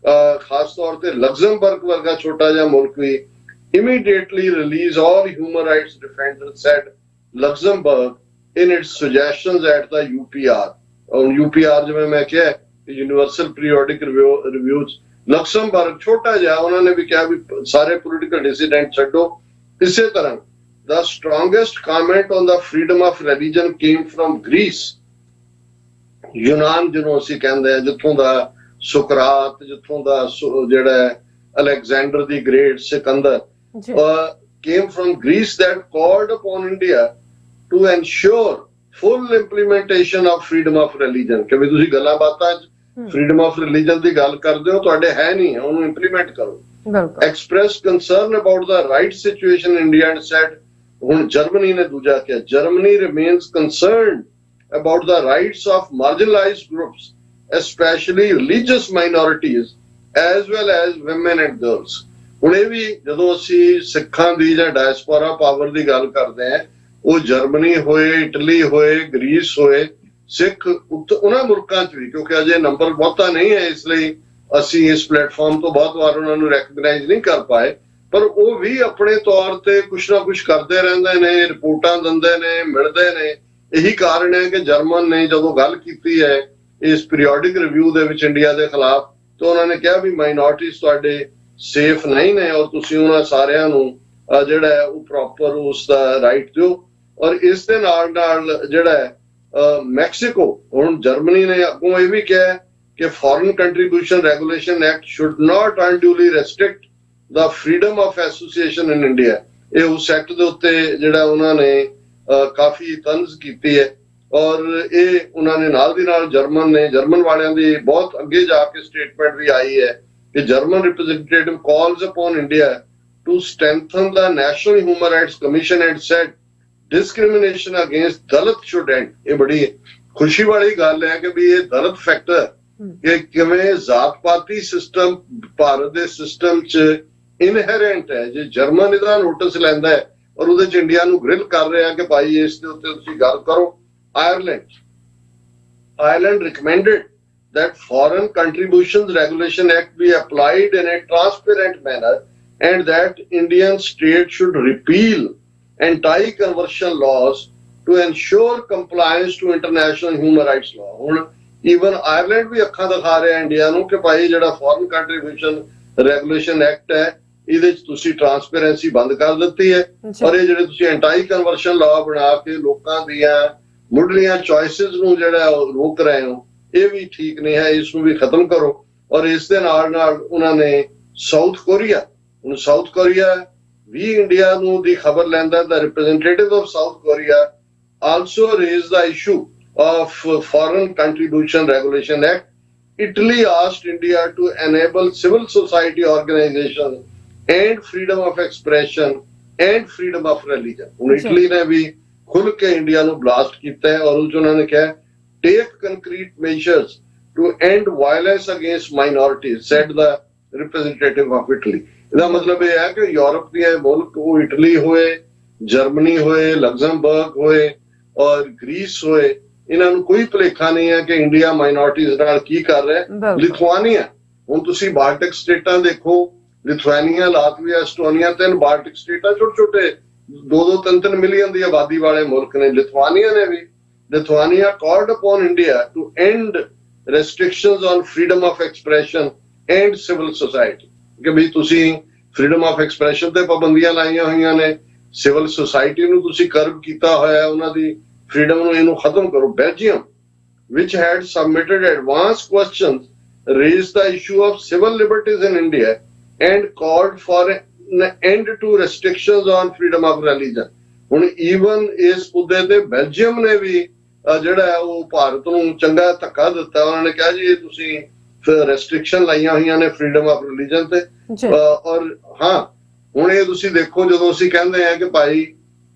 ਖਾਸ ਤੌਰ ਤੇ ਲਗਜ਼ਮਬਰਗ ਵਰਗਾ ਛੋਟਾ ਜਿਹਾ ਮੁਲਕ ਵੀ immediately release all human rights defenders, said Luxembourg in its suggestions at the UPR। और UPR ਜਿਵੇਂ ਮੈਂ ਕਿਹਾ यूनिवर्सल पीरियोडिक रिव्यू लक्समबर्ग छोटा जिहा उन्होंने भी कहा भी सारे पोलिटिकल डिसिडेंट छड्डो। इसे तरह the strongest comment on the freedom of religion came from Greece। यूनान ਜਿਹਨੂੰ ਅਸੀਂ ਕਹਿੰਦੇ ਆ, ਜਿੱਥੋਂ ਦਾ ਸੁਕਰਾਤ, ਜਿੱਥੋਂ ਦਾ ਜਿਹੜਾ Alexander the great, Sikandar, came from Greece that called upon India to ensure full implementation of freedom of religion। ਕਿ ਵੀ ਤੁਸੀਂ ਗੱਲਾਂ ਬਾਤਾਂ freedom of religion ਦੀ ਗੱਲ ਕਰਦੇ ਹੋ, ਤੁਹਾਡੇ ਹੈ ਨਹੀਂ, ਉਹਨੂੰ ਇੰਪਲੀਮੈਂਟ ਕਰੋ। expressed concern about the right situation in India and said, ਹੁਣ ਜਰਮਨੀ ਨੇ ਦੂਜਾ ਕਿਹਾ, Germany remains concerned about the rights of marginalized groups, especially religious minorities, as well as women and girls। ਹੁਣ ਇਹ ਵੀ ਜਦੋਂ ਅਸੀਂ ਸਿੱਖਾਂ ਦੀ ਜਾਂ ਡਾਇਸਪੋਰਾ ਪਾਵਰ ਦੀ ਗੱਲ ਕਰਦੇ ਹਾਂ, ਉਹ ਜਰਮਨੀ ਹੋਏ, ਇਟਲੀ ਹੋਏ, ਗ੍ਰੀਸ ਹੋਏ, ਸਿੱਖ ਉਹਨਾਂ ਮੁਲਕਾਂ 'ਚ ਵੀ, ਕਿਉਂਕਿ ਅਜੇ ਨੰਬਰ ਬਹੁਤਾ ਨਹੀਂ ਹੈ, ਇਸ ਲਈ ਅਸੀਂ ਇਸ ਪਲੇਟਫਾਰਮ ਤੋਂ ਬਹੁਤ ਵਾਰ ਉਹਨਾਂ ਨੂੰ ਰੈਕਗਨਾਈਜ਼ ਨਹੀਂ ਕਰ ਪਾਏ, ਪਰ ਉਹ ਵੀ ਆਪਣੇ ਤੌਰ ਤੇ ਕੁਛ ਨਾ ਕੁਛ ਕਰਦੇ ਰਹਿੰਦੇ ਨੇ, ਰਿਪੋਰਟਾਂ ਦਿੰਦੇ ਨੇ, ਮਿਲਦੇ ਨੇ। ਇਹੀ ਕਾਰਨ ਹੈ ਕਿ ਜਰਮਨ ਨੇ ਜਦੋਂ ਗੱਲ ਕੀਤੀ ਹੈ ਇਸ ਪੀਰੀਓਡਿਕ ਰਿਵਿਊ ਦੇ ਵਿੱਚ ਇੰਡੀਆ ਦੇ ਖਿਲਾਫ, ਤਾਂ ਉਹਨਾਂ ਨੇ ਕਿਹਾ ਵੀ ਮਾਈਨੋਰਟੀਜ਼ ਤੁਹਾਡੇ ਸੇਫ ਨਹੀਂ ਨੇ ਔਰ ਤੁਸੀਂ ਉਹਨਾਂ ਸਾਰਿਆਂ ਨੂੰ ਜਿਹੜਾ ਹੈ ਉਹ ਪ੍ਰੋਪਰ ਉਸ ਦਾ ਰਾਈਟ ਦਿਓ। ਔਰ ਇਸ ਦੇ ਨਾਲ ਨਾਲ ਜਿਹੜਾ ਹੈ ਮੈਕਸੀਕੋ, ਹੁਣ ਜਰਮਨੀ ਨੇ ਅੱਗੋਂ ਇਹ ਵੀ ਕਿਹਾ ਕਿ foreign contribution regulation act should not unduly restrict the freedom of association in India. ਇਹ ਉਸ ਐਕਟ ਦੇ ਉੱਤੇ ਜਿਹੜਾ ਉਹਨਾਂ ਨੇ ਕਾਫੀ ਤੰਜ਼ ਕੀਤੀ ਹੈ ਔਰ ਇਹ ਉਹਨਾਂ ਨੇ ਨਾਲ ਦੀ ਨਾਲ ਜਰਮਨ ਵਾਲਿਆਂ ਦੀ ਬਹੁਤ ਅੱਗੇ ਜਾ ਕੇ ਸਟੇਟਮੈਂਟ ਵੀ ਆਈ ਹੈ ਕਿ German representative calls upon India to strengthen the national human rights commission and said discrimination against Dalit should end. ये बड़ी खुशी वाली गल है कि भी ये दलित फैक्टर कि किवें जात पाती सिस्टम भारत दे सिस्टम च इनहेरेंट है। जे जर्मन इहदा नोटिस लैंदा है और उहदे च इंडिया नूं ग्रिल कर रहा है कि भाई इस दे उत्ते तुसीं गल करो। Ireland recommended that foreign contributions regulation act be applied in a transparent manner and that Indian state should repeal anti-conversion laws to ensure compliance to international human rights law। ਹੁਣ ਈਵਨ ਆਇਰਲੈਂਡ ਵੀ ਅੱਖਾਂ ਦਿਖਾ ਰਿਹਾ ਇੰਡੀਆ ਨੂੰ ਕਿ ਭਾਈ ਜਿਹੜਾ ਫੋਰਨ ਕੰਟਰੀਬਿਊਸ਼ਨ ਰੈਗੂਲੇਸ਼ਨ ਐਕਟ ਹੈ ਇਹਦੇ ਚ ਤੁਸੀਂ ਟਰਾਂਸਪੇਰੈਂਸੀ ਬੰਦ ਕਰ ਦਿੱਤੀ ਹੈ ਔਰ ਇਹ ਜਿਹੜੇ ਤੁਸੀਂ ਐਂਟੀ ਕਨਵਰਸ਼ਨ ਲਾਅ ਬਣਾ ਕੇ ਲੋਕਾਂ ਦੀਆਂ ਮੁੱਢਲੀਆਂ ਚੋਇਸਿਸ ਨੂੰ ਜਿਹੜਾ ਰੋਕ ਰਹੇ ਹੋ, ਇਹ ਵੀ ਠੀਕ ਨਹੀਂ ਹੈ, ਇਸ ਨੂੰ ਵੀ ਖਤਮ ਕਰੋ। ਔਰ ਇਸ ਦੇ ਨਾਲ ਨਾਲ ਉਹਨਾਂ ਨੇ ਸਾਊਥ ਕੋਰੀਆ ਵੀ ਇੰਡੀਆ ਨੂੰ ਦੀ ਖਬਰ ਲੈਂਦਾ। The representative of South Korea also raise the issue of foreign contribution regulation act. Italy asked India to enable civil society organization and freedom of expression and freedom of religion। ਹੁਣ ਇਟਲੀ ਨੇ ਵੀ ਖੁੱਲ ਕੇ ਇੰਡੀਆ ਨੂੰ ਬਲਾਸਟ ਕੀਤਾ ਹੈ ਔਰ ਉਹਨਾਂ ਨੇ ਕਿਹਾ take concrete measures to end violence against minorities, said the representative of Italy। ਇਹਦਾ ਮਤਲਬ ਇਹ ਹੈ ਕਿ ਯੂਰਪ ਦੀਆਂ ਮੁਲਕ, ਉਹ ਇਟਲੀ ਹੋਏ, ਜਰਮਨੀ ਹੋਏ, ਲਗਜ਼ਮਬਰਗ ਹੋਏ ਔਰ ਗ੍ਰੀਸ ਹੋਏ, ਇਹਨਾਂ ਨੂੰ ਕੋਈ ਭੁਲੇਖਾ ਨਹੀਂ ਹੈ ਕਿ ਇੰਡੀਆ ਮਾਈਨੋਰਟੀਜ਼ ਨਾਲ ਕੀ ਕਰ ਰਿਹਾ। ਲਿਥੁਆਨੀਆ, ਹੁਣ ਤੁਸੀਂ ਬਾਲਟਿਕ ਸਟੇਟਾਂ ਦੇਖੋ, ਲਿਥੁਆਨੀਆ, ਲਾਤਵੀਆ, ਐਸਟੋਨੀਆ, 3 ਬਾਲਟਿਕ ਸਟੇਟਾਂ ਛੋਟੇ 2-3 ਮਿਲੀਅਨ ਦੀ ਆਬਾਦੀ ਵਾਲੇ ਮੁਲਕ ਨੇ। ਲਿਥੁਆਨੀਆ ਨੇ ਵੀ called upon India to end restrictions on freedom of expression and civil society। ਕਿ ਵੀ ਤੁਸੀਂ freedom of expression ਤੇ ਪਾਬੰਦੀਆਂ ਲਾਈਆਂ ਹੋਈਆਂ ਨੇ, ਸਿਵਲ ਸੁਸਾਇਟੀ ਨੂੰ ਤੁਸੀਂ ਕਰਬ ਕੀਤਾ ਹੋਇਆ, ਉਹਨਾਂ ਦੀ freedom ਨੂੰ ਇਹਨੂੰ ਖਤਮ ਕਰੋ। Belgium, which had submitted advanced questions, raised the issue of civil liberties in India and called for an end to restrictions on freedom of religion। ਹੁਣ ਈਵਨ ਇਸ ਮੁੱਦੇ ਤੇ ਬੈਲਜੀਅਮ ਨੇ ਵੀ ਜਿਹੜਾ ਉਹ ਭਾਰਤ ਨੂੰ ਚੰਗਾ ਧੱਕਾ ਦਿੱਤਾ। ਉਹਨਾਂ ਨੇ ਕਿਹਾ ਜੀ ਇਹ ਤੁਸੀਂ ਰੈਸਟ੍ਰਿਕਸ਼ਨ ਲਾਈਆਂ ਹੋਈਆਂ ਨੇ ਫਰੀडम ਆਫ ਰਿਲੀਜਨ ਤੇ। ਔਰ ਹਾਂ, ਹੁਣ ਇਹ ਤੁਸੀਂ ਦੇਖੋ, ਜਦੋਂ ਅਸੀਂ ਕਹਿੰਦੇ ਆ ਕਿ ਭਾਈ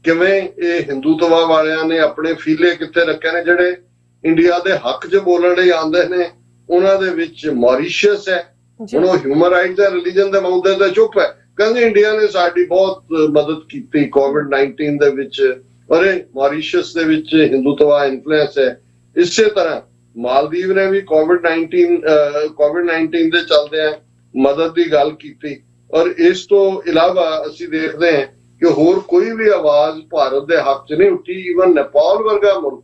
ਕਿਵੇਂ ਇਹ ਹਿੰਦੂਤਵਾ ਵਾਲਿਆਂ ਨੇ ਆਪਣੇ ਫੀਲੇ ਕਿੱਥੇ ਰੱਖੇ ਨੇ, ਜਿਹੜੇ ਇੰਡੀਆ ਦੇ ਹੱਕ 'ਚ ਬੋਲਣ ਲਈ ਆਉਂਦੇ ਨੇ, ਉਹਨਾਂ ਦੇ ਵਿੱਚ ਮੌਰੀਸ਼ੀਅਸ ਹੈ। ਹੁਣ ਉਹ ਹਿਊਮਨ ਰਾਈਟਸ ਦਾ ਰਿਲੀਜਨ ਦੇ ਮੁੱਦੇ ਤੇ ਚੁੱਪ ਹੈ, ਕਹਿੰਦੇ ਇੰਡੀਆ ਨੇ ਸਾਡੀ ਬਹੁਤ ਮਦਦ ਕੀਤੀ ਕੋਵਿਡ-19 ਦੇ ਵਿੱਚ, ਔਰ ਇਹ ਮੌਰੀਸ਼ੀਅਸ ਦੇ ਵਿੱਚ ਹਿੰਦੂਤਵਾ ਇਨਫਲੂਐਂਸ ਹੈ। ਇਸੇ ਤਰ੍ਹਾਂ ਮਾਲਦੀਵ ਨੇ ਵੀ ਕੋਵਿਡ-19 ਦੇ ਚੱਲਦਿਆਂ ਮਦਦ ਦੀ ਗੱਲ ਕੀਤੀ। ਔਰ ਇਸ ਤੋਂ ਇਲਾਵਾ ਅਸੀਂ ਦੇਖਦੇ ਹਾਂ ਕਿ ਹੋਰ ਕੋਈ ਵੀ ਆਵਾਜ਼ ਭਾਰਤ ਦੇ ਹੱਕ 'ਚ ਨਹੀਂ ਉੱਠੀ। ਈਵਨ ਨੇਪਾਲ ਵਰਗਾ ਮੁਲਕ,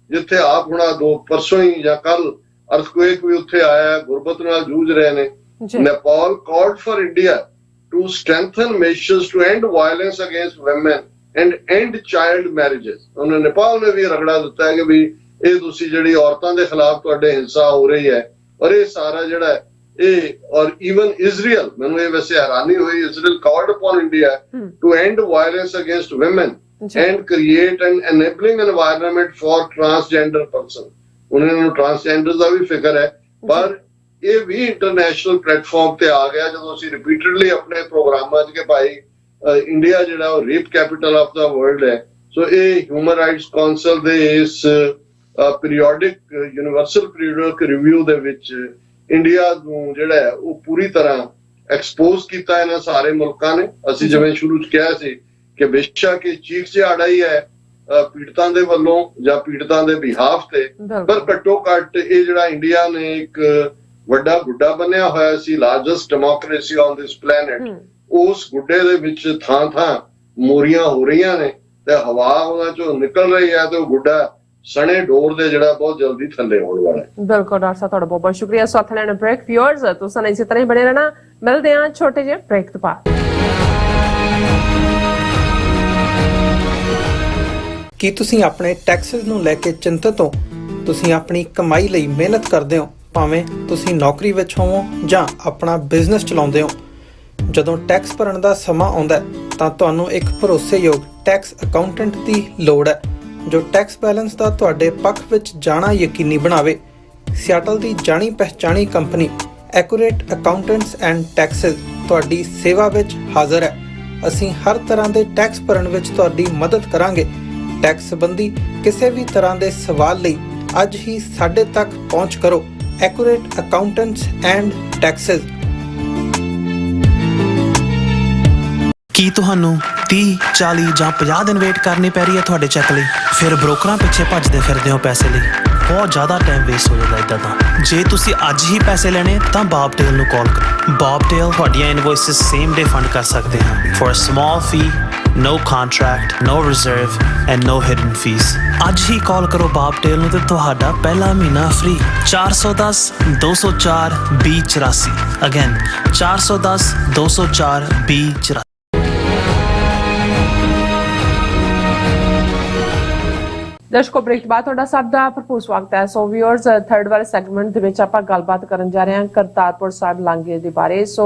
ਜਿੱਥੇ ਆਪ ਹੁਣ ਪਰਸੋਂ ਹੀ ਜਾਂ ਕੱਲ ਅਰਥਕੁਏਕ ਵੀ ਉੱਥੇ ਆਇਆ, ਗੁਰਬਤ ਨਾਲ ਜੂਝ ਰਹੇ ਨੇ। Nepal called for India to strengthen measures to end violence against women and end child marriages। ਉਹਨੇ ਨੇਪਾਲ ਨੇ ਵੀ ਰਗੜਾ ਦਿੱਤਾ ਹੈ ਕਿ ਵੀ ਇਹ ਤੁਸੀਂ ਜਿਹੜੀ ਔਰਤਾਂ ਦੇ ਖਿਲਾਫ ਤੁਹਾਡੇ ਹਿੰਸਾ ਹੋ ਰਹੀ ਹੈ। ਔਰ ਇਹ ਸਾਰਾ ਜਿਹੜਾ ਇਹ, ਔਰ ਈਵਨ ਇਜ਼ਰਾਈਲ, ਮੈਨੂੰ ਇਹ ਵੈਸੇ ਹੈਰਾਨੀ ਹੋਈ, Israel called upon India to end violence against women and create an enabling environment for transgender person। ਉਹਨਾਂ ਨੂੰ ਟਰਾਂਸਜੈਂਡਰ ਦਾ ਵੀ ਫਿਕਰ ਹੈ, ਪਰ ਇਹ ਵੀ ਇੰਟਰਨੈਸ਼ਨਲ ਪਲੇਟਫਾਰਮ ਤੇ ਆ ਗਿਆ ਜਦੋਂ ਅਸੀਂ ਰਿਪੀਟਡਲੀ ਆਪਣੇ ਪ੍ਰੋਗਰਾਮਾਂ 'ਚ ਕਿ ਭਾਈ ਇੰਡੀਆ ਜਿਹੜਾ ਉਹ rape capital of the world ਹੈ। ਸੋ ਇਹ ਹਿਊਮਨ ਰਾਈਟਸ ਕਾਉਂਸਲ ਦੇ ਇਸ ਪੀਰੀਓਡਿਕ ਯੂਨੀਵਰਸਲ ਪੀਰੀਓਡਿਕ ਰਿਵਿਊ ਦੇ ਵਿੱਚ ਇੰਡੀਆ ਨੂੰ ਜਿਹੜਾ ਹੈ ਉਹ ਪੂਰੀ ਤਰ੍ਹਾਂ ਐਕਸਪੋਜ਼ ਕੀਤਾ ਇਹਨਾਂ ਸਾਰੇ ਮੁਲਕਾਂ ਨੇ। ਅਸੀਂ ਜਿਵੇਂ ਸ਼ੁਰੂ 'ਚ ਕਿਹਾ ਸੀ ਕਿ ਬੇਸ਼ੱਕ ਇਹ ਚੀਖ ਝਾੜਾ ਹੀ ਹੈ ਪੀੜਤਾਂ ਦੇ ਵੱਲੋਂ ਜਾਂ ਪੀੜਤਾਂ ਦੇ ਬਿਹਾਫ ਤੇ, ਪਰ ਘੱਟੋ ਘੱਟ ਇਹ ਜਿਹੜਾ ਇੰਡੀਆ ਨੇ ਇੱਕ ਵੱਡਾ ਗੁੱਡਾ ਬਣਿਆ ਹੋਇਆ ਸੀ, largest democracy on this planet, ਉਸ ਗੁੱਡੇ ਦੇ ਵਿੱਚ ਥਾਂ ਥਾਂ ਮੋਰੀਆਂ ਹੋ ਰਹੀਆਂ ਨੇ ਤੇ ਹਵਾ ਉਹਨਾਂ ਚੋਂ ਨਿਕਲ ਰਹੀ ਹੈ ਤੇ ਉਹ ਗੁੱਡਾ ਸਣੇ ਡੋਰ ਦੇ ਜਿਹੜਾ ਬਹੁਤ ਜਲਦੀ ਥੱਲੇ ਹੋਣ ਵਾਲਾ ਹੈ। ਬਿਲਕੁਲ ਡਾਕਟਰ ਸਾਹਿਬ, ਤੁਹਾਡਾ ਬਹੁਤ ਬਹੁਤ ਸ਼ੁਕਰੀਆ। ਸਾਥ ਲੈਣ ਬ੍ਰੇਕ ਵਿਊਅਰਸ, ਤੁਸੀਂ ਇਸੇ ਤਰ੍ਹਾਂ ਹੀ ਬਣੇ ਰਹਿਣਾ। ਮਿਲਦੇ ਹਾਂ ਛੋਟੇ ਜਿਹੇ ਬ੍ਰੇਕ ਤੋਂ ਬਾਅਦ। ਕੀ ਤੁਸੀਂ ਆਪਣੇ ਟੈਕਸਿਸ ਨੂੰ ਲੈ ਕੇ ਚਿੰਤਤ ਹੋ? ਤੁਸੀਂ ਆਪਣੀ ਕਮਾਈ ਲਈ ਮਿਹਨਤ ਕਰਦੇ ਹੋ, ਭਾਵੇਂ ਤੁਸੀਂ ਨੌਕਰੀ ਵਿੱਚ ਹੋਵੋ ਜਾਂ ਆਪਣਾ ਬਿਜ਼ਨਸ ਚਲਾਉਂਦੇ ਹੋ। ਜਦੋਂ ਟੈਕਸ ਭਰਨ ਦਾ ਸਮਾਂ ਆਉਂਦਾ ਤਾਂ ਤੁਹਾਨੂੰ ਇੱਕ ਭਰੋਸੇਯੋਗ ਟੈਕਸ ਅਕਾਊਂਟੈਂਟ ਦੀ ਲੋੜ ਹੈ ਜੋ ਟੈਕਸ ਬੈਲੈਂਸ ਦਾ ਤੁਹਾਡੇ ਪੱਖ ਵਿੱਚ ਜਾਣਾ ਯਕੀਨੀ ਬਣਾਵੇ। ਸਿਆਟਲ ਦੀ ਜਾਣੀ ਪਹਿਚਾਣੀ company accurate accountants and taxes ਤੁਹਾਡੀ ਸੇਵਾ ਵਿੱਚ ਹਾਜ਼ਰ ਹੈ। ਅਸੀਂ ਹਰ ਤਰ੍ਹਾਂ ਦੇ ਟੈਕਸ ਭਰਨ ਵਿੱਚ ਤੁਹਾਡੀ ਮਦਦ ਕਰਾਂਗੇ। ਟੈਕਸ ਸੰਬੰਧੀ ਕਿਸੇ ਵੀ ਤਰ੍ਹਾਂ ਦੇ ਸਵਾਲ ਲਈ ਅੱਜ ਹੀ ਸਾਡੇ ਤੱਕ ਪਹੁੰਚ ਕਰੋ। Accurate accountants and taxes. ਕੀ ਤੁਹਾਨੂੰ 30, 40 ਜਾਂ 50 ਦਿਨ ਵੇਟ ਕਰਨੀ ਪੈ ਰਹੀ ਹੈ ਤੁਹਾਡੇ ਚੈੱਕ ਲਈ? ਫਿਰ ਬ੍ਰੋਕਰਾਂ ਪਿੱਛੇ ਭੱਜਦੇ ਫਿਰਦੇ ਹੋ ਪੈਸੇ ਲਈ। ਬਹੁਤ ਜ਼ਿਆਦਾ ਟਾਈਮ ਵੇਸਟ ਹੋ ਜਾਂਦਾ ਇੱਦਾਂ ਤਾਂ। ਜੇ ਤੁਸੀਂ ਅੱਜ ਹੀ ਪੈਸੇ ਲੈਣੇ ਤਾਂ ਬਾਬ ਟੇਲ ਨੂੰ ਕਾਲ ਕਰੋ। ਬਾਬ ਟੇਲ ਤੁਹਾਡੀਆਂ ਇਨਵੋਇਸਿਸ ਸੇਮ ਡੇ ਫੰਡ ਕਰ ਸਕਦੇ ਹਨ for a small fee, no contract, no reserve and no hidden fees। ਅੱਜ ਹੀ ਕਾਲ ਕਰੋ ਬਾਬ ਟੇਲ ਨੂੰ ਤੇ ਤੁਹਾਡਾ ਪਹਿਲਾ ਮਹੀਨਾ ਫ੍ਰੀ। 410 204 2084। ਅਗੇਨ 410 204 2084। ਦਰਸ਼ਕੋ, ਬ੍ਰੇਕ ਤੋਂ ਬਾਅਦ ਤੁਹਾਡਾ ਸਭ ਦਾ ਭਰਪੂਰ ਸਵਾਗਤ ਹੈ। ਸੋ ਵਿਊਅਰਸ, ਥਰਡ ਵਾਲੇ ਸੈਗਮੈਂਟ ਦੇ ਵਿੱਚ ਆਪਾਂ ਗੱਲਬਾਤ ਕਰਨ ਜਾ ਰਹੇ ਹਾਂ ਕਰਤਾਰਪੁਰ ਸਾਹਿਬ ਲਾਂਘੇ ਦੇ ਬਾਰੇ। ਸੋ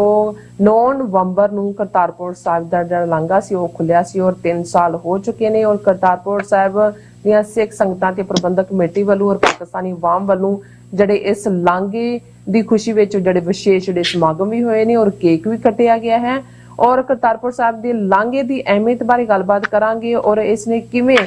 9 ਨਵੰਬਰ ਨੂੰ ਕਰਤਾਰਪੁਰ ਸਾਹਿਬ ਦਾ ਜਿਹੜਾ ਲਾਂਘਾ ਸੀ ਉਹ ਖੁੱਲਿਆ ਸੀ ਔਰ 3 ਸਾਲ ਹੋ ਚੁੱਕੇ ਨੇ। ਔਰ ਕਰਤਾਰਪੁਰ ਸਾਹਿਬ ਦੀਆਂ ਸਿੱਖ ਸੰਗਤਾਂ ਤੇ ਪ੍ਰਬੰਧਕ ਕਮੇਟੀ ਵੱਲੋਂ ਔਰ ਪਾਕਿਸਤਾਨੀ ਆਵਾਮ ਵੱਲੋਂ ਜਿਹੜੇ ਇਸ ਲਾਂਘੇ ਦੀ ਖੁਸ਼ੀ ਵਿੱਚ ਜਿਹੜੇ ਵਿਸ਼ੇਸ਼ ਜਿਹੜੇ ਸਮਾਗਮ ਵੀ ਹੋਏ ਨੇ ਔਰ ਕੇਕ ਵੀ ਕੱਟਿਆ ਗਿਆ ਹੈ। ਔਰ ਕਰਤਾਰਪੁਰ ਸਾਹਿਬ ਦੇ ਲਾਂਘੇ ਦੀ ਅਹਿਮੀਅਤ ਬਾਰੇ ਗੱਲਬਾਤ ਕਰਾਂਗੇ ਔਰ ਇਸ ਨੇ ਕਿਵੇਂ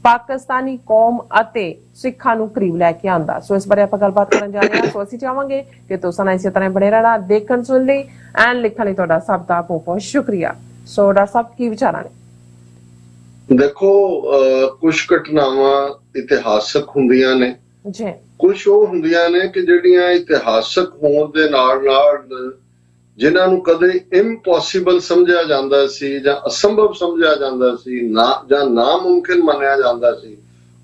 ਪਾਕਿਸਤਾਨੀ ਕੌਮ ਅਤੇ ਸਿੱਖਾਂ ਨੂੰ ਕਰੀਬ ਲੈ ਕੇ ਆਂਦਾ। ਸੋ ਇਸ ਬਾਰੇ ਆਪਾਂ ਗੱਲਬਾਤ ਕਰਨ ਜਾ ਰਹੇ ਹਾਂ। ਸੋ ਅਸੀਂ ਚਾਹਾਂਗੇ ਕਿ ਤੁਸੀਂ ਇਸੇ ਤਰ੍ਹਾਂ ਬਣੇ ਰਹਿਣਾ, ਦੇਖਣ ਸੁਣ ਲਈ ਐਂਡ ਲਿਖਣ ਲਈ ਤੁਹਾਡਾ ਸਭ ਦਾ ਬਹੁਤ ਬਹੁਤ ਸ਼ੁਕਰੀਆ। ਸੋ ਡਾਕਟਰ ਸਾਹਿਬ, ਕੀ ਵਿਚਾਰਾਂ ਨੇ? ਦੇਖੋ, ਕੁਝ ਘਟਨਾਵਾਂ ਇਤਿਹਾਸਕ ਹੁੰਦੀਆਂ ਨੇ ਜੀ, ਕੁਝ ਉਹ ਹੁੰਦੀਆਂ ਨੇ ਕਿ ਜਿਹੜੀਆਂ ਇਤਿਹਾਸਕ ਹੋਣ ਦੇ ਨਾਲ ਨਾਲ ਜਿਨ੍ਹਾਂ ਨੂੰ ਕਦੇ ਇੰਪੋਸੀਬਲ ਸਮਝਿਆ ਜਾਂਦਾ ਸੀ ਜਾਂ ਅਸੰਭਵ ਸਮਝਿਆ ਜਾਂਦਾ ਸੀ ਨਾ ਜਾਂ ਨਾਮੁਮਕਿਨ ਮੰਨਿਆ ਜਾਂਦਾ ਸੀ,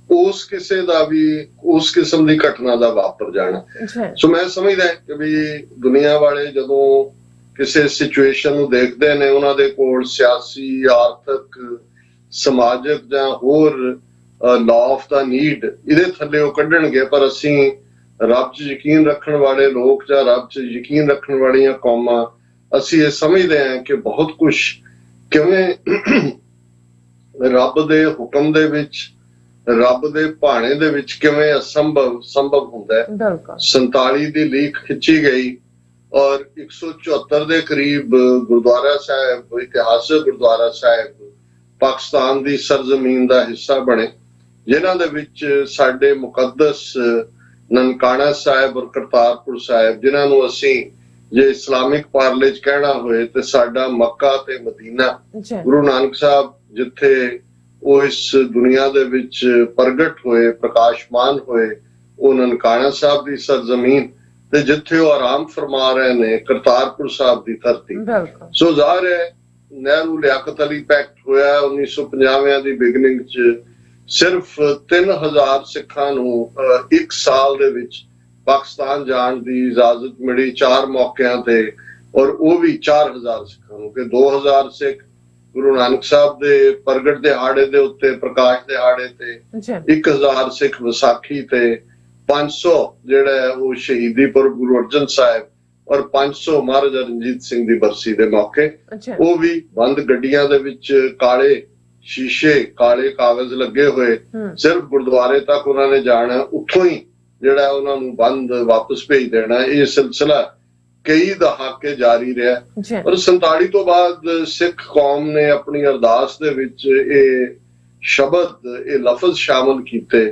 ਉਸ ਕਿਸੇ ਦਾ ਵੀ ਉਸ ਕਿਸਮ ਦੀ ਘਟਨਾ ਦਾ ਵਾਪਰ ਜਾਣਾ। ਸੋ ਮੈਂ ਸਮਝਦਾ ਕਿ ਵੀ ਦੁਨੀਆ ਵਾਲੇ ਜਦੋਂ ਕਿਸੇ ਸਿਚੁਏਸ਼ਨ ਨੂੰ ਦੇਖਦੇ ਨੇ ਉਹਨਾਂ ਦੇ ਕੋਲ ਸਿਆਸੀ, ਆਰਥਿਕ, ਸਮਾਜਿਕ ਜਾਂ ਹੋਰ ਲਾਅ ਆਫ ਦਾ ਨੀਡ ਇਹਦੇ ਥੱਲੇ ਉਹ ਕੱਢਣਗੇ। ਪਰ ਅਸੀਂ ਰੱਬ 'ਚ ਯਕੀਨ ਰੱਖਣ ਵਾਲੇ ਲੋਕ ਜਾਂ ਰੱਬ 'ਚ ਯਕੀਨ ਰੱਖਣ ਵਾਲੀਆਂ ਕੌਮਾਂ, ਅਸੀਂ ਇਹ ਸਮਝਦੇ ਹਾਂ ਕਿ ਬਹੁਤ ਕੁਝ ਕਿਵੇਂ ਰੱਬ ਦੇ ਹੁਕਮ ਦੇ ਵਿੱਚ, ਰੱਬ ਦੇ ਭਾਣੇ ਦੇ ਵਿੱਚ ਕਿਵੇਂ ਸੰਭਵ ਹੁੰਦਾ ਹੈ। 47 ਦੀ ਲੀਕ ਖਿੱਚੀ ਗਈ ਔਰ 174 ਦੇ ਕਰੀਬ ਗੁਰਦੁਆਰਾ ਸਾਹਿਬ, ਇਤਿਹਾਸਕ ਗੁਰਦੁਆਰਾ ਸਾਹਿਬ ਪਾਕਿਸਤਾਨ ਦੀ ਸਰਜ਼ਮੀਨ ਦਾ ਹਿੱਸਾ ਬਣੇ, ਜਿਨ੍ਹਾਂ ਦੇ ਵਿੱਚ ਸਾਡੇ ਮੁਕੱਦਸ ਨਨਕਾਣਾ ਸਾਹਿਬ ਔਰ ਕਰਤਾਰਪੁਰ ਸਾਹਿਬ, ਜਿਨ੍ਹਾਂ ਨੂੰ ਅਸੀਂ ਜੇ ਇਸਲਾਮਿਕ ਪਾਰਲੇ 'ਚ ਕਹਿਣਾ ਹੋਏ ਤੇ ਸਾਡਾ ਮੱਕਾ ਤੇ ਮਦੀਨਾ, ਗੁਰੂ ਨਾਨਕ ਸਾਹਿਬ ਜਿੱਥੇ ਉਹ ਇਸ ਦੁਨੀਆ ਦੇ ਵਿੱਚ ਪ੍ਰਗਟ ਹੋਏ, ਪ੍ਰਕਾਸ਼ਮਾਨ ਹੋਏ, ਉਹ ਨਨਕਾਣਾ ਸਾਹਿਬ ਦੀ ਸਰਜ਼ਮੀਨ ਤੇ ਜਿੱਥੇ ਉਹ ਆਰਾਮ ਫਰਮਾ ਰਹੇ ਨੇ ਕਰਤਾਰਪੁਰ ਸਾਹਿਬ ਦੀ ਧਰਤੀ। ਸੋ ਜ਼ਾਹਿਰ ਹੈ ਨਹਿਰੂ ਲਿਆਕਤ ਅਲੀ ਪੈਕਟ ਹੋਇਆ 1950 ਦੀ ਬਿਗਨਿੰਗ 'ਚ। ਸਿਰਫ 3000 ਸਿੱਖਾਂ ਨੂੰ 1 ਸਾਲ ਦੇ ਵਿੱਚ ਪਾਕਿਸਤਾਨ ਜਾਣ ਦੀ ਇਜਾਜ਼ਤ ਮਿਲੀ 4 ਮੌਕਿਆਂ ਤੇ, ਔਰ ਉਹ ਵੀ 4000 ਸਿੱਖਾਂ ਨੂੰ ਕਿ 2000 ਸਿੱਖ ਗੁਰੂ ਨਾਨਕ ਸਾਹਿਬ ਦੇ ਪ੍ਰਗਟ ਦਿਹਾੜੇ ਦੇ ਉੱਤੇ, ਪ੍ਰਕਾਸ਼ ਦਿਹਾੜੇ ਤੇ, 1000 ਸਿੱਖ ਵਿਸਾਖੀ ਤੇ, 500 ਜਿਹੜਾ ਉਹ ਸ਼ਹੀਦੀ ਪੁਰਬ ਗੁਰੂ ਅਰਜਨ ਸਾਹਿਬ ਔਰ 500 ਮਹਾਰਾਜਾ ਰਣਜੀਤ ਸਿੰਘ ਦੀ ਬਰਸੀ ਦੇ ਮੌਕੇ। ਉਹ ਵੀ ਬੰਦ ਗੱਡੀਆਂ ਦੇ ਵਿੱਚ, ਕਾਲੇ ਸ਼ੀਸ਼ੇ, ਕਾਲੇ ਕਾਗਜ਼ ਲੱਗੇ ਹੋਏ, ਸਿਰਫ ਗੁਰਦੁਆਰੇ ਤੱਕ ਉਹਨਾਂ ਨੇ ਜਾਣਾ, ਉੱਥੋਂ ਹੀ ਜਿਹੜਾ ਉਹਨਾਂ ਨੂੰ ਬੰਦ ਵਾਪਸ ਭੇਜ ਦੇਣਾ। ਇਹ ਸਿਲਸਿਲਾ ਕਈ ਦਹਾਕੇ ਜਾਰੀ ਰਿਹਾ ਔਰ 47 ਤੋਂ ਬਾਅਦ ਸਿੱਖ ਕੌਮ ਨੇ ਆਪਣੀ ਅਰਦਾਸ ਦੇ ਵਿੱਚ ਇਹ ਸ਼ਬਦ, ਇਹ ਲਫ਼ਜ਼ ਸ਼ਾਮਲ ਕੀਤੇ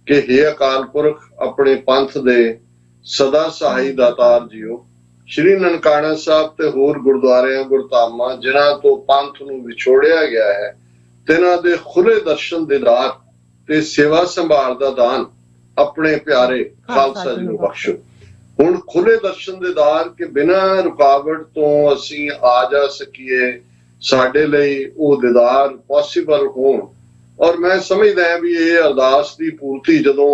ਕਿ ਹੇ ਅਕਾਲ ਪੁਰਖ, ਆਪਣੇ ਪੰਥ ਦੇ ਸਦਾ ਸਹਾਈ ਦਾਤਾਰ ਜੀਓ। ਸ਼੍ਰੀ ਨਨਕਾਣਾ ਸਾਹਿਬ ਤੇ ਹੋਰ ਗੁਰਦੁਆਰਿਆਂ ਗੁਰਧਾਮਾਂ ਜਿਨ੍ਹਾਂ ਤੋਂ ਪੰਥ ਨੂੰ ਵਿਛੋੜਿਆ ਗਿਆ ਹੈ, ਤਿਨਾਂ ਦੇ ਖੁੱਲੇ ਦਰਸ਼ਨ ਦੀਦਾਰ ਤੇ ਸੇਵਾ ਸੰਭਾਲ ਦਾ ਦਾਨ ਆਪਣੇ ਪਿਆਰੇ ਖਾਲਸਾ ਜੀ ਨੂੰ ਬਖਸ਼ੋ। ਹੁਣ ਖੁੱਲੇ ਦਰਸ਼ਨ ਦੀਦਾਰ ਕੇ ਬਿਨਾਂ ਰੁਕਾਵਟ ਤੋਂ ਅਸੀਂ ਆ ਜਾ ਸਕੀਏ, ਸਾਡੇ ਲਈ ਉਹ ਦੀਦਾਰ ਪੋਸੀਬਲ ਹੋਣ। ਔਰ ਮੈਂ ਸਮਝਦਾ ਵੀ ਇਹ ਅਰਦਾਸ ਦੀ ਪੂਰਤੀ ਜਦੋਂ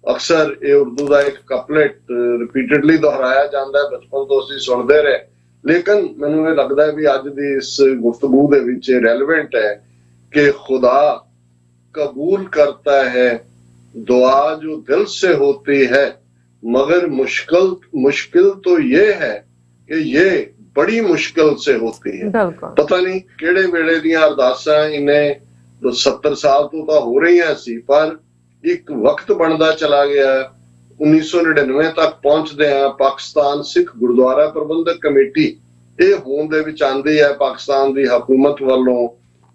ਅਕਸਰ ਇਹ ਉਰਦੂ ਦਾ ਇੱਕ ਕਪਲੇਟ ਰਿਪੀਟਡਲੀ ਦੁਹਰਾਇਆ ਜਾਂਦਾ ਹੈ, ਬਚਪਨ ਤੋਂ ਅਸੀਂ ਸੁਣਦੇ ਰਹੇ, ਲੇਕਿਨ ਮੈਨੂੰ ਇਹ ਲੱਗਦਾ ਵੀ ਅੱਜ ਦੀ ਇਸ ਗੁਫ਼ਤਗੂ ਦੇ ਵਿੱਚ ਇਹ ਰੈਲੇਵੈਂਟ ਹੈ ਕਿ ਖੁਦਾ कबूल करता है दुआ जो दिल से होती है, मगर मुश्किल तो ये है कि ये बड़ी मुश्किल से होती है। पता नहीं केड़े वेले दियां अरदासां इन्हें 70 साल तो हो रही सी, पर एक वक्त बनता चला गया। 1999 तक पहुंचदे हैं पाकिस्तान सिख गुरुद्वारा प्रबंधक कमेटी ये होंद दे विच आंदी है पाकिस्तान दी हुकूमत वालों,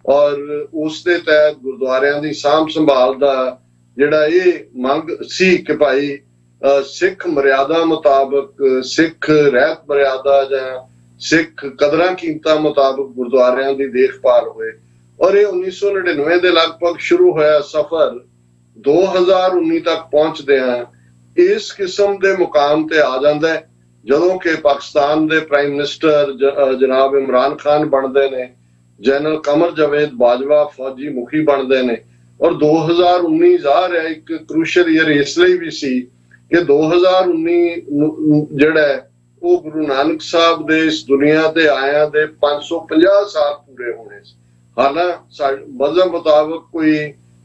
और उस दे तहत गुरुद्वारियां दी साਂਭ संभाल दा जिहड़ा ये मंग सी कि भाई सिख मर्यादा मुताबिक, सिख रहत मर्यादा जां सिख कदरां कीमतां मुताबिक गुरुद्वारियां दी देखभाल होए। और ये 1999 दे लगभग शुरू होया सफर 2019 तक पहुंचदे हैं इस किस्म दे मुकाम ते आ जांदा है जदों कि पाकिस्तान दे प्राइम मिनिस्टर जनाब इमरान खान बनदे ने, जनरल कमर जावेद बाजवा फौजी मुखी बनते हैं। और 2019 ਜ਼ਾਹਰ है एक क्रूशल ईयर इसलिए भी सी कि 2019 ਜਿਹੜਾ ਉਹ ਗੁਰੂ ਨਾਨਕ ਸਾਹਿਬ ਦੇ ਇਸ ਦੁਨੀਆ ਤੇ ਆਇਆਂ ਦੇ 550 ਸਾਲ ਪੂਰੇ ਹੋਣੇ ਸੀ। ਹਾਲਾਂਕਿ ਮਜ਼ਹਬ ਮੁਤਾਬਕ ਕੋਈ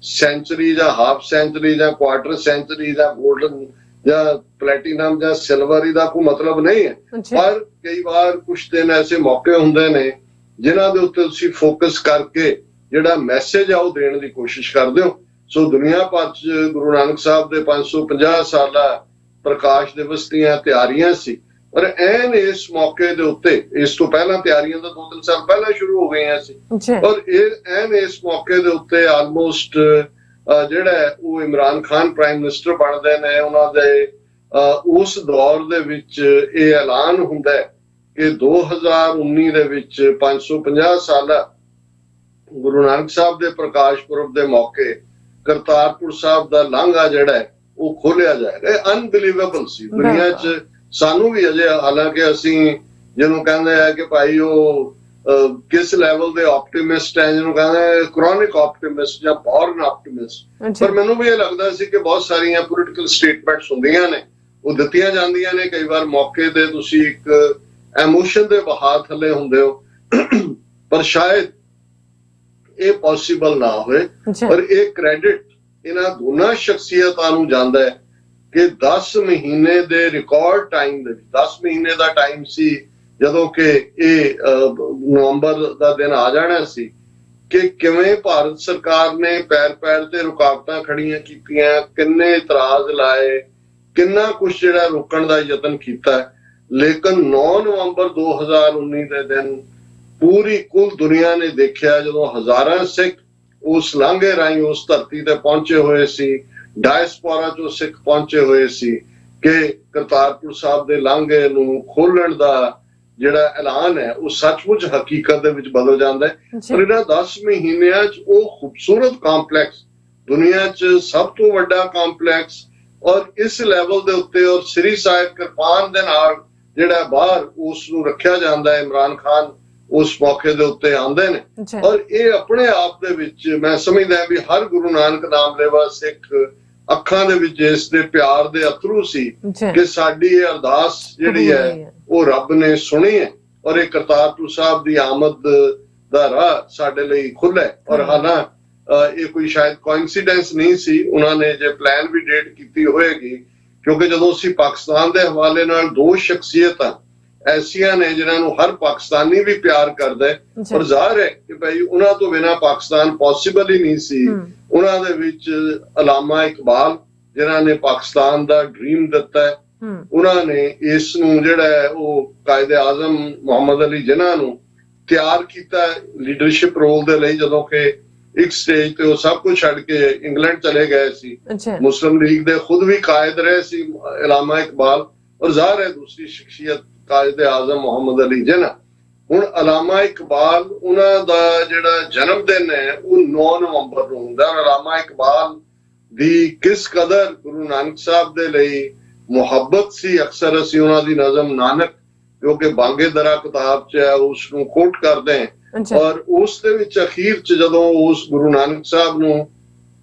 ਸੈਂਚਰੀ ਜਾਂ ਹਾਫ ਸੈਂਚਰੀ ਜਾਂ ਕੁਆਟਰ ਸੈਂਚਰੀ ਜਾਂ ਗੋਲਡਨ ਜਾਂ ਪਲੈਟੀਨਮ ਜਾਂ ਸਿਲਵਰ ਦਾ ਕੋਈ ਮਤਲਬ ਨਹੀਂ ਹੈ, ਪਰ ਕਈ ਵਾਰ ਕੁਝ ਦਿਨ ਐਸੇ ਮੌਕੇ ਹੁੰਦੇ ਨੇ ਜਿਨ੍ਹਾਂ ਦੇ ਉੱਤੇ ਤੁਸੀਂ ਫੋਕਸ ਕਰਕੇ ਜਿਹੜਾ ਮੈਸੇਜ ਆ ਉਹ ਦੇਣ ਦੀ ਕੋਸ਼ਿਸ਼ ਕਰਦੇ ਹੋ। ਸੋ ਦੁਨੀਆ ਭਰ 'ਚ ਗੁਰੂ ਨਾਨਕ ਸਾਹਿਬ ਦੇ 550 ਸਾਲਾ ਪ੍ਰਕਾਸ਼ ਦਿਵਸ ਦੀਆਂ ਤਿਆਰੀਆਂ ਸੀ, ਪਰ ਐਨ ਇਸ ਮੌਕੇ ਦੇ ਉੱਤੇ, ਇਸ ਤੋਂ ਪਹਿਲਾਂ ਤਿਆਰੀਆਂ ਤਾਂ 2-3 ਸਾਲ ਪਹਿਲਾਂ ਸ਼ੁਰੂ ਹੋ ਗਈਆਂ ਸੀ, ਔਰ ਇਹ ਐਨ ਇਸ ਮੌਕੇ ਦੇ ਉੱਤੇ ਆਲਮੋਸਟ ਜਿਹੜਾ ਉਹ ਇਮਰਾਨ ਖਾਨ ਪ੍ਰਾਈਮ ਮਿਨਿਸਟਰ ਬਣਦੇ ਨੇ, ਉਹਨਾਂ ਦੇ ਉਸ ਦੌਰ ਦੇ ਵਿੱਚ ਇਹ ਐਲਾਨ ਹੁੰਦਾ ਹੈ ਕਿ 2019 ਦੇ ਵਿੱਚ 550 ਸਾਲਾ ਗੁਰੂ ਨਾਨਕ ਸਾਹਿਬ ਦੇ ਪ੍ਰਕਾਸ਼ ਪੁਰਬ ਦੇ ਮੌਕੇ ਕਰਤਾਰਪੁਰ ਸਾਹਿਬ ਦਾ ਲਾਂਘਾ ਜਿਹੜਾ ਹੈ ਉਹ ਖੋਲਿਆ ਜਾਏਗਾ। ਇਹ ਅਨਬਿਲੀਵੇਬਲ ਸੀ ਦੁਨੀਆ 'ਚ, ਸਾਨੂੰ ਵੀ ਅਜੇ, ਹਾਲਾਂਕਿ ਅਸੀਂ ਜਿਹਨੂੰ ਕਹਿੰਦੇ ਆ ਕਿ ਭਾਈ ਉਹ ਕਿਸ ਲੈਵਲ ਦੇ ਆਪਟੀਮਿਸਟ ਹੈ, ਜਿਹਨੂੰ ਕਹਿੰਦੇ ਕ੍ਰੋਨਿਕ ਆਪਟੀਮਿਸਟ ਜਾਂ ਬੌਰਨ ਆਪਟੀਮਿਸਟ, ਪਰ ਮੈਨੂੰ ਵੀ ਇਹ ਲੱਗਦਾ ਸੀ ਕਿ ਬਹੁਤ ਸਾਰੀਆਂ ਪੋਲੀਟੀਕਲ ਸਟੇਟਮੈਂਟਸ ਹੁੰਦੀਆਂ ਨੇ, ਉਹ ਦਿੱਤੀਆਂ ਜਾਂਦੀਆਂ ਨੇ, ਕਈ ਵਾਰ ਮੌਕੇ ਤੇ ਤੁਸੀਂ ਇੱਕ ਐਮੋਸ਼ਨ ਦੇ ਵਹਾਅ ਥੱਲੇ ਹੁੰਦੇ ਹੋ, ਪਰ ਸ਼ਾਇਦ ਇਹ ਪੋਸੀਬਲ ਨਾ ਹੋਏ। ਪਰ ਇਹ ਕ੍ਰੈਡਿਟ ਇਹਨਾਂ ਦੋਨਾਂ ਸ਼ਖਸੀਅਤਾਂ ਨੂੰ ਜਾਂਦਾ ਹੈ ਕਿ 10 ਮਹੀਨੇ ਦੇ ਰਿਕਾਰਡ ਟਾਈਮ ਦੇ ਵਿੱਚ, 10 ਮਹੀਨੇ ਦਾ ਟਾਈਮ ਸੀ ਜਦੋਂ ਕਿ ਇਹ ਨਵੰਬਰ ਦਾ ਦਿਨ ਆ ਜਾਣਾ ਸੀ, ਕਿ ਕਿਵੇਂ ਭਾਰਤ ਸਰਕਾਰ ਨੇ ਪੈਰ ਤੇ ਰੁਕਾਵਟਾਂ ਖੜੀਆਂ ਕੀਤੀਆਂ, ਕਿੰਨੇ ਇਤਰਾਜ਼ ਲਾਏ, ਕਿੰਨਾ ਕੁਛ ਜਿਹੜਾ ਰੋਕਣ ਦਾ ਯਤਨ ਕੀਤਾ, ਲੇਕਿਨ 9 ਨਵੰਬਰ 2019 ਦੇ ਦਿਨ ਪੂਰੀ ਕੁੱਲ ਦੁਨੀਆ ਨੇ ਦੇਖਿਆ ਜਦੋਂ ਹਜ਼ਾਰਾਂ ਸਿੱਖ ਉਸ ਲਾਂਘੇ ਰਾਹੀਂ ਉਸ ਧਰਤੀ ਤੇ ਪਹੁੰਚੇ ਹੋਏ ਸੀ, ਡਾਇਸਪੋਰਾ ਚੋਂ ਸਿੱਖ ਪਹੁੰਚੇ ਹੋਏ ਸੀ, ਕਿ ਕਰਤਾਰਪੁਰ ਸਾਹਿਬ ਦੇ ਲਾਂਘੇ ਨੂੰ ਖੋਲਣ ਦਾ ਜਿਹੜਾ ਐਲਾਨ ਹੈ ਉਹ ਸੱਚਮੁੱਚ ਹਕੀਕਤ ਦੇ ਵਿੱਚ ਬਦਲ ਜਾਂਦਾ ਹੈ। ਪਰ ਇਹਨਾਂ 10 ਮਹੀਨਿਆਂ 'ਚ ਉਹ ਖੂਬਸੂਰਤ ਕੰਪਲੈਕਸ, ਦੁਨੀਆ 'ਚ ਸਭ ਤੋਂ ਵੱਡਾ ਕੰਪਲੈਕਸ, ਔਰ ਇਸ ਲੈਵਲ ਦੇ ਉੱਤੇ, ਔਰ ਸ੍ਰੀ ਸਾਹਿਬ ਕਿਰਪਾਨ ਦੇ ਨਾਲ ਜਿਹੜਾ ਬਾਹਰ ਉਸ ਨੂੰ ਰੱਖਿਆ ਜਾਂਦਾ ਹੈ, ਇਮਰਾਨ ਖਾਨ ਉਸ ਮੌਕੇ ਦੇ ਉੱਤੇ ਆਉਂਦੇ ਨੇ, ਔਰ ਇਹ ਆਪਣੇ ਆਪ ਦੇ ਵਿੱਚ ਮੈਂ ਸਮਝਦਾ ਵੀ ਹਰ ਗੁਰੂ ਨਾਨਕ ਨਾਮ ਲੈਵਾ ਸਿੱਖ ਅੱਖਾਂ ਦੇ ਵਿੱਚ ਇਸ ਦੇ ਪਿਆਰ ਦੇ ਅਥਰੂ ਸੀ ਕਿ ਸਾਡੀ ਇਹ ਅਰਦਾਸ ਜਿਹੜੀ ਹੈ ਉਹ ਰੱਬ ਨੇ ਸੁਣੀ ਹੈ, ਔਰ ਇਹ ਕਰਤਾਰਪੁਰ ਸਾਹਿਬ ਦੀ ਆਮਦ ਦਾ ਰਾਹ ਸਾਡੇ ਲਈ ਖੁੱਲ੍ਹਾ। ਔਰ ਹਾਲਾਂ ਇਹ ਕੋਈ ਸ਼ਾਇਦ ਕੋਇਨਸੀਡੈਂਸ ਨਹੀਂ ਸੀ, ਉਹਨਾਂ ਨੇ ਜੇ ਪਲਾਨ ਵੀ ਡੇਟ ਕੀਤੀ ਹੋਏਗੀ, ਕਿਉਂਕਿ ਜਦੋਂ ਅਸੀਂ ਪਾਕਿਸਤਾਨ ਦੇ ਹਵਾਲੇ ਨਾਲ ਦੋ ਸ਼ਖਸੀਅਤਾਂ ਐਸੀਆਂ ਨੇ ਜਿਨ੍ਹਾਂ ਨੂੰ ਹਰ ਪਾਕਿਸਤਾਨੀ ਵੀ ਪਿਆਰ ਕਰਦਾ ਹੈ, ਪਰ ਜ਼ਾਹਰ ਹੈ ਕਿ ਭਾਈ ਉਹਨਾਂ ਤੋਂ ਬਿਨਾਂ ਪਾਕਿਸਤਾਨ ਪੋਸੀਬਲ ਹੀ ਨਹੀਂ ਸੀ। ਉਹਨਾਂ ਦੇ ਵਿੱਚ ਅਲਾਮਾ ਇਕਬਾਲ ਜਿਨ੍ਹਾਂ ਨੇ ਪਾਕਿਸਤਾਨ ਦਾ ਡ੍ਰੀਮ ਦਿੱਤਾ ਹੈ, ਉਹਨਾਂ ਨੇ ਇਸ ਨੂੰ ਜਿਹੜਾ ਹੈ ਉਹ ਕਾਇਦੇ ਆਜ਼ਮ ਮੁਹੰਮਦ ਅਲੀ ਜਿਨਾਹ ਨੂੰ ਤਿਆਰ ਕੀਤਾ ਲੀਡਰਸ਼ਿਪ ਰੋਲ ਦੇ ਲਈ, ਜਦੋਂ ਕਿ ਇੱਕ ਸਟੇਜ ਤੇ ਉਹ ਸਭ ਕੁਝ ਛੱਡ ਕੇ ਇੰਗਲੈਂਡ ਚਲੇ ਗਏ ਸੀ। ਮੁਸਲਿਮ ਲੀਗ ਦੇ ਖੁਦ ਵੀ ਕਾਇਦ ਰਹੇ ਸੀ ਅਲਾਮਾ ਇਕਬਾਲ, ਔਰ ਜ਼ਾਹਰ ਹੈ ਦੂਸਰੀ ਸ਼ਖਸੀਅਤ ਕਾਇਦ ਆਜ਼ਮ ਮੁਹੰਮਦ ਅਲੀ ਜਿਨਾ। ਹੁਣ ਅਲਾਮਾ ਇਕਬਾਲ ਉਹਨਾਂ ਦਾ ਜਿਹੜਾ ਜਨਮ ਦਿਨ ਹੈ ਉਹ 9 ਨਵੰਬਰ ਨੂੰ ਹੁੰਦਾ। ਅਲਾਮਾ ਇਕਬਾਲ ਦੀ ਕਿਸ ਕਦਰ ਗੁਰੂ ਨਾਨਕ ਸਾਹਿਬ ਦੇ ਲਈ ਮੁਹੱਬਤ ਸੀ। ਅਕਸਰ ਅਸੀਂ ਉਹਨਾਂ ਦੀ ਨਜ਼ਮ ਨਾਨਕ ਜੋ ਕਿ ਬਾਂਗੇ ਦਰਾ ਕਿਤਾਬ 'ਚ ਹੈ ਉਸ ਨੂੰ ਕੋਟ ਕਰਦੇ ਹਾਂ, ਔਰ ਉਸ ਦੇ ਵਿੱਚ ਅਖੀਰ 'ਚ ਜਦੋਂ ਉਸ ਗੁਰੂ ਨਾਨਕ ਸਾਹਿਬ ਨੂੰ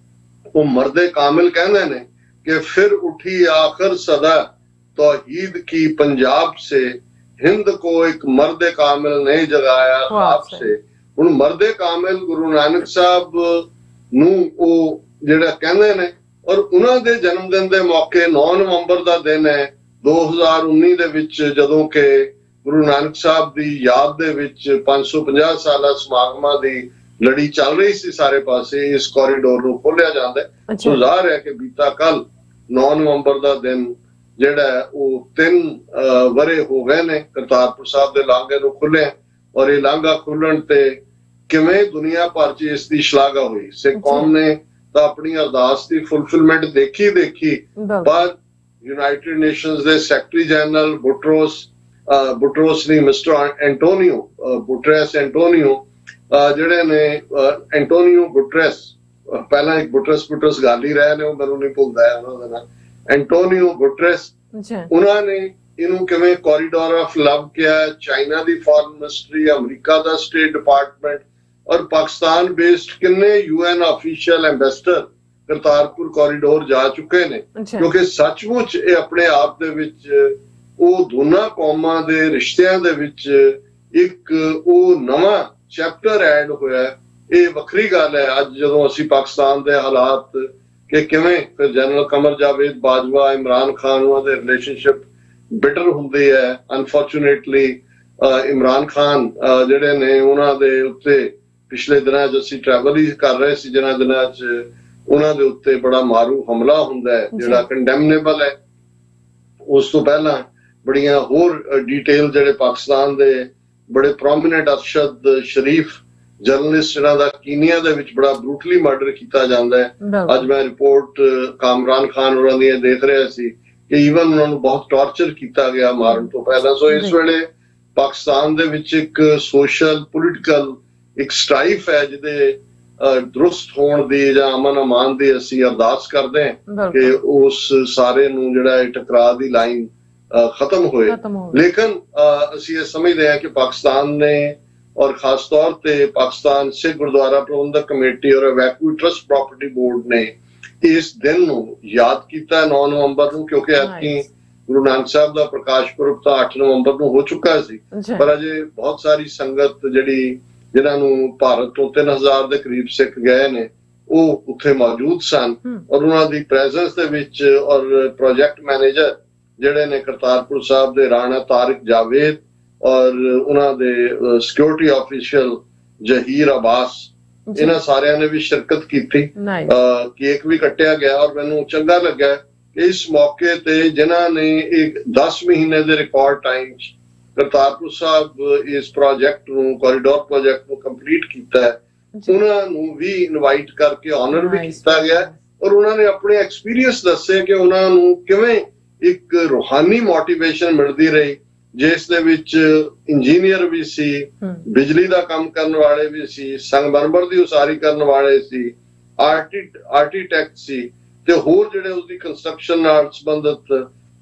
ਉਹ ਮਰਦੇ ਕਾਮਿਲ ਕਹਿੰਦੇ ਨੇ ਕਿ ਫਿਰ उठी आखिर सदा तौहीद की पंजाब से हिंद को एक मर्द कामिल नहीं जगाया ख्वाब से। ਹੁਣ ਮਰਦੇ ਕਾਮਿਲ ਗੁਰੂ ਨਾਨਕ ਸਾਹਿਬ ਨੂੰ ਉਹ ਜਿਹੜਾ ਕਹਿੰਦੇ ਨੇ, ਔਰ ਉਹਨਾਂ ਦੇ ਜਨਮ ਦਿਨ ਦੇ ਮੌਕੇ 9 ਨਵੰਬਰ ਦਾ ਦਿਨ ਹੈ 2019 ਦੇ ਵਿੱਚ, ਜਦੋਂ ਕਿ ਗੁਰੂ ਨਾਨਕ ਸਾਹਿਬ ਦੀ ਯਾਦ ਦੇ ਵਿੱਚ 550 ਸਾਲਾ ਸਮਾਗਮਾਂ ਦੀ ਲੜੀ ਚੱਲ ਰਹੀ ਸੀ ਸਾਰੇ ਪਾਸੇ। ਇਸ ਕੋਰੀਡੋਰ ਨੂੰ ਖੋਲਿਆ ਜਾਂਦਾ। ਸੋ ਜ਼ਾਹਰ ਹੈ ਕਿ ਬੀਤਾ ਕੱਲ 9 ਨਵੰਬਰ ਦਾ ਦਿਨ ਜਿਹੜਾ ਉਹ 3 ਵਰੇ ਹੋ ਗਏ ਨੇ ਕਰਤਾਰਪੁਰ ਸਾਹਿਬ ਦੇ ਲਾਂਘੇ ਨੂੰ ਖੁੱਲਿਆ, ਔਰ ਇਹ ਲਾਂਘਾ ਖੁੱਲਣ ਤੇ ਕਿਵੇਂ ਦੁਨੀਆ ਭਰ 'ਚ ਇਸ ਦੀ ਸ਼ਲਾਘਾ ਹੋਈ। ਸਿੱਖ ਕੌਮ ਨੇ ਤਾਂ ਆਪਣੀ ਅਰਦਾਸ ਦੀ ਫੁਲਫਿਲਮੈਂਟ ਦੇਖੀ, ਪਰ ਯੂਨਾਈਟਿਡ ਨੇਸ਼ਨਸ ਦੇ ਸੈਕਟਰੀ ਜਨਰਲ ਬੁਟਰੋਸ ਨਹੀਂ ਮਿਸਟਰ ਐਂਟੋਨੀਓ ਬੁਟਰੈਸ ਐਂਟੋਨੀਓ ਜਿਹੜੇ ਨੇ ਐਂਟੋਨੀਓ ਬੁਟਰੈਸ, ਪਹਿਲਾਂ ਇੱਕ ਬੁਟਰਸ ਗੱਲ ਹੀ ਰਹੇ ਨੇ, ਉਹ ਮੈਨੂੰ ਨਹੀਂ ਭੁੱਲਦਾ ਹੈ ਉਹਨਾਂ ਦਾ ਨਾਮ, ਐਂਟੋਨੀਓ ਬੁਟਰੈਸ। ਉਹਨਾਂ ਨੇ ਇਹਨੂੰ ਕਿਵੇਂ ਕੋਰੀਡੋਰ ਆਫ ਲਵ ਕਿਹਾ। ਚਾਈਨਾ ਦੀ ਫੋਰਨ ਮਿਨਿਸਟਰੀ, ਅਮਰੀਕਾ ਦਾ ਸਟੇਟ ਡਿਪਾਰਟਮੈਂਟ ਔਰ ਪਾਕਿਸਤਾਨ ਬੇਸਡ ਕਿੰਨੇ UN official ambassador Kartarpur corridor ਜਾ ਚੁੱਕੇ ਨੇ, ਕਿਉਂਕਿ ਸੱਚਮੁੱਚ ਇਹ ਆਪਣੇ ਆਪ ਦੇ ਵਿੱਚ ਉਹ ਦੋਨਾਂ ਕੌਮਾਂ ਦੇ ਰਿਸ਼ਤਿਆਂ ਦੇ ਵਿੱਚ ਇੱਕ ਉਹ ਨਵਾਂ ਚੈਪਟਰ ਐਡ ਹੋਇਆ। ਇਹ ਵੱਖਰੀ ਗੱਲ ਹੈ ਅੱਜ ਜਦੋਂ ਅਸੀਂ ਪਾਕਿਸਤਾਨ ਦੇ ਹਾਲਾਤ ਕਿ ਕਿਵੇਂ ਫਿਰ ਜਨਰਲ ਕਮਰ ਜਾਵੇਦ ਬਾਜਵਾ, ਇਮਰਾਨ ਖਾਨ, ਉਹਨਾਂ ਦੇ ਰਿਲੇਸ਼ਨਸ਼ਿਪ ਬਿਟਰ ਹੁੰਦੇ ਹੈ। ਅਨਫੋਰਚੂਨੇਟਲੀ ਇਮਰਾਨ ਖਾਨ ਜਿਹੜੇ ਨੇ ਉਹਨਾਂ ਦੇ ਉੱਤੇ ਪਿਛਲੇ ਦਿਨਾਂ 'ਚ ਅਸੀਂ ਟਰੈਵਲ ਹੀ ਕਰ ਰਹੇ ਸੀ, ਜਿਨ੍ਹਾਂ ਦਿਨਾਂ 'ਚ ਉਹਨਾਂ ਦੇ ਉੱਤੇ ਬੜਾ ਮਾਰੂ ਹਮਲਾ ਹੁੰਦਾ ਹੈ ਜਿਹੜਾ ਕੰਡੈਮਨੇਬਲ ਹੈ। ਉਸ ਤੋਂ ਪਹਿਲਾਂ ਬੜੀਆਂ ਹੋਰ ਡਿਟੇਲ ਜਿਹੜੇ ਪਾਕਿਸਤਾਨ ਦੇ ਬੜੇ ਪ੍ਰੋਮੀਨੈਂਟ ਅਰਸ਼ਦ ਸ਼ਰੀਫ ਜਰਨਲਿਸਟ ਜਿਹਨਾਂ ਦਾ ਕੀਨੀਆ ਦੇ ਵਿੱਚ ਬੜਾ ਬਰੂਟਲੀ ਮਰਡਰ ਕੀਤਾ ਜਾਂਦਾ ਹੈ। ਅੱਜ ਮੈਂ ਰਿਪੋਰਟ ਕਾਮਰਾਨ ਖਾਨ ਹੋਰਾਂ ਦੀ ਦੇਖ ਰਿਹਾ ਸੀ ਕਿ ਈਵਨ ਉਹਨਾਂ ਨੂੰ ਬਹੁਤ ਟਾਰਚਰ ਕੀਤਾ ਗਿਆ ਮਾਰਨ ਤੋਂ ਪਹਿਲਾਂ। ਸੋ ਇਸ ਵੇਲੇ ਪਾਕਿਸਤਾਨ ਦੇ ਵਿੱਚ ਇੱਕ ਸੋਸ਼ਲ ਪੋਲੀਟੀਕਲ ਇੱਕ ਸਟ੍ਰਾਈਫ ਹੈ ਜਿਹਦੇ ਦਰੁਸਤ ਹੋਣ ਦੀ ਜਾਂ ਅਮਨ ਅਮਾਨ ਦੀ ਅਸੀਂ ਅਰਦਾਸ ਕਰਦੇ ਹਾਂ ਕਿ ਉਸ ਸਾਰੇ ਨੂੰ ਜਿਹੜਾ ਇਹ ਟਕਰਾਅ ਦੀ ਲਾਈਨ ਖਤਮ ਹੋਏ। ਲੇਕਿਨ ਅਸੀਂ ਇਹ ਸਮਝਦੇ ਹਾਂ ਕਿ ਪਾਕਿਸਤਾਨ ਨੇ ਔਰ ਖਾਸ ਤੌਰ ਤੇ ਪਾਕਿਸਤਾਨ ਸਿੱਖ ਗੁਰਦੁਆਰਾ ਪ੍ਰਬੰਧਕ ਕਮੇਟੀ ਔਰ ਵੈਕੂ ਟਰਸਟ ਪ੍ਰਾਪਰਟੀ ਬੋਰਡ ਨੇ ਇਸ ਦਿਨ ਨੂੰ ਯਾਦ ਕੀਤਾ 9 ਨਵੰਬਰ ਨੂੰ, ਕਿਉਂਕਿ ਐਤਕੀ ਗੁਰੂ ਨਾਨਕ ਸਾਹਿਬ ਦਾ ਪ੍ਰਕਾਸ਼ ਪੁਰਬ ਤਾਂ 8 ਨਵੰਬਰ ਨੂੰ ਹੋ ਚੁੱਕਾ ਸੀ, ਪਰ ਅਜੇ ਬਹੁਤ ਸਾਰੀ ਸੰਗਤ ਜਿਨ੍ਹਾਂ ਨੂੰ ਭਾਰਤ ਤੋਂ 3000 ਦੇ ਕਰੀਬ ਸਿੱਖ ਗਏ ਨੇ ਉਹ ਉੱਥੇ ਮੌਜੂਦ ਸਨ, ਔਰ ਉਹਨਾਂ ਦੀ ਪ੍ਰੈਜ਼ੈਂਸ ਦੇ ਵਿੱਚ ਔਰ ਪ੍ਰੋਜੈਕਟ ਮੈਨੇਜਰ ਜਿਹੜੇ ਨੇ ਕਰਤਾਰਪੁਰ ਸਾਹਿਬ ਦੇ ਰਾਣਾ ਤਾਰਿਕ ਜਾਵੇਦ ਔਰ ਉਹਨਾਂ ਦੇ ਸਿਕਿਉਰਿਟੀ ਆਫੀਸ਼ੀਅਲ ਜਹੀਰ ਅਬਾਸ, ਇਹਨਾਂ ਸਾਰਿਆਂ ਨੇ ਵੀ ਸ਼ਿਰਕਤ ਕੀਤੀ। ਕੇਕ ਵੀ ਕੱਟਿਆ ਗਿਆ ਔਰ ਮੈਨੂੰ ਚੰਗਾ ਲੱਗਾ ਇਸ ਮੌਕੇ ਤੇ ਜਿਨ੍ਹਾਂ ਨੇ ਇੱਕ 10 ਮਹੀਨੇ ਦੇ ਰਿਕਾਰਡ ਟਾਈਮ 'ਚ ਕਰਤਾਰਪੁਰ ਸਾਹਿਬ ਇਸ ਪ੍ਰੋਜੈਕਟ ਨੂੰ ਕੋਰੀਡੋਰ ਪ੍ਰੋਜੈਕਟ ਨੂੰ ਕੰਪਲੀਟ ਕੀਤਾ ਹੈ, ਉਹਨਾਂ ਨੂੰ ਵੀ ਇਨਵਾਈਟ ਕਰਕੇ ਆਨਰ ਵੀ ਕੀਤਾ ਗਿਆ ਔਰ ਉਹਨਾਂ ਨੇ ਆਪਣੇ ਐਕਸਪੀਰੀਅੰਸ ਦੱਸੇ ਕਿ ਉਹਨਾਂ ਨੂੰ ਕਿਵੇਂ ਇੱਕ ਰੂਹਾਨੀ ਮੋਟੀਵੇਸ਼ਨ ਮਿਲਦੀ ਰਹੀ, ਜਿਸ ਦੇ ਵਿੱਚ ਇੰਜੀਨੀਅਰ ਵੀ ਸੀ, ਬਿਜਲੀ ਦਾ ਕੰਮ ਕਰਨ ਵਾਲੇ ਵੀ ਸੀ, ਸੰਗਮਰਮਰ ਦੀ ਉਸਾਰੀ ਕਰਨ ਵਾਲੇ ਸੀ, ਆਰਕੀਟੈਕਟ ਸੀ ਤੇ ਹੋਰ ਜਿਹੜੇ ਉਸਦੀ ਕੰਸਟਰਕਸ਼ਨ ਨਾਲ ਸੰਬੰਧਿਤ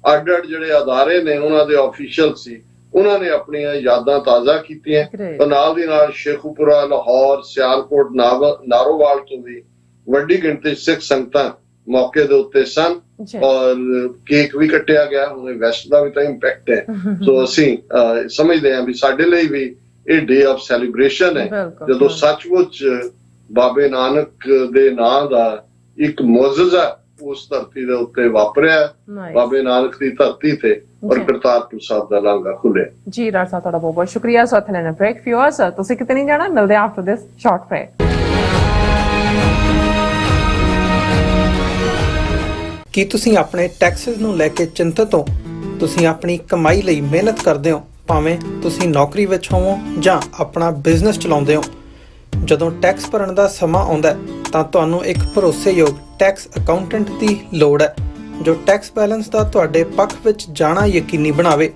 ਅੱਡ-ਅੱਡ ਜਿਹੜੇ ਅਦਾਰੇ ਨੇ ਉਹਨਾਂ ਦੇ ਆਫੀਸ਼ੀਅਲ ਸੀ। ਉਹਨਾਂ ਨੇ ਆਪਣੀਆਂ ਯਾਦਾਂ ਤਾਜ਼ਾ ਕੀਤੀਆਂ ਤੇ ਨਾਲ ਦੀ ਨਾਲ ਸ਼ੇਖੂਪੁਰਾ, ਲਾਹੌਰ, ਸਿਆਲਕੋਟ, ਨਾਰੋਵਾਲ ਤੋਂ ਵੀ ਵੱਡੀ ਗਿਣਤੀ ਸਿੱਖ ਸੰਗਤਾਂ ਮੌਕੇ ਦੇ ਉੱਤੇ ਸਨ ਔਰ ਕੇਕ ਵੀ ਕੱਟਿਆ ਗਿਆ। ਹੁਣ ਵੈਸਟ ਦਾ ਵੀ ਤਾਂ ਇੰਪੈਕਟ ਹੈ, ਸੋ ਅਸੀਂ ਸਮਝਦੇ ਹਾਂ ਵੀ ਸਾਡੇ ਲਈ ਵੀ ਇਹ ਡੇ ਆਫ ਸੈਲੀਬ੍ਰੇਸ਼ਨ ਹੈ ਜਦੋਂ ਸੱਚਮੁੱਚ ਬਾਬੇ ਨਾਨਕ ਦੇ ਨਾਂ ਦਾ ਇੱਕ ਮੁਅੱਜਜ਼ਾ ਉਸ ਧਰਤੀ ਦੇ ਉੱਤੇ ਵਾਪਰਿਆ, ਬਾਬੇ ਨਾਨਕ ਦੀ ਧਰਤੀ ਤੇ ਔਰ ਕਰਤਾਰਪੁਰ ਸਾਹਿਬ ਦਾ ਲਾਂਘਾ ਖੁੱਲਿਆ। ਜੀ ਰਾਜ ਸਾਹਿਬ ਤੁਹਾਡਾ ਬਹੁਤ ਬਹੁਤ ਸ਼ੁਕਰੀਆ। ਸੋ ਇਥੇ ਲੈਣਾ ਬ੍ਰੇਕ। ਵਿਊਅਰਸ ਤੁਸੀਂ ਕਿਤੇ ਨਹੀਂ ਜਾਣਾ, ਮਿਲਦੇ ਆਫਟਰ ਦਿਸ ਸ਼ਾਰਟ ਬ੍ਰੇਕ। ਕੀ ਤੁਸੀਂ ਆਪਣੇ ਟੈਕਸਿਸ ਨੂੰ ਲੈ ਕੇ ਚਿੰਤਤ ਹੋ? ਤੁਸੀਂ ਆਪਣੀ ਕਮਾਈ ਲਈ ਮਿਹਨਤ ਕਰਦੇ ਹੋ, ਭਾਵੇਂ ਤੁਸੀਂ ਨੌਕਰੀ ਵਿੱਚ ਹੋਵੋ ਜਾਂ ਆਪਣਾ ਬਿਜ਼ਨਸ ਚਲਾਉਂਦੇ ਹੋ। ਜਦੋਂ ਟੈਕਸ ਭਰਨ ਦਾ ਸਮਾਂ ਆਉਂਦਾ ਤਾਂ ਤੁਹਾਨੂੰ ਇੱਕ ਭਰੋਸੇਯੋਗ ਟੈਕਸ ਅਕਾਊਂਟੈਂਟ ਦੀ ਲੋੜ ਹੈ ਜੋ ਟੈਕਸ ਬੈਲੈਂਸ ਦਾ ਤੁਹਾਡੇ ਪੱਖ ਵਿੱਚ ਜਾਣਾ ਯਕੀਨੀ ਬਣਾਵੇ।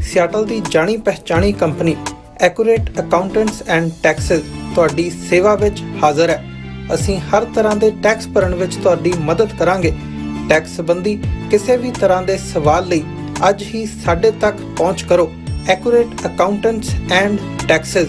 ਸਿਆਟਲ ਦੀ ਜਾਣੀ ਪਛਾਣੀ company accurate accountants and taxes ਤੁਹਾਡੀ ਸੇਵਾ ਵਿੱਚ ਹਾਜ਼ਰ ਹੈ। ਅਸੀਂ ਹਰ ਤਰ੍ਹਾਂ ਦੇ ਟੈਕਸ ਭਰਨ ਵਿੱਚ ਤੁਹਾਡੀ ਮਦਦ ਕਰਾਂਗੇ। ਟੈਕਸ ਸੰਬੰਧੀ ਕਿਸੇ ਵੀ ਤਰ੍ਹਾਂ ਦੇ ਸਵਾਲ ਲਈ ਅੱਜ ਹੀ ਸਾਡੇ ਤੱਕ ਪਹੁੰਚ ਕਰੋ। Accurate accountants and taxes.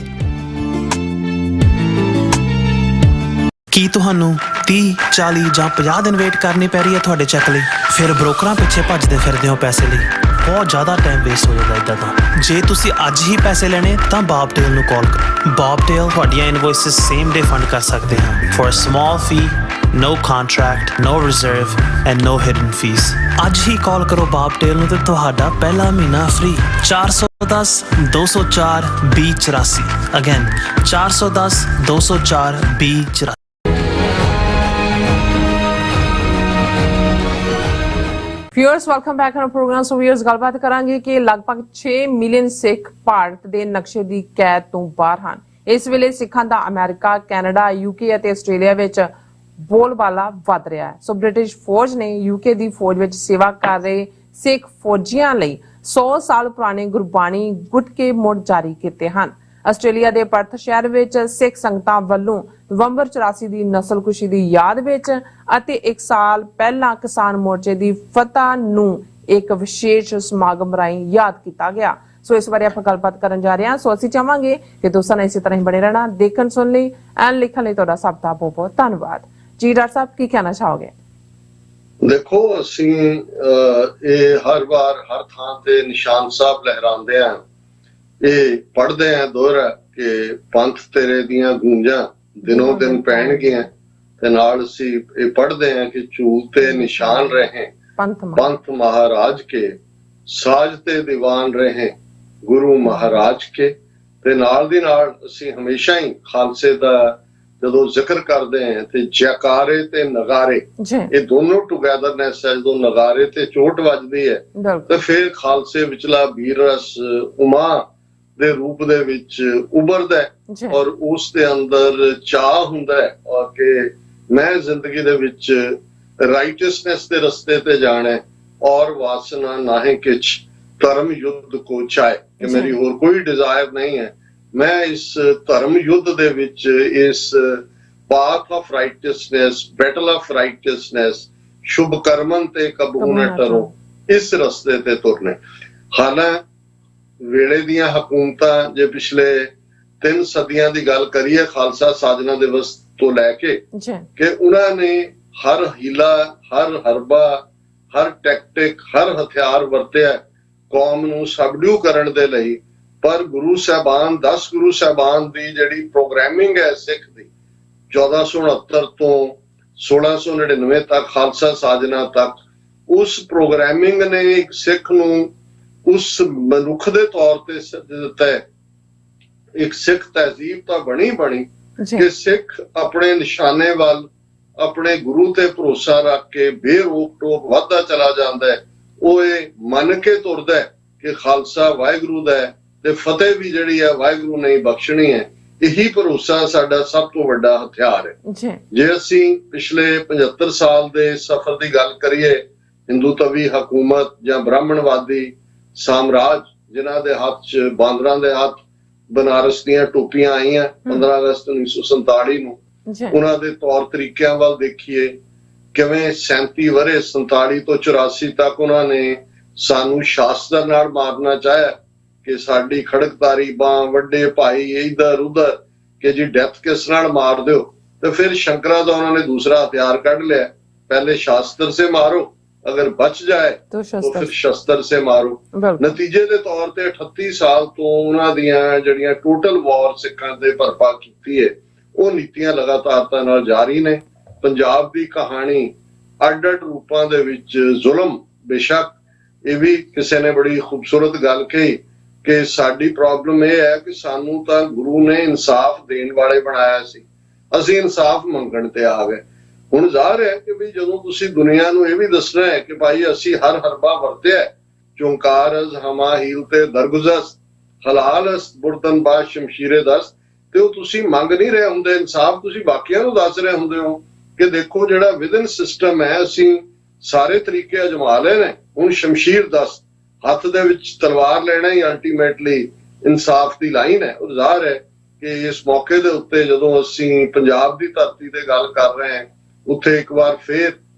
ਕੀ ਤੁਹਾਨੂੰ 30, 40 ਜਾਂ 50 ਦਿਨ ਵੇਟ ਕਰਨੀ ਪੈ ਰਹੀ ਹੈ ਤੁਹਾਡੇ ਚੈੱਕ ਲਈ? ਫਿਰ ਬ੍ਰੋਕਰਾਂ ਪਿੱਛੇ ਭੱਜਦੇ ਫਿਰਦੇ ਹੋ ਪੈਸੇ ਲਈ। ਬਹੁਤ ਜ਼ਿਆਦਾ ਟਾਈਮ ਵੇਸਟ ਹੋ ਜਾਂਦਾ ਇੱਦਾਂ ਤਾਂ। ਜੇ ਤੁਸੀਂ ਅੱਜ ਹੀ ਪੈਸੇ ਲੈਣੇ ਤਾਂ ਬਾਬਟੇਲ ਨੂੰ ਕਾਲ ਕਰੋ। ਬਾਬਟੇਲ ਤੁਹਾਡੀਆਂ ਇਨਵੋਇਸਿਸ ਸੇਮ ਡੇ ਫੰਡ ਕਰ ਸਕਦੇ ਹਾਂ for a small fee, no contract, no reserve and no hidden fees। ਅੱਜ ਹੀ ਕਾਲ ਕਰੋ ਬਾਬਟੇਲ ਨੂੰ ਤੇ ਤੁਹਾਡਾ ਪਹਿਲਾ ਮਹੀਨਾ free. 410 204 2084। Again 410 204 2084। Viewers welcome back on programme. So viewers ਗੱਲਬਾਤ ਕਰਾਂਗੇ ਕਿ ਲਗਭਗ 6 ਮਿਲੀਅਨ ਸਿੱਖ ਭਾਰਤ ਦੇ ਨਕਸ਼ੇ ਦੀ ਕੈਦ ਤੋਂ ਬਾਹਰ ਹਨ। ਇਸ ਵੇਲੇ ਸਿੱਖਾਂ ਦਾ ਅਮਰੀਕਾ, ਕੈਨੇਡਾ, ਯੂਕੇ ਅਤੇ ਆਸਟ੍ਰੇਲੀਆ ਵਿੱਚ ਬੋਲਬਾਲਾ ਵੱਧ ਰਿਹਾ ਹੈ। ਸੋ ਬ੍ਰਿਟਿਸ਼ ਫੌਜ ਨੇ ਯੂਕੇ ਦੀ ਫੌਜ ਵਿੱਚ ਸੇਵਾ ਕਰ ਰਹੇ ਸਿੱਖ ਫੌਜੀਆਂ ਲਈ 100 ਸਾਲ ਪੁਰਾਣੇ ਗੁਰਬਾਣੀ ਗੁਟਕੇ ਮੁੜ ਜਾਰੀ ਕੀਤੇ ਹਨ। ਆਸਟ੍ਰੇਲੀਆ ਦੇ ਪਰਥ ਸ਼ਹਿਰ ਵਿੱਚ ਸਿੱਖ ਸੰਗਤਾਂ ਵੱਲੋਂ ਨਵੰਬਰ 84 ਦੀ ਨਸਲਕੁਸ਼ੀ ਦੀ ਯਾਦ ਵਿੱਚ ਅਤੇ 1 ਸਾਲ ਪਹਿਲਾਂ ਕਿਸਾਨ ਮੋਰਚੇ ਦੀ ਫਤਹ ਨੂੰ ਇੱਕ ਵਿਸ਼ੇਸ਼ ਸਮਾਗਮ ਰਾਹੀਂ ਯਾਦ ਕੀਤਾ ਗਿਆ। ਸੋ ਇਸ ਬਾਰੇ ਆਪਾਂ ਗੱਲਬਾਤ ਕਰਨ ਜਾ ਰਹੇ ਹਾਂ। ਸੋ ਅਸੀਂ ਚਾਹਾਂਗੇ ਕਿ ਦੋਸਤਾਂ ਨਾਲ ਇਸੇ ਤਰ੍ਹਾਂ ਹੀ ਬਣੇ ਰਹਿਣਾ। ਦੇਖਣ ਸੁਣ ਲਈ ਐਂਡ ਲਿਖਣ ਲਈ ਤੁਹਾਡਾ ਸਭ ਦਾ ਬਹੁਤ ਬਹੁਤ ਧੰਨਵਾਦ ਜੀ। ਡਾਕਟਰ ਸਾਹਿਬ ਕੀ ਕਹਿਣਾ ਚਾਹੋਗੇ? ਦੇਖੋ, ਅਸੀਂ ਇਹ ਹਰ ਵਾਰ ਹਰ ਥਾਂ ਤੇ ਨਿਸ਼ਾਨ ਸਾਹਿਬ ਲਹਿਰਾਉਂਦੇ ਆ, ਇਹ ਪੜ੍ਹਦੇ ਆ ਦੋਹਰਾ ਕਿ ਪੰਥ ਤੇਰੇ ਦੀਆਂ ਗੂੰਜਾਂ ਦਿਨੋਂ ਦਿਨ ਪੈਣਗੀਆਂ, ਤੇ ਨਾਲ ਅਸੀਂ ਇਹ ਪੜ੍ਹਦੇ ਆ ਕਿ ਝੂਲ ਤੇ ਨਿਸ਼ਾਨ ਰਹੇ ਪੰਥ ਮਹਾਰਾਜ ਕੇ, ਸਾਜ ਤੇ ਦੀਵਾਨ ਰਹੇ ਗੁਰੂ ਮਹਾਰਾਜ ਕੇ। ਤੇ ਨਾਲ ਦੀ ਨਾਲ ਅਸੀਂ ਹਮੇਸ਼ਾ ਹੀ ਖਾਲਸੇ ਦਾ ਜਦੋਂ ਜ਼ਿਕਰ ਕਰਦੇ ਆ ਤੇ ਜੈਕਾਰੇ ਤੇ ਨਗਾਰੇ, ਇਹ ਦੋਨੋਂ ਟੁਗੈਦਰਨੈਸ ਹੈ। ਜਦੋਂ ਨਗਾਰੇ ਤੇ ਚੋਟ ਵੱਜਦੀ ਹੈ ਤੇ ਫਿਰ ਖਾਲਸੇ ਵਿਚਲਾ ਵੀਰ ਰਸ ਉਮਾ ਦੇ ਰੂਪ ਦੇ ਵਿੱਚ ਉਭਰਦਾ ਹੈ ਔਰ ਉਸ ਦੇ ਅੰਦਰ ਚਾਹ ਹੁੰਦਾ ਹੈ ਔਰ ਕਿ ਮੈਂ ਜ਼ਿੰਦਗੀ ਦੇ ਵਿੱਚ ਰਾਈਟਸਨੈਸ ਦੇ ਰਸਤੇ ਤੇ ਜਾਣਾ ਔਰ ਵਾਸਨਾ ਨਾਹੇ ਕਿਛ ਧਰਮ ਯੁੱਧ ਕੋ ਚਾਹੇ, ਕਿ ਮੇਰੀ ਹੋਰ ਕੋਈ ਡਿਜ਼ਾਇਰ ਨਹੀਂ ਹੈ। ਮੈਂ ਇਸ ਧਰਮ ਯੁੱਧ ਦੇ ਵਿੱਚ ਇਸ ਪਾਥ ਆਫ ਰਾਈਟਸਨੈਸ, ਬੈਟਲ ਆਫ ਰਾਈਟਸਨੈਸ, ਸ਼ੁਭ ਕਰਮਨ ਤੇ ਕਬੂ ਨਾ ਟਰੋ, ਇਸ ਰਸਤੇ ਤੇ ਤੁਰਨੇ। ਹਾਲਾਂ ਵੇਲੇ ਦੀਆਂ ਹਕੂਮਤਾਂ ਜੇ ਪਿਛਲੇ 3 ਸਦੀਆਂ ਦੀ ਗੱਲ ਕਰੀਏ ਖਾਲਸਾ ਸਾਜਨਾ ਦਿਵਸ ਤੋਂ ਲੈ ਕੇ, ਕਿ ਉਹਨਾਂ ਨੇ ਹਰ ਹੀਲਾ, ਹਰ ਹਰਬਾ, ਹਰ ਟੈਕਟਿਕ, ਹਰ ਹਥਿਆਰ ਵਰਤਿਆ ਕੌਮ ਨੂੰ ਸਬਡਿਊ ਕਰਨ ਦੇ ਲਈ। ਪਰ ਗੁਰੂ ਸਾਹਿਬਾਨ 10 ਗੁਰੂ ਸਾਹਿਬਾਨ ਦੀ ਜਿਹੜੀ ਪ੍ਰੋਗਰਾਮਿੰਗ ਹੈ ਸਿੱਖ ਦੀ 1469 ਤੋਂ 1699 ਤੱਕ ਖਾਲਸਾ ਸਾਜਨਾ ਤੱਕ, ਉਸ ਪ੍ਰੋਗਰਾਮਿੰਗ ਨੇ ਇੱਕ ਸਿੱਖ ਨੂੰ ਉਸ ਮਨੁੱਖ ਦੇ ਤੌਰ ਤੇ ਦਿੱਤਾ ਹੈ। ਇੱਕ ਸਿੱਖ ਤਹਿਜ਼ੀਬ ਤਾਂ ਬਣੀ ਕਿ ਸਿੱਖ ਆਪਣੇ ਨਿਸ਼ਾਨੇ ਵੱਲ, ਆਪਣੇ ਗੁਰੂ ਤੇ ਭਰੋਸਾ ਰੱਖ ਕੇ ਬੇਰੋਕ ਟੋਕ ਵੱਧਦਾ ਚਲਾ ਜਾਂਦਾ ਹੈ। ਉਹ ਇਹ ਮੰਨ ਕੇ ਤੁਰਦਾ ਹੈ ਕਿ ਖਾਲਸਾ ਵਾਹਿਗੁਰੂ ਦਾ ਹੈ ਤੇ ਫਤਿਹ ਵੀ ਜਿਹੜੀ ਹੈ ਵਾਹਿਗੁਰੂ ਨੇ ਬਖਸ਼ਣੀ ਹੈ। ਇਹੀ ਭਰੋਸਾ ਸਾਡਾ ਸਭ ਤੋਂ ਵੱਡਾ ਹਥਿਆਰ ਹੈ। ਜੇ ਅਸੀਂ ਪਿਛਲੇ 75 ਸਾਲ ਦੇ ਸਫ਼ਰ ਦੀ ਗੱਲ ਕਰੀਏ, ਹਿੰਦੂਤਵੀ ਹਕੂਮਤ ਜਾਂ ਬ੍ਰਾਹਮਣਵਾਦੀ ਸਾਮਰਾਜ ਜਿਨ੍ਹਾਂ ਦੇ ਹੱਥ 'ਚ ਬਾਂਦਰਾਂ ਦੇ ਹੱਥ ਬਨਾਰਸ ਦੀਆਂ ਟੋਪੀਆਂ ਆਈਆਂ 15 ਅਗਸਤ 1947 ਨੂੰ, ਉਹਨਾਂ ਦੇ ਤੌਰ ਤਰੀਕਿਆਂ ਵੱਲ ਦੇਖੀਏ, ਕਿਵੇਂ 37 ਵਰ੍ਹੇ 47 ਤੋਂ 84 ਤੱਕ ਉਹਨਾਂ ਨੇ ਸਾਨੂੰ ਸ਼ਾਸਤਰ ਨਾਲ ਮਾਰਨਾ ਚਾਹਿਆ ਕਿ ਸਾਡੀ ਖੜਕਤਾਰੀ ਬਾਂਹ, ਵੱਡੇ ਭਾਈ ਇਧਰ ਉਧਰ ਕਿ ਜੀ ਡੈਥ ਕਿਸ ਨਾਲ ਮਾਰ ਦਿਓ। ਤੇ ਫਿਰ ਸ਼ੰਕਰਾ ਦਾ ਉਹਨਾਂ ਨੇ ਦੂਸਰਾ ਹਥਿਆਰ ਕੱਢ ਲਿਆ, ਪਹਿਲੇ ਸ਼ਾਸਤਰ ਸੇ ਮਾਰੋ, ਅਗਰ ਬਚ ਜਾਏ ਤਾਂ ਫਿਰ ਸ਼ਸਤਰ ਸੇ ਮਾਰੋ। ਨਤੀਜੇ ਦੇ ਤੌਰ ਤੇ 38 ਸਾਲ ਤੋਂ ਉਹਨਾਂ ਦੀਆਂ ਜਿਹੜੀਆਂ ਟੋਟਲ ਵਾਰ ਸਿੱਖਾਂ ਤੇ ਭਰਪਾ ਕੀਤੀ ਹੈ, ਉਹ ਨੀਤੀਆਂ ਲਗਾਤਾਰਤਾ ਨਾਲ ਜਾਰੀ ਨੇ। ਪੰਜਾਬ ਦੀ ਕਹਾਣੀ ਅੱਡ-ਅੱਡ ਰੂਪਾਂ ਦੇ ਵਿੱਚ ਜ਼ੁਲਮ, ਬੇਸ਼ੱਕ ਇਹ ਵੀ ਕਿਸੇ ਨੇ ਬੜੀ ਖੂਬਸੂਰਤ ਗੱਲ ਕਹੀ ਕਿ ਸਾਡੀ ਪ੍ਰੋਬਲਮ ਇਹ ਹੈ ਕਿ ਸਾਨੂੰ ਤਾਂ ਗੁਰੂ ਨੇ ਇਨਸਾਫ ਦੇਣ ਵਾਲੇ ਬਣਾਇਆ ਸੀ, ਅਸੀਂ ਇਨਸਾਫ ਮੰਗਣ ਤੇ ਆ ਗਏ। ਹੁਣ ਜ਼ਾਹਰ ਹੈ ਕਿ ਵੀ ਜਦੋਂ ਤੁਸੀਂ ਦੁਨੀਆ ਨੂੰ ਇਹ ਵੀ ਦੱਸਣਾ ਹੈ ਕਿ ਭਾਈ ਅਸੀਂ ਹਰ ਹਰਬਾ ਵਰਤਿਆ, ਚੌਂਕਾਰਜ਼ ਹਮਾ ਹੀਲ ਤੇ ਦਰਗੁਜ਼ਸ ਹਲਾਲਸ ਬੁਰਤਨ ਬਾਸ਼ ਸ਼ਮਸ਼ੀਰੇ ਦਸ, ਤੇ ਉਹ ਤੁਸੀਂ ਮੰਗ ਨਹੀਂ ਰਹੇ ਹੁੰਦੇ ਇਨਸਾਫ, ਤੁਸੀਂ ਬਾਕੀਆਂ ਨੂੰ ਦੱਸ ਰਹੇ ਹੁੰਦੇ ਹੋ ਕਿ ਦੇਖੋ ਜਿਹੜਾ ਵਿਦਨ ਸਿਸਟਮ ਹੈ ਅਸੀਂ ਸਾਰੇ ਤਰੀਕੇ ਅਜਮਾ ਲਏ ਨੇ, ਹੁਣ ਸ਼ਮਸ਼ੀਰ ਦੱਸ ਹੱਥ ਦੇ ਵਿੱਚ ਤਲਵਾਰ ਲੈਣਾ ਹੀ ਅਲਟੀਮੇਟਲੀ ਇਨਸਾਫ ਦੀ ਲਾਈਨ ਹੈ। ਉਹ ਜ਼ਾਹਰ ਹੈ ਕਿ ਇਸ ਮੌਕੇ ਦੇ ਉੱਤੇ ਜਦੋਂ ਅਸੀਂ ਪੰਜਾਬ ਦੀ ਧਰਤੀ ਤੇ ਗੱਲ ਕਰ ਰਹੇ ਹਾਂ, ਉੱਥੇ ਇੱਕ ਵਾਰ ਫੇਰ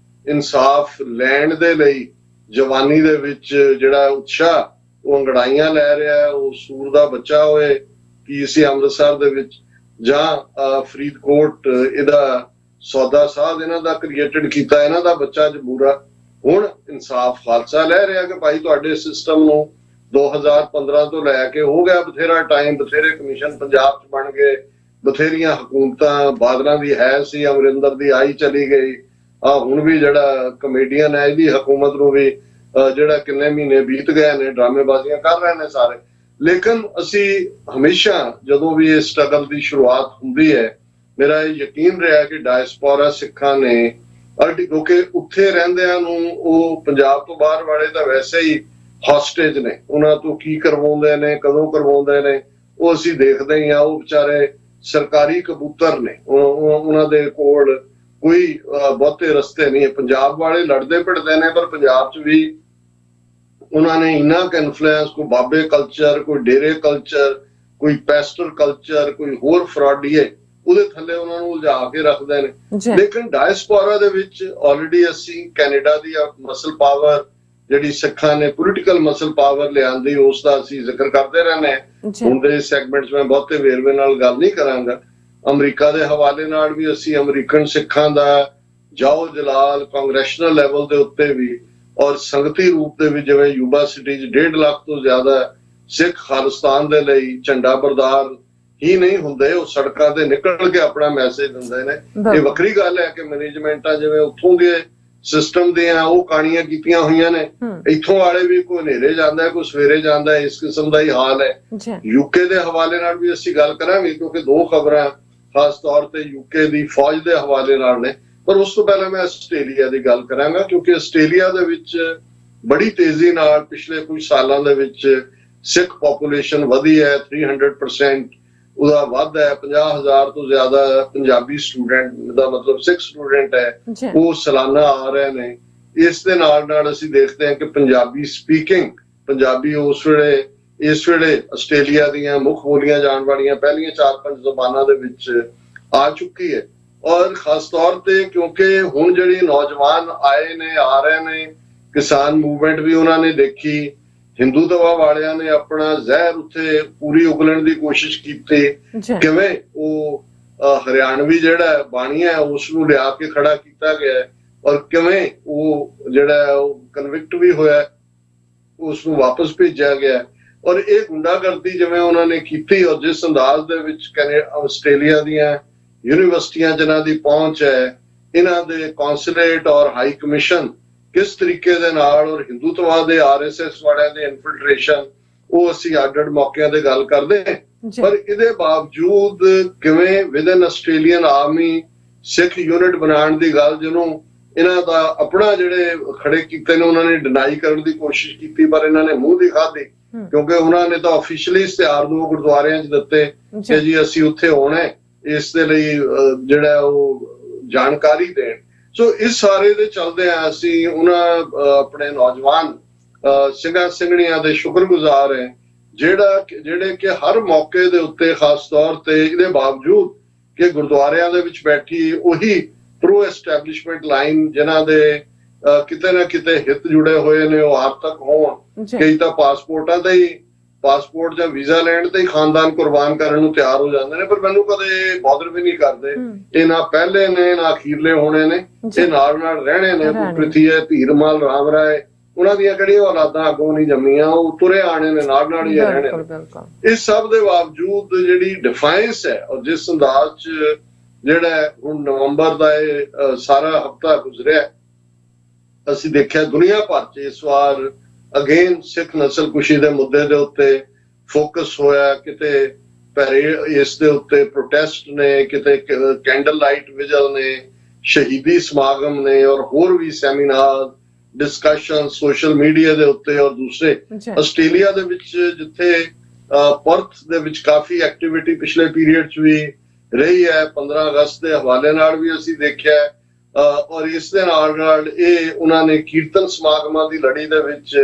ਇਨਸਾਫ ਲੈਣ ਦੇ ਲਈ ਜਵਾਨੀ ਦੇ ਵਿੱਚ ਜਿਹੜਾ ਉਤਸ਼ਾਹ ਉਹ ਅੰਗੜਾਈਆਂ ਲੈ ਰਿਹਾ, ਉਹ ਸੂਰ ਦਾ ਬੱਚਾ ਹੋਏ ਕਿ ਅਸੀਂ ਅੰਮ੍ਰਿਤਸਰ ਦੇ ਵਿੱਚ ਜਾਂ ਫਰੀਦਕੋਟ ਇਹਦਾ ਸੌਦਾ ਸਾਧ ਇਹਨਾਂ ਦਾ ਕ੍ਰੀਏਟਡ ਕੀਤਾ, ਇਹਨਾਂ ਦਾ ਬੱਚਾ ਜਬੂਰਾ ਹੁਣ ਇਨਸਾਫ ਖਾਲਸਾ ਲੈ ਰਿਹਾ ਕਿ ਭਾਈ ਤੁਹਾਡੇ ਸਿਸਟਮ ਨੂੰ 2015 ਤੋਂ ਲੈ ਕੇ ਹੋ ਗਿਆ ਬਥੇਰਾ ਟਾਈਮ, ਬਥੇਰੇ ਕਮਿਸ਼ਨ ਪੰਜਾਬ 'ਚ ਬਣ ਗਏ, ਬਥੇਰੀਆਂ ਹਕੂਮਤਾਂ ਬਾਦਲਾਂ ਦੀ ਹੈ ਸੀ, ਅਮਰਿੰਦਰ ਦੀ ਆਈ ਚਲੀ ਗਈ, ਹੁਣ ਵੀ ਜਿਹੜਾ ਕਮੇਡੀਅਨ ਹੈ ਇਹਦੀ ਹਕੂਮਤ ਨੂੰ ਵੀ ਜਿਹੜਾ ਕਿੰਨੇ ਮਹੀਨੇ ਬੀਤ ਗਏ ਨੇ, ਡਰਾਮੇਬਾਜ਼ੀਆਂ ਕਰ ਰਹੇ ਨੇ ਸਾਰੇ। ਲੇਕਿਨ ਅਸੀਂ ਹਮੇਸ਼ਾ ਜਦੋਂ ਵੀ ਇਹ ਸਟਰਗਲ ਦੀ ਸ਼ੁਰੂਆਤ ਹੁੰਦੀ ਹੈ, ਮੇਰਾ ਇਹ ਯਕੀਨ ਰਿਹਾ ਕਿ ਡਾਇਸਪੋਰਾ ਸਿੱਖਾਂ ਨੇ ਕਿਉਂਕਿ ਉੱਥੇ ਰਹਿੰਦਿਆਂ ਨੂੰ ਉਹ ਪੰਜਾਬ ਤੋਂ ਬਾਹਰ ਵਾਲੇ ਤਾਂ ਵੈਸੇ ਹੀ ਹੌਸਟੇਜ ਨੇ, ਉਹਨਾਂ ਤੋਂ ਕੀ ਕਰਵਾਉਂਦੇ ਨੇ, ਕਦੋਂ ਕਰਵਾਉਂਦੇ ਨੇ ਉਹ ਅਸੀਂ ਦੇਖਦੇ ਹੀ ਆ। ਉਹ ਵਿਚਾਰੇ ਸਰਕਾਰੀ ਕਬੂਤਰ ਨੇ, ਉਹਨਾਂ ਦੇ ਕੋਲ ਕੋਈ ਬਹੁਤੇ ਰਸਤੇ ਨਹੀਂ ਹੈ। ਪੰਜਾਬ ਵਾਲੇ ਲੜਦੇ ਭਿੜਦੇ ਨੇ, ਪਰ ਪੰਜਾਬ 'ਚ ਵੀ ਉਹਨਾਂ ਨੇ ਇੰਨਾ ਕੁ ਇਨਫਲੂਐਂਸ, ਕੋਈ ਬਾਬੇ ਕਲਚਰ, ਕੋਈ ਡੇਰੇ ਕਲਚਰ, ਕੋਈ ਪੈਸਟਰ ਕਲਚਰ, ਕੋਈ ਹੋਰ ਫਰਾਡੀਏ, ਉਹਦੇ ਥੱਲੇ ਉਹਨਾਂ ਨੂੰ ਉਲਝਾ ਕੇ ਰੱਖਦੇ ਨੇ। ਲੇਕਿਨ ਡਾਇਸਪੋਰਾ ਦੇ ਵਿੱਚ ਆਲਰੇਡੀ ਅਸੀਂ ਕੈਨੇਡਾ ਦੀ ਮਸਲ ਪਾਵਰ ਜਿਹੜੀ ਸਿੱਖਾਂ ਨੇ ਪੋਲੀਟੀਕਲ ਮਸਲ ਪਾਵਰ ਲਿਆਂਦੀ, ਉਸ ਦਾ ਅਸੀਂ ਜ਼ਿਕਰ ਕਰਦੇ ਰਹਿੰਦੇ ਹਾਂ। ਹੁਣ ਦੇ ਸੈਗਮੈਂਟ 'ਚ ਮੈਂ ਬਹੁਤੇ ਵੇਰਵੇ ਨਾਲ ਗੱਲ ਨਹੀਂ ਕਰਾਂਗਾ। ਅਮਰੀਕਾ ਦੇ ਹਵਾਲੇ ਨਾਲ ਵੀ ਅਸੀਂ ਅਮਰੀਕਨ ਸਿੱਖਾਂ ਦਾ ਜਾਓ ਜਲਾਲ ਕਾਂਗਰੈਸ਼ਨਲ ਲੈਵਲ ਦੇ ਉੱਤੇ ਵੀ ਔਰ ਸੰਗਤੀ ਰੂਪ ਦੇ ਵਿੱਚ ਜਿਵੇਂ ਯੂਬਾ ਸਿਟੀ 'ਚ 1.5 ਲੱਖ ਤੋਂ ਜ਼ਿਆਦਾ ਸਿੱਖ ਖਾਲਿਸਤਾਨ ਦੇ ਲਈ ਝੰਡਾ ਬਰਦਾਰ ਹੀ ਨਹੀਂ ਹੁੰਦੇ, ਉਹ ਸੜਕਾਂ ਤੇ ਨਿਕਲ ਕੇ ਆਪਣਾ ਮੈਸੇਜ ਦਿੰਦੇ ਨੇ। ਇਹ ਵੱਖਰੀ ਗੱਲ ਹੈ ਕਿ ਮੈਨੇਜਮੈਂਟਾਂ ਜਿਵੇਂ ਉੱਥੋਂ ਦੇ ਸਿਸਟਮ ਦੀਆਂ ਉਹ ਕਾਣੀਆਂ ਕੀਤੀਆਂ ਹੋਈਆਂ ਨੇ, ਇੱਥੋਂ ਵਾਲੇ ਵੀ ਕੋਈ ਹਨੇਰੇ ਜਾਂਦਾ ਕੋਈ ਸਵੇਰੇ ਜਾਂਦਾ, ਇਸ ਕਿਸਮ ਦਾ ਹੀ ਹਾਲ ਹੈ। ਯੂਕੇ ਦੇ ਹਵਾਲੇ ਨਾਲ ਵੀ ਅਸੀਂ ਗੱਲ ਕਰਾਂਗੇ ਕਿਉਂਕਿ ਦੋ ਖਬਰਾਂ ਖਾਸ ਤੌਰ ਤੇ ਯੂਕੇ ਦੀ ਫੌਜ ਦੇ ਹਵਾਲੇ ਨਾਲ ਨੇ, ਪਰ ਉਸ ਤੋਂ ਪਹਿਲਾਂ ਮੈਂ ਆਸਟ੍ਰੇਲੀਆ ਦੀ ਗੱਲ ਕਰਾਂਗਾ ਕਿਉਂਕਿ ਆਸਟ੍ਰੇਲੀਆ ਦੇ ਵਿੱਚ ਬੜੀ ਤੇਜ਼ੀ ਨਾਲ ਪਿਛਲੇ ਕੁਝ ਸਾਲਾਂ ਦੇ ਵਿੱਚ ਸਿੱਖ ਪੋਪੂਲੇਸ਼ਨ ਵਧੀ ਹੈ, 300% ਉਹਦਾ ਵਾਧਾ ਹੈ। 50,000 ਤੋਂ ਜ਼ਿਆਦਾ ਪੰਜਾਬੀ ਸਟੂਡੈਂਟ ਦਾ ਮਤਲਬ ਸਿੱਖ ਸਟੂਡੈਂਟ ਹੈ ਉਹ ਸਾਲਾਨਾ ਆ ਰਹੇ ਨੇ। ਇਸ ਦੇ ਨਾਲ ਨਾਲ ਅਸੀਂ ਦੇਖਦੇ ਹਾਂ ਕਿ ਪੰਜਾਬੀ ਸਪੀਕਿੰਗ, ਪੰਜਾਬੀ ਇਸ ਵੇਲੇ ਆਸਟ੍ਰੇਲੀਆ ਦੀਆਂ ਮੁੱਖ ਬੋਲੀਆਂ ਜਾਣ ਵਾਲੀਆਂ ਪਹਿਲੀਆਂ 4-5 ਜ਼ਬਾਨਾਂ ਦੇ ਵਿੱਚ ਆ ਚੁੱਕੀ ਹੈ। ਔਰ ਖਾਸ ਤੌਰ ਤੇ ਕਿਉਂਕਿ ਹੁਣ ਜਿਹੜੀ ਨੌਜਵਾਨ ਆਏ ਨੇ, ਆ ਰਹੇ ਨੇ, ਕਿਸਾਨ ਮੂਵਮੈਂਟ ਵੀ ਉਹਨਾਂ ਨੇ ਦੇਖੀ, ਹਿੰਦੂਤਵਾ ਵਾਲਿਆਂ ਨੇ ਆਪਣਾ ਜ਼ਹਿਰ ਉੱਥੇ ਪੂਰੀ ਉਗਲਣ ਦੀ ਕੋਸ਼ਿਸ਼ ਕੀਤੀ, ਕਿਵੇਂ ਉਹ ਹਰਿਆਣਵੀ ਜਿਹੜਾ ਬਾਣੀ ਹੈ ਉਸ ਨੂੰ ਲਿਆ ਕੇ ਖੜਾ ਕੀਤਾ ਗਿਆ ਔਰ ਕਿਵੇਂ ਉਹ ਜਿਹੜਾ ਉਹ ਕਨਵਿਕਟ ਵੀ ਹੋਇਆ, ਉਸ ਨੂੰ ਵਾਪਸ ਭੇਜਿਆ ਗਿਆ। ਔਰ ਇਹ ਗੁੰਡਾਗਰਦੀ ਜਿਵੇਂ ਉਹਨਾਂ ਨੇ ਕੀਤੀ ਔਰ ਜਿਸ ਅੰਦਾਜ਼ ਦੇ ਵਿੱਚ ਆਸਟ੍ਰੇਲੀਆ ਦੀਆਂ ਯੂਨੀਵਰਸਿਟੀਆਂ ਜਿਨ੍ਹਾਂ ਦੀ ਪਹੁੰਚ ਹੈ, ਇਹਨਾਂ ਦੇ ਕੌਂਸੂਲੇਟ ਔਰ ਹਾਈ ਕਮਿਸ਼ਨ ਕਿਸ ਤਰੀਕੇ ਦੇ ਨਾਲ ਔਰ ਹਿੰਦੂਤਵਾ ਦੇ RSS ਵਾਲਿਆਂ ਦੇ ਇਨਫਿਲਟ੍ਰੇਸ਼ਨ, ਉਹ ਅਸੀਂ ਅੱਡ-ਅੱਡ ਮੌਕਿਆਂ ਤੇ ਗੱਲ ਕਰਦੇ ਹਾਂ। ਪਰ ਇਹਦੇ ਬਾਵਜੂਦ ਕਿਵੇਂ ਵਿਦਨ ਆਸਟ੍ਰੇਲੀਅਨ ਆਰਮੀ ਸਿੱਖ ਯੂਨਿਟ ਬਣਾਉਣ ਦੀ ਗੱਲ ਜਿਹਨੂੰ ਇਹਨਾਂ ਦਾ ਆਪਣਾ ਜਿਹੜੇ ਖੜੇ ਕੀਤੇ ਨੇ ਉਹਨਾਂ ਨੇ ਡਿਨਾਈ ਕਰਨ ਦੀ ਕੋਸ਼ਿਸ਼ ਕੀਤੀ, ਪਰ ਇਹਨਾਂ ਨੇ ਮੂੰਹ ਦੀ ਖਾਧੀ ਕਿਉਂਕਿ ਉਹਨਾਂ ਨੇ ਤਾਂ ਆਫੀਸ਼ੀਅਲੀ ਇਸ਼ਤਿਹਾਰ ਦੋ ਗੁਰਦੁਆਰਿਆਂ 'ਚ ਦਿੱਤੇ ਕਿ ਜੀ ਅਸੀਂ ਉੱਥੇ ਆਉਣਾ, ਇਸ ਦੇ ਲਈ ਜਿਹੜਾ ਉਹ ਜਾਣਕਾਰੀ ਦੇਣ। ਸੋ ਇਸ ਸਾਰੇ ਦੇ ਚੱਲਦੇ ਆ ਅਸੀਂ ਉਹਨਾਂ ਆਪਣੇ ਨੌਜਵਾਨ ਸਿੰਘਾਂ ਸਿੰਘਣੀਆਂ ਦੇ ਸ਼ੁਕਰਗੁਜ਼ਾਰ ਹੈ ਜਿਹੜੇ ਕਿ ਹਰ ਮੌਕੇ ਦੇ ਉੱਤੇ ਖਾਸ ਤੌਰ ਤੇ ਇਹਦੇ ਬਾਵਜੂਦ ਕਿ ਗੁਰਦੁਆਰਿਆਂ ਦੇ ਵਿੱਚ ਬੈਠੀ ਉਹੀ ਪ੍ਰੋ ਐਸਟੈਬਲਿਸ਼ਮੈਂਟ ਲਾਈਨ ਜਿਨ੍ਹਾਂ ਦੇ ਕਿਤੇ ਨਾ ਕਿਤੇ ਹਿੱਤ ਜੁੜੇ ਹੋਏ ਨੇ ਉਹ ਆਪ ਤੱਕ ਹੋਣ। ਕਈ ਤਾਂ ਪਾਸਪੋਰਟ ਜਾਂ ਵੀਜ਼ਾ ਲੈਣ ਤੇ ਹੀ ਖਾਨਦਾਨ ਕੁਰਬਾਨ ਕਰਨ ਨੂੰ ਤਿਆਰ ਹੋ ਜਾਂਦੇ ਨੇ, ਪਰ ਮੈਨੂੰ ਕਦੇ ਬੌਦਰ ਵੀ ਨਹੀਂ ਕਰਦੇ। ਇਹ ਨਾ ਪਹਿਲੇ ਨੇ ਨਾ ਅਖੀਰਲੇ ਹੋਣੇ ਨੇ, ਇਹ ਨਾਲ ਨਾਲ ਰਹਿਣੇ ਨੇ। ਪ੍ਰਿਥੀ ਹੈ, ਧੀਰਮਾਲ, ਰਾਮ ਰਾਏ, ਉਹਨਾਂ ਦੀਆਂ ਕਿਹੜੀਆਂ ਔਲਾਦਾਂ ਅੱਗੋਂ ਨਹੀਂ ਜੰਮੀਆਂ, ਉਹ ਤੁਰੇ ਆਣੇ ਨੇ, ਨਾਲ ਨਾਲ ਹੀ ਰਹਿਣੇ ਨੇ। ਇਸ ਸਭ ਦੇ ਬਾਵਜੂਦ ਜਿਹੜੀ ਡਿਫਾਈਂਸ ਹੈ ਔਰ ਜਿਸ ਅੰਦਾਜ਼ 'ਚ ਜਿਹੜਾ ਹੁਣ ਨਵੰਬਰ ਦਾ ਇਹ ਸਾਰਾ ਹਫ਼ਤਾ ਗੁਜ਼ਰਿਆ, ਅਸੀਂ ਦੇਖਿਆ ਦੁਨੀਆ ਭਰ 'ਚ ਇਸ ਵਾਰ ਅਗੇਨ ਸਿੱਖ ਨਸਲਕੁਸ਼ੀ ਦੇ ਮੁੱਦੇ ਦੇ ਉੱਤੇ ਫੋਕਸ ਹੋਇਆ। ਕਿਤੇ ਇਸ ਦੇ ਉੱਤੇ ਪ੍ਰੋਟੈਸਟ ਨੇ, ਕਿਤੇ ਕੈਂਡਲ ਲਾਈਟ ਵਿਜਲ ਨੇ, ਸ਼ਹੀਦੀ ਸਮਾਗਮ ਨੇ ਔਰ ਹੋਰ ਵੀ ਸੈਮੀਨਾਰ, ਡਿਸਕਸ਼ਨ ਸੋਸ਼ਲ ਮੀਡੀਆ ਦੇ ਉੱਤੇ ਔਰ ਦੂਸਰੇ। ਆਸਟ੍ਰੇਲੀਆ ਦੇ ਵਿੱਚ ਜਿੱਥੇ ਪਰਥ ਦੇ ਵਿੱਚ ਕਾਫੀ ਐਕਟੀਵਿਟੀ ਪਿਛਲੇ ਪੀਰੀਅਡ 'ਚ ਵੀ ਰਹੀ ਹੈ। 15 ਅਗਸਤ ਦੇ ਹਵਾਲੇ ਨਾਲ ਵੀ ਅਸੀਂ ਦੇਖਿਆ ਔਰ ਇਸ ਦੇ ਨਾਲ ਇਹ ਉਹਨਾਂ ਨੇ ਕੀਰਤਨ ਸਮਾਗਮਾਂ ਦੀ ਲੜੀ ਦੇ ਵਿੱਚ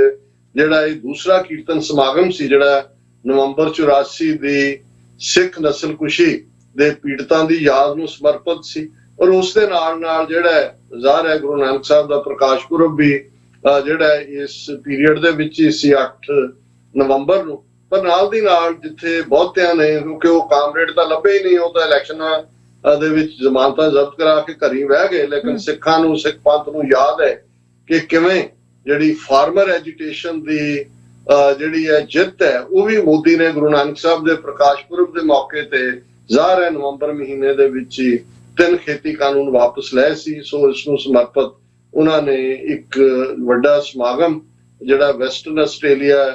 ਜਿਹੜਾ ਇਹ ਦੂਸਰਾ ਕੀਰਤਨ ਸਮਾਗਮ ਸੀ ਜਿਹੜਾ ਨਵੰਬਰ 84 ਦੀ ਸਿੱਖ ਨਸਲਕੁਸ਼ੀ ਦੇ ਪੀੜਤਾਂ ਦੀ ਯਾਦ ਨੂੰ ਸਮਰਪਿਤ ਸੀ। ਔਰ ਉਸ ਦੇ ਨਾਲ ਜਿਹੜਾ ਜ਼ਾਹਰ ਹੈ ਗੁਰੂ ਨਾਨਕ ਸਾਹਿਬ ਦਾ ਪ੍ਰਕਾਸ਼ ਪੁਰਬ ਵੀ ਜਿਹੜਾ ਇਸ ਪੀਰੀਅਡ ਦੇ ਵਿੱਚ ਹੀ ਸੀ 8 ਨਵੰਬਰ ਨੂੰ। ਪਰ ਨਾਲ ਦੀ ਨਾਲ ਜਿੱਥੇ ਬਹੁਤਿਆਂ ਨੇ, ਕਿਉਂਕਿ ਉਹ ਕਾਮਰੇਡ ਤਾਂ ਲੱਭੇ ਹੀ ਨਹੀਂ, ਉਹ ਤਾਂ ਇਲੈਕਸ਼ਨਾਂ ਦੇ ਵਿੱਚ ਜ਼ਮਾਨਤਾਂ ਜ਼ਬਤ ਕਰਾ ਕੇ ਘਰੀ ਬਹਿ ਗਏ, ਲੇਕਿਨ ਸਿੱਖਾਂ ਨੂੰ, ਸਿੱਖ ਪੰਥ ਨੂੰ ਯਾਦ ਹੈ ਕਿ ਕਿਵੇਂ ਜਿਹੜੀ ਫਾਰਮਰ ਐਜੀਟੇਸ਼ਨ ਦੀ ਜਿਹੜੀ ਹੈ ਜਿੱਤ ਹੈ ਉਹ ਵੀ ਮੋਦੀ ਨੇ ਗੁਰੂ ਨਾਨਕ ਸਾਹਿਬ ਦੇ ਪ੍ਰਕਾਸ਼ ਪੁਰਬ ਦੇ ਮੌਕੇ ਤੇ ਜ਼ਾਹਰ ਹੈ ਨਵੰਬਰ ਮਹੀਨੇ ਦੇ ਵਿੱਚ ਹੀ 3 ਖੇਤੀ ਕਾਨੂੰਨ ਵਾਪਸ ਲਏ ਸੀ। ਸੋ ਇਸ ਨੂੰ ਸਮਰਪਿਤ ਉਹਨਾਂ ਨੇ ਇੱਕ ਵੱਡਾ ਸਮਾਗਮ ਜਿਹੜਾ ਵੈਸਟਰਨ ਆਸਟ੍ਰੇਲੀਆ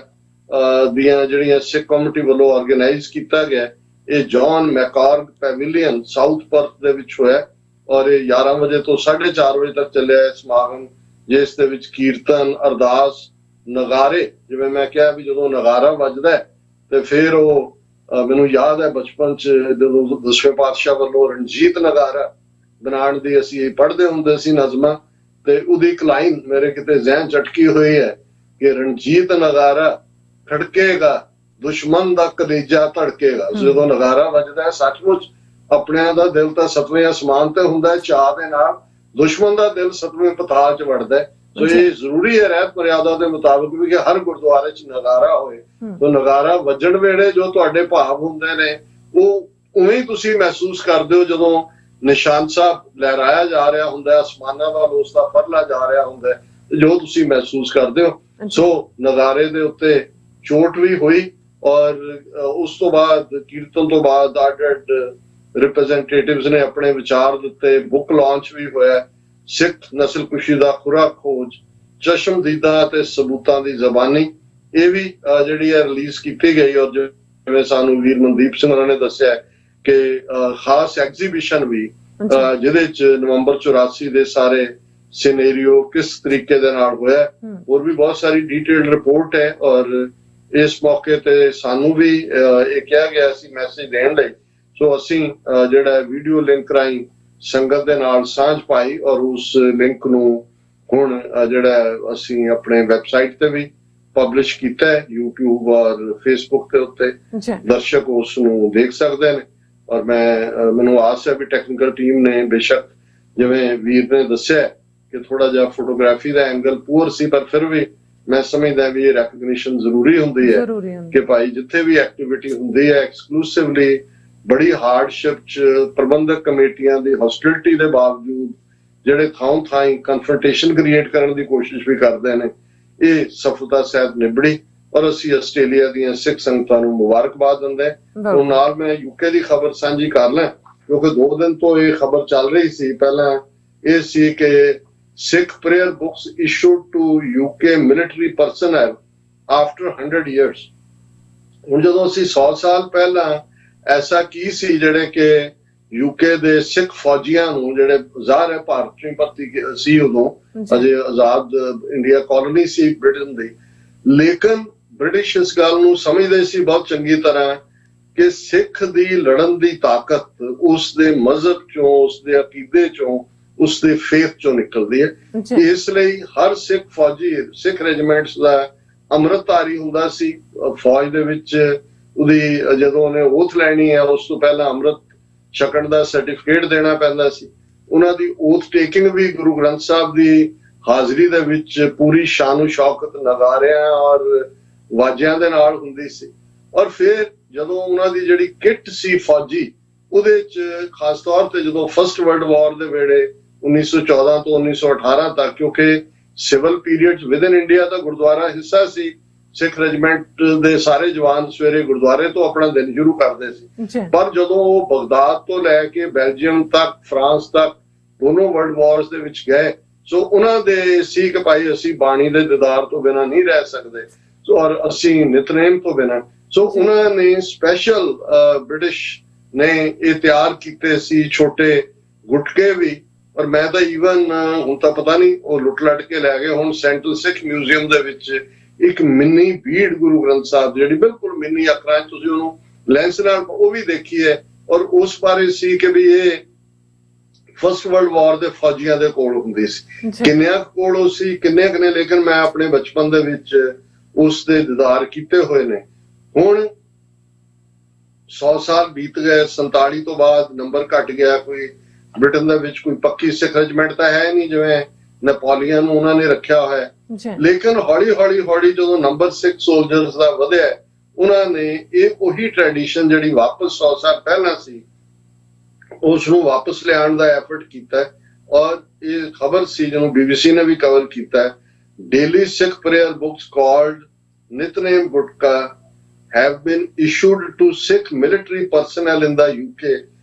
ਦੀਆਂ ਜਿਹੜੀਆਂ ਸਿੱਖ ਕਮਿਊਨਿਟੀ ਵੱਲੋਂ ਆਰਗੇਨਾਈਜ਼ ਕੀਤਾ ਗਿਆ, ਇਹ ਜੌਨ ਮੈਕਾਰਗ ਪੈਵਿਲੀਅਨ ਸਾਊਥ ਪਰਥ ਦੇ ਵਿੱਚ ਹੋਇਆ ਔਰ ਇਹ 11 ਵਜੇ ਤੋਂ 4:30 ਵਜੇ ਤੱਕ ਚੱਲਿਆ ਇਹ ਸਮਾਗਮ, ਜਿਸ ਦੇ ਵਿੱਚ ਕੀਰਤਨ, ਅਰਦਾਸ, ਨਗਾਰੇ, ਜਿਵੇਂ ਮੈਂ ਕਿਹਾ ਵੀ ਜਦੋਂ ਨਗਾਰਾ ਵੱਜਦਾ ਤੇ ਫਿਰ ਉਹ ਮੈਨੂੰ ਯਾਦ ਹੈ ਬਚਪਨ 'ਚ ਜਦੋਂ 10ਵੇਂ ਪਾਤਸ਼ਾਹ ਵੱਲੋਂ ਰਣਜੀਤ ਨਗਾਰਾ ਬਣਾਉਣ ਦੀ ਅਸੀਂ ਪੜ੍ਹਦੇ ਹੁੰਦੇ ਸੀ ਨਜ਼ਮਾਂ, ਤੇ ਉਹਦੀ ਇੱਕ ਲਾਈਨ ਮੇਰੇ ਕਿਤੇ ਜ਼ਿਹਨ 'ਚ ਅਟਕੀ ਹੋਈ ਹੈ ਕਿ ਰਣਜੀਤ ਨਗਾਰਾ ਖੜਕੇਗਾ ਦੁਸ਼ਮਣ ਦਾ ਕਲੇਜਾ ਧੜਕੇਗਾ। ਜਦੋਂ ਨਗਾਰਾ ਵੱਜਦਾ ਹੈ ਸੱਚਮੁੱਚ ਆਪਣਿਆਂ ਦਾ ਦਿਲ ਤਾਂ 7ਵੇਂ ਅਸਮਾਨ ਤੇ ਹੁੰਦਾ ਹੈ ਚਾਅ ਦੇ ਨਾਲ, ਦੁਸ਼ਮਣ ਦਾ ਦਿਲ 7ਵੇਂ ਪਤਾਲ 'ਚ ਵੜਦਾ ਹੈ। ਸੋ ਇਹ ਜ਼ਰੂਰੀ ਹੈ ਰਹਿਤ ਮਰਿਆਦਾ ਦੇ ਮੁਤਾਬਕ ਵੀ ਕਿ ਹਰ ਗੁਰਦੁਆਰੇ 'ਚ ਨਗਾਰਾ ਹੋਏ। ਸੋ ਨਗਾਰਾ ਵੱਜਣ ਵੇਲੇ ਜੋ ਤੁਹਾਡੇ ਭਾਵ ਹੁੰਦੇ ਨੇ ਉਹ ਉਵੇਂ ਹੀ ਤੁਸੀਂ ਮਹਿਸੂਸ ਕਰਦੇ ਹੋ ਜਦੋਂ ਨਿਸ਼ਾਨ ਸਾਹਿਬ ਲਹਿਰਾਇਆ ਜਾ ਰਿਹਾ ਹੁੰਦਾ, ਅਸਮਾਨਾਂ ਦਾ ਉਸ ਦਾ ਫਰਲਾ ਜਾ ਰਿਹਾ ਹੁੰਦਾ, ਜੋ ਤੁਸੀਂ ਮਹਿਸੂਸ ਕਰਦੇ ਹੋ। ਸੋ ਨਗਾਰੇ ਦੇ ਉੱਤੇ ਚੋਟ ਵੀ ਹੋਈ ਔਰ ਉਸ ਤੋਂ ਬਾਅਦ ਕੀਰਤਨ ਤੋਂ ਬਾਅਦ ਅੱਡ ਰਿਪਰੈਜ਼ੈਂਟੇਟਿਵਸ ਨੇ ਆਪਣੇ ਵਿਚਾਰ ਦਿੱਤੇ, ਬੁੱਕ ਲਾਂਚ ਵੀ ਹੋਇਆ, ਸਿੱਖ ਨਸਲਕੁਸ਼ੀ ਦਾ ਖੁਰਾ ਖੋਜ, ਚਸ਼ਮਦੀਦਾਂ ਅਤੇ ਸਬੂਤਾਂ ਦੀ ਜ਼ਬਾਨੀ, ਇਹ ਵੀ ਜਿਹੜੀ ਹੈ ਰਿਲੀਜ਼ ਕੀਤੀ ਗਈ। ਔਰ ਜਿਵੇਂ ਸਾਨੂੰ ਵੀਰ ਮਨਦੀਪ ਸਿੰਘ ਹੋਰਾਂ ਨੇ ਦੱਸਿਆ ਕਿ ਖਾਸ ਐਗਜ਼ੀਬਿਸ਼ਨ ਵੀ ਜਿਹਦੇ ਚ ਨਵੰਬਰ 84 ਦੇ ਸਾਰੇ ਸਿਨੇਰੀਓ ਕਿਸ ਤਰੀਕੇ ਦੇ ਨਾਲ ਹੋਇਆ, ਹੋਰ ਵੀ ਬਹੁਤ ਸਾਰੀ ਡਿਟੇਲਡ ਰਿਪੋਰਟ ਹੈ। ਔਰ ਇਸ ਮੌਕੇ ਤੇ ਸਾਨੂੰ ਵੀ ਇਹ ਕਿਹਾ ਗਿਆ ਸੀ ਮੈਸੇਜ ਦੇਣ ਲਈ, ਸੋ ਅਸੀਂ ਜਿਹੜਾ ਵੀਡੀਓ ਲਿੰਕ ਰਾਹੀਂ ਸੰਗਤ ਦੇ ਨਾਲ ਸਾਂਝ ਪਾਈ ਔਰ ਉਸ ਲਿੰਕ ਨੂੰ ਹੁਣ ਜਿਹੜਾ ਅਸੀਂ ਆਪਣੇ ਵੈਬਸਾਈਟ ਤੇ ਵੀ ਪਬਲਿਸ਼ ਕੀਤਾ ਹੈ, YouTube ਔਰ Facebook ਦੇ ਉੱਤੇ ਦਰਸ਼ਕ ਉਸ ਨੂੰ ਦੇਖ ਸਕਦੇ ਨੇ। ਔਰ ਮੈਨੂੰ ਆਸ ਹੈ ਵੀ ਟੈਕਨੀਕਲ ਟੀਮ ਨੇ ਬੇਸ਼ੱਕ ਜਿਵੇਂ ਵੀਰ ਨੇ ਦੱਸਿਆ ਕਿ ਥੋੜਾ ਜਿਹਾ ਫੋਟੋਗ੍ਰਾਫੀ ਦਾ ਐਂਗਲ ਪੂਅਰ ਸੀ, ਪਰ ਫਿਰ ਵੀ ਮੈਂ ਸਮਝਦਾ ਵੀ ਇਹ ਰੈਕਗਨੀਸ਼ਨ ਜ਼ਰੂਰੀ ਹੁੰਦੀ ਹੈ ਕਿ ਭਾਈ ਜਿੱਥੇ ਵੀ ਐਕਟੀਵਿਟੀ ਹੁੰਦੀ ਹੈ ਐਕਸਕਲੂਸਿਵਲੀ ਬੜੀ ਹਾਰਡਸ਼ਿਪ 'ਚ ਪ੍ਰਬੰਧਕ ਕਮੇਟੀਆਂ ਦੀ ਹੌਸਟਿਲਿਟੀ ਦੇ ਬਾਵਜੂਦ ਜਿਹੜੇ ਥਾਂ ਕਨਫਰੰਟੇਸ਼ਨ ਕ੍ਰੀਏਟ ਕਰਨ ਦੀ ਕੋਸ਼ਿਸ਼ ਵੀ ਕਰਦੇ ਨੇ, ਇਹ ਸਫਲਤਾ ਸਹਿਤ ਨਿਬੜੀ ਔਰ ਅਸੀਂ ਆਸਟ੍ਰੇਲੀਆ ਦੀਆਂ ਸਿੱਖ ਸੰਗਤਾਂ ਨੂੰ ਮੁਬਾਰਕਬਾਦ ਦਿੰਦੇ। ਹੁਣ ਨਾਲ ਮੈਂ UK ਦੀ ਖਬਰ ਸਾਂਝੀ ਕਰ ਲਾਂ ਕਿਉਂਕਿ 2 ਦਿਨ ਤੋਂ ਇਹ ਖਬਰ ਚੱਲ ਰਹੀ ਸੀ। ਪਹਿਲਾਂ ਇਹ ਸੀ ਕਿ Sikh prayer books issued to UK military personnel after 100 years। ਹੁਣ ਜਦੋਂ ਅਸੀਂ 100 ਸਾਲ ਪਹਿਲਾਂ ਐਸਾ ਕੀ ਸੀ ਜਿਹੜੇ ਕਿ UK ਦੇ ਸਿੱਖ ਫੌਜੀਆਂ ਨੂੰ, ਜਿਹੜੇ ਜ਼ਾਹਰ ਹੈ ਭਾਰਤ 'ਚ ਭਰਤੀ ਸੀ ਉਦੋਂ, ਅਜੇ ਆਜ਼ਾਦ ਇੰਡੀਆ ਕਾਲੋਨੀ ਸੀ ਬ੍ਰਿਟਨ ਦੀ, ਲੇਕਿਨ ਬ੍ਰਿਟਿਸ਼ ਇਸ ਗੱਲ ਨੂੰ ਸਮਝਦੇ ਸੀ ਬਹੁਤ ਚੰਗੀ ਤਰ੍ਹਾਂ ਕਿ ਸਿੱਖ ਦੀ ਲੜਨ ਦੀ ਤਾਕਤ ਉਸ ਦੇ ਮਜ਼ਹਬ 'ਚੋਂ, ਉਸ ਦੇ ਅਕੀਦੇ 'ਚੋਂ, ਉਸ ਦੇ ਫੇਥ 'ਚੋਂ ਨਿਕਲਦੀ ਹੈ। ਇਸ ਲਈ ਹਰ ਸਿੱਖ ਫੌਜੀ ਸਿੱਖ ਰੈਜੀਮੈਂਟਸ ਦਾ ਅੰਮ੍ਰਿਤਧਾਰੀ ਹੁੰਦਾ ਸੀ। ਫੌਜ ਦੇ ਵਿੱਚ ਉਹਦੀ ਜਦੋਂ ਉਹਨੇ ਓਥ ਲੈਣੀ ਹੈ ਉਸ ਤੋਂ ਪਹਿਲਾਂ ਅੰਮ੍ਰਿਤ ਛਕਣ ਦਾ ਸਰਟੀਫਿਕੇਟ ਦੇਣਾ ਪੈਂਦਾ ਸੀ। ਉਹਨਾਂ ਦੀ ਓਥ ਟੇਕਿੰਗ ਵੀ ਗੁਰੂ ਗ੍ਰੰਥ ਸਾਹਿਬ ਦੀ ਹਾਜ਼ਰੀ ਦੇ ਵਿੱਚ ਪੂਰੀ ਸ਼ਾਨੋ ਸ਼ੌਕਤ ਨਗਾਰਿਆਂ ਔਰ ਵਾਜਿਆਂ ਦੇ ਨਾਲ ਹੁੰਦੀ ਸੀ। ਔਰ ਫਿਰ ਜਦੋਂ ਉਹਨਾਂ ਦੀ ਜਿਹੜੀ ਕਿੱਟ ਸੀ ਫੌਜੀ, ਉਹਦੇ 'ਚ ਖਾਸ ਤੌਰ ਤੇ ਜਦੋਂ ਫਸਟ ਵਰਲਡ ਵਾਰ ਦੇ ਵੇਲੇ 1914 ਤੋਂ 1918 ਤੱਕ, ਕਿਉਂਕਿ ਸਿਵਲ ਪੀਰੀਅਡ 'ਚ ਵਿਦ ਇਨ ਇੰਡੀਆ ਦਾ ਗੁਰਦੁਆਰਾ ਹਿੱਸਾ ਸੀ, ਸਿੱਖ ਰੈਜੀਮੈਂਟ ਦੇ ਸਾਰੇ ਜਵਾਨ ਸਵੇਰੇ ਗੁਰਦੁਆਰੇ ਤੋਂ ਆਪਣਾ ਦਿਨ ਸ਼ੁਰੂ ਕਰਦੇ ਸੀ। ਪਰ ਜਦੋਂ ਉਹ ਬਗਦਾਦ ਤੋਂ ਲੈ ਕੇ ਬੈਲਜੀਅਮ ਤੱਕ, ਫਰਾਂਸ ਤੱਕ ਦੋਨੋਂ ਵਰਲਡ ਵਾਰਸ ਦੇ ਵਿੱਚ ਗਏ, ਸੋ ਉਹਨਾਂ ਦੇ ਸੀ ਕਿ ਭਾਈ ਅਸੀਂ ਬਾਣੀ ਦੇ ਦੀਦਾਰ ਤੋਂ ਬਿਨਾਂ ਨਹੀਂ ਰਹਿ ਸਕਦੇ, ਸੋ ਔਰ ਅਸੀਂ ਨਿਤਨੇਮ ਤੋਂ ਬਿਨਾਂ। ਸੋ ਉਹਨਾਂ ਨੇ ਸਪੈਸ਼ਲ ਬ੍ਰਿਟਿਸ਼ ਨੇ ਇਹ ਤਿਆਰ ਕੀਤੇ ਸੀ ਛੋਟੇ ਗੁਟਕੇ ਵੀ, ਔਰ ਮੈਂ ਤਾਂ ਈਵਨ ਹੁਣ ਤਾਂ ਪਤਾ ਨਹੀਂ ਉਹ ਲੁੱਟ ਲੱਟ ਕੇ ਲੈ ਗਏ, ਹੁਣ ਸੈਂਟਰਲ ਸਿੱਖ ਮਿਊਜ਼ੀਅਮ ਦੇ ਵਿੱਚ एक मिनी भीड़ गुरु ग्रंथ साहब जी बिल्कुल मिनी अखरां तुसीं उहनूं लैंस नाल ओह भी देखी है और उस बारे सी कि भी ये फर्स्ट वर्ल्ड वॉर दे फौजियां दे कोल हुंदी सी किन्नियां कोल सी किन्ने कने लेकिन मैं अपने बचपन दे विच उस दे दीदार कीते होए ने। हुण 100 साल बीत गए 47 तो बाद नंबर घट गया कोई ब्रिटेन दे विच कोई पक्की सिख रेजिमेंट तां है नहीं जिवें नेपोलियन उन्होंने रखा है लेकिन हौली हौली हौली जो नंबर सिख सोल्जर्स का वधिया उन्होंने एक उही ट्रेडिशन जिहड़ी वापस 100 साल पहला सी उसनूं वापस लियाउण दा एफर्ट कीता और ये खबर सी जिहनूं BBC ने भी कवर कीता है। Daily Sikh prayer books called Nitnem gutka have been issued to Sikh military personnel in the UK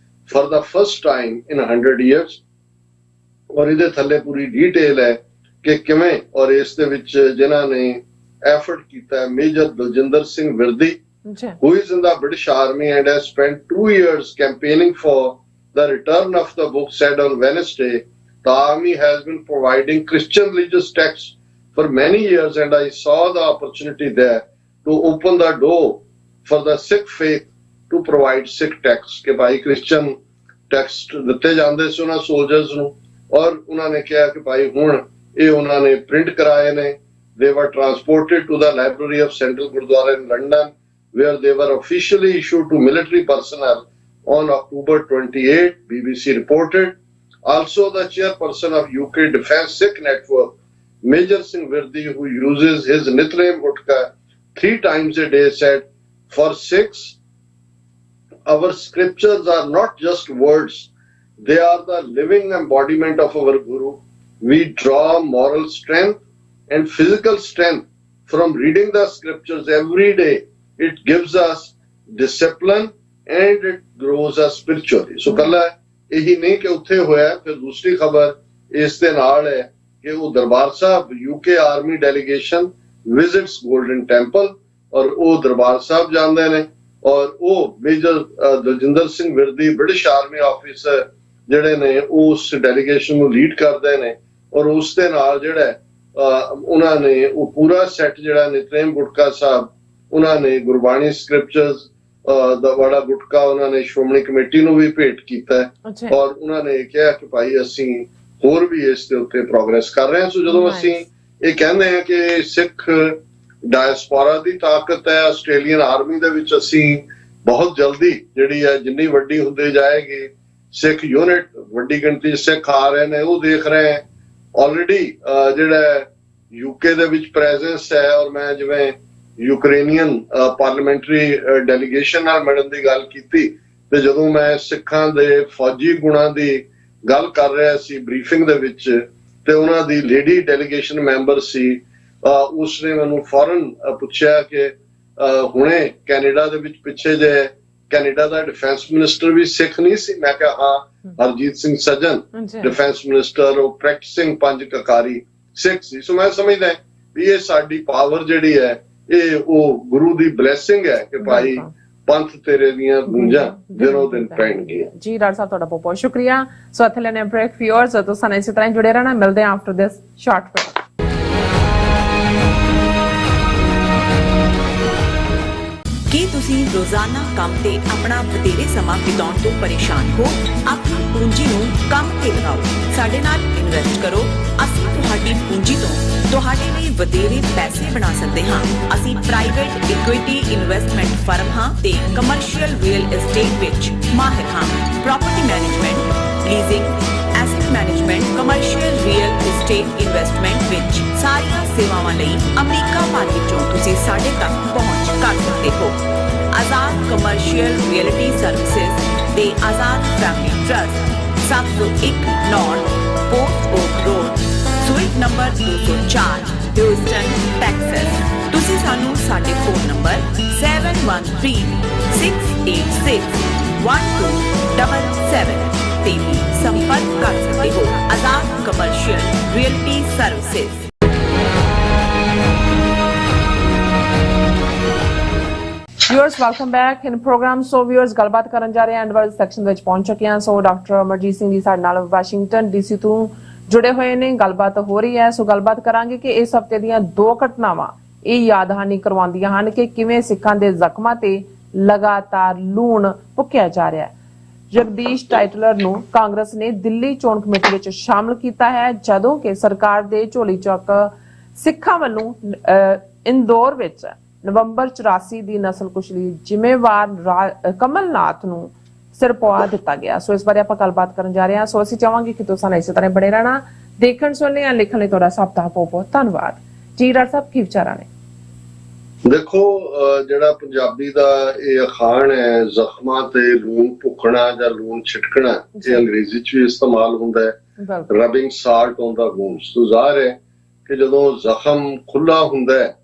for the first time in 100 years और इहदे थल्ले पूरी डिटेल है कि किवें और इस दे विच जिन्हां ने एफर्ट कीता है major Daljinder Singh Virdi who is in the British Army and has spent 2 years campaigning for the return of the book said on Wednesday the army has been providing Christian religious texts for many years and I saw the opportunity there to open the door for the Sikh faith to provide Sikh texts कि भाई Christian text दिते जांदे सी उन्हां soldiers नूं और उन्होंने कहा कि भाई हुण ये उन्होंने प्रिंट कराए ने। They were transported to the Library of Central Gurdwara in London where they were officially issued to military personnel on October 28, BBC reported. Also the chairperson of UK Defence Sikh Network, Major Singh Virdi, who uses his Nitnem Gutka 3 times a day, said, for Sikhs, our scriptures are not just words, they are the living embodiment of our Guru. We draw moral strength and physical strength from reading the scriptures every day. It gives us discipline and it grows us spiritually. So कल्ला यही नहीं कि उत्थे होया फिर दूसरी खबर इस दे नाल है कि वो Darbar Sahib UK army delegation visits golden temple और वो दरबार साहब जांदे ने और वो major Daljinder Singh Virdi British army officer ਜਿਹੜੇ ਨੇ ਉਸ ਡੈਲੀਗੇਸ਼ਨ ਨੂੰ ਲੀਡ ਕਰਦੇ ਨੇ ਔਰ ਉਸ ਦੇ ਨਾਲ ਜਿਹੜਾ ਉਹਨਾਂ ਨੇ ਉਹ ਪੂਰਾ ਸੈੱਟ ਜਿਹੜਾ ਨਿਤਨੇਮ ਗੁਟਕਾ ਸਾਹਿਬ ਉਹਨਾਂ ਨੇ ਗੁਰਬਾਣੀ ਸਕ੍ਰਿਪਚਰਸ ਦਾ ਬੜਾ ਗੁਟਕਾ ਉਹਨਾਂ ਨੇ ਸ਼੍ਰੋਮਣੀ ਕਮੇਟੀ ਨੂੰ ਵੀ ਭੇਟ ਕੀਤਾ ਔਰ ਉਹਨਾਂ ਨੇ ਕਿਹਾ ਕਿ ਭਾਈ ਅਸੀਂ ਹੋਰ ਵੀ ਇਸ ਦੇ ਉੱਤੇ ਪ੍ਰੋਗਰੈਸ ਕਰ ਰਹੇ ਹਾਂ। ਸੋ ਜਦੋਂ ਅਸੀਂ ਇਹ ਕਹਿੰਦੇ ਹਾਂ ਕਿ ਸਿੱਖ ਡਾਇਸਪੋਰਾ ਦੀ ਤਾਕਤ ਹੈ ਆਸਟ੍ਰੇਲੀਅਨ ਆਰਮੀ ਦੇ ਵਿੱਚ ਅਸੀਂ ਬਹੁਤ ਜਲਦੀ ਜਿਹੜੀ ਹੈ ਜਿੰਨੀ ਵੱਡੀ ਹੁੰਦੀ ਜਾਏਗੀ सिख यूनिट वड्डी गिनती सिख आ रहे हैं वो देख रहे हैं ऑलरेडी जिहड़ा यूके दे विच प्रेजेंस है और मैं जिवें यूक्रेनियन पार्लियामेंटरी डेलीगेशन नाल मिलण दी गल कीती ते जदों मैं सिखां दे फौजी गुणां दी गल कर रहा सी ब्रीफिंग दे विच ते उन्हां दी लेडी डेलीगेशन मैंबर सी उसने मैनूं फौरन पुछया कि हुणे कैनेडा दे विच पिछे जे कैनेडा का डिफेंस मिनिस्टर भी सिख नहीं सी। मैं कहा हाँ हरजीत सिंह सजन डिफेंस मिनिस्टर और प्रैक्टिसिंग पंज ककारी सिख सी। सो मैं समझदा भी ये साडी पावर जिहड़ी है ये वो गुरु दी ब्लैसिंग है कि भाई पंथ तेरे दियां गूंजां दिनों दिन पैणगीਆਂ। जी डॉक्टर साहब ਤੁਹਾਡਾ बहुत शुक्रिया। सो ਇੱਥੇ ਲੈਣੇ ਬ੍ਰੇਕ व्यूअर्स तो ਸਾਨੂੰ इसी तरह जुड़े रहना मिलते हैं आफ्टर दिस शॉर्ट ब्रेक। ਕੀ ਤੁਸੀਂ ਰੋਜ਼ਾਨਾ ਕੰਮ ਤੇ ਆਪਣਾ ਬਥੇਰੇ ਸਮਾਂ ਬਿਤਾਉਣ ਤੋਂ ਪਰੇਸ਼ਾਨ ਹੋ? ਆਪਣੀ ਪੂੰਜੀ ਨੂੰ ਕੰਮ ਤੇ ਲਗਾਓ, ਸਾਡੇ ਨਾਲ ਇਨਵੈਸਟ ਕਰੋ। ਅਸੀਂ ਤੁਹਾਡੀ ਪੂੰਜੀ ਤੋਂ ਤੁਹਾਡੇ ਲਈ ਵਧੇਰੇ ਪੈਸੇ ਬਣਾ ਸਕਦੇ ਹਾਂ। ਅਸੀਂ ਪ੍ਰਾਈਵੇਟ ਇਕੁਇਟੀ ਇਨਵੈਸਟਮੈਂਟ ਫਰਮ ਹਾਂ ਤੇ ਕਮਰਸ਼ੀਅਲ ਰੀਅਲ ਏਸਟੇਟ ਵਿੱਚ ਮਾਹਿਰ ਹਾਂ। Property management, leasing, asset management, commercial real estate investment ਵਿੱਚ ਸਾਰੀਆਂ ਸੇਵਾਵਾਂ ਲਈ ਅਮਰੀਕਾ ਭਰ ਵਿੱਚੋਂ ਤੁਸੀਂ ਸਾਡੇ ਤੱਕ ਪਹੁੰਚ ਕਰ ਸਕਦੇ ਹੋ। ਆਜ਼ਾਦ ਕਮਰਸ਼ੀਅਲ ਰੀਅਲਟੀ ਸਰਵਿਸਿਜ਼ ਤੇ Azad family trust 701 north port oak road suite number 204 Houston Texas. ਤੁਸੀਂ ਸਾਨੂੰ ਸਾਡੇ ਫੋਨ ਨੰਬਰ 7136861277 ਤੇ ਵੀ ਸੰਪਰਕ ਕਰ ਸਕਦੇ ਹੋ। Azad commercial realty services. Viewers welcome back in program. So viewers गलबात करन जा रहे हैं एंड वाले सैक्शन विच पहुंच चुके हैं। सो डॉक्टर अमरजीत सिंह जी साडे नाल वाशिंगटन DC तो जुड़े हुए ने गलबात हो रही है। सो गलबात करांगे कि इस हफ्ते दीयां 2 घटनावां ਇਹ ਯਾਦਹਾਨੀ ਕਰਵਾਉਂਦੀਆਂ ਹਨ ਕਿ ਕਿਵੇਂ ਸਿੱਖਾਂ ਦੇ ਜ਼ਖਮਾਂ ਤੇ ਲਗਾਤਾਰ ਲੂਣ ਭੁੱਕਿਆ ਜਾ ਰਿਹਾ ਹੈ। ਜਗਦੀਸ਼ ਟਾਈਟਲਰ ਨੂੰ ਕਾਂਗਰਸ ਨੇ ਦਿੱਲੀ ਚੋਣ ਕਮੇਟੀ ਵਿੱਚ ਸ਼ਾਮਲ ਕੀਤਾ ਹੈ, ਜਦੋਂ ਕਿ ਸਰਕਾਰ ਦੇ ਝੋਲੀ ਚੁੱਕ ਸਿੱਖਾਂ ਵੱਲੋਂ ਇੰਦੌਰ ਵਿੱਚ ਨਵੰਬਰ 84 ਦੀ ਨਸਲਕੁਸ਼ੀ ਲਈ ਜ਼ਿੰਮੇਵਾਰ ਕਮਲਨਾਥ ਨੂੰ ਸਿਰ ਪਵਾ ਦਿੱਤਾ ਗਿਆ। ਸੋ ਇਸ ਬਾਰੇ ਆਪਾਂ ਗੱਲਬਾਤ ਕਰਨ ਜਾ ਰਹੇ ਹਾਂ। ਸੋ ਅਸੀਂ ਚਾਹਾਂਗੇ ਕਿ ਤੁਸੀਂ ਇਸੇ ਤਰ੍ਹਾਂ ਬਣੇ ਰਹਿਣਾ। ਦੇਖਣ ਸੁਣਨੇ ਜਾਂ ਲਿਖਣ ਲਈ ਤੁਹਾਡਾ ਸਭ ਦਾ ਬਹੁਤ ਬਹੁਤ ਧੰਨਵਾਦ ਜੀ। ਡਾਕਟਰ ਸਾਹਿਬ ਕੀ ਵਿਚਾਰਾਂ ਨੇ? ਦੇਖੋ, ਜਿਹੜਾ ਪੰਜਾਬੀ ਦਾ ਇਹ ਅਖਾਣ ਹੈ ਜ਼ਖਮਾਂ ਤੇ ਲੂਣ ਭੁੱਕਣਾ ਜਾਂ ਲੂਣ ਛਿਟਕਣਾ, ਇਹ ਅੰਗਰੇਜ਼ੀ ਚ ਵੀ ਇਸਤੇਮਾਲ ਹੁੰਦਾ ਹੈ, ਰਬਿੰਗ ਸਾਲਟ ਔਨ ਦਾ ਵੂੰਡਸ। ਤੋਂ ਜ਼ਾਹਿਰ ਹੈ ਕਿ ਜਦੋਂ ਜ਼ਖਮ ਖੁੱਲਾ ਹੁੰਦਾ ਹੈ,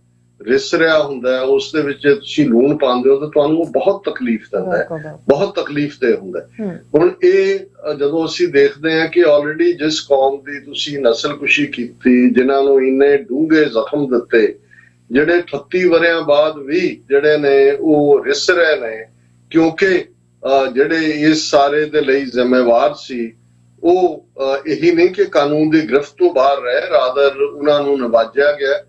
ਰਿਸ ਰਿਹਾ ਹੁੰਦਾ ਹੈ, ਉਸ ਦੇ ਵਿੱਚ ਤੁਸੀਂ ਲੂਣ ਪਾਉਂਦੇ ਹੋ ਤਾਂ ਤੁਹਾਨੂੰ ਬਹੁਤ ਤਕਲੀਫ ਦਿੰਦਾ ਹੈ, ਬਹੁਤ ਤਕਲੀਫ ਦੇ ਹੁੰਦਾ ਹੈ। ਹੁਣ ਇਹ ਜਦੋਂ ਅਸੀਂ ਦੇਖਦੇ ਹਾਂ ਕਿ ਆਲਰੇਡੀ ਜਿਸ ਕੌਮ ਦੀ ਤੁਸੀਂ ਨਸਲਕੁਸ਼ੀ ਕੀਤੀ, ਜਿਨ੍ਹਾਂ ਨੂੰ ਇੰਨੇ ਡੂੰਘੇ ਜ਼ਖਮ ਦਿੱਤੇ, ਜਿਹੜੇ 38 ਵਰਿਆਂ ਬਾਅਦ ਵੀ ਜਿਹੜੇ ਨੇ ਉਹ ਰਿਸ ਰਹੇ ਨੇ, ਕਿਉਂਕਿ ਜਿਹੜੇ ਇਸ ਸਾਰੇ ਦੇ ਲਈ ਜ਼ਿੰਮੇਵਾਰ ਸੀ ਉਹ ਇਹੀ ਨਹੀਂ ਕਿ ਕਾਨੂੰਨ ਦੀ ਗ੍ਰਿਫਤ ਤੋਂ ਬਾਹਰ ਰਹੇ, ਰਾਦਰ ਉਹਨਾਂ ਨੂੰ ਨਵਾਜਿਆ ਗਿਆ।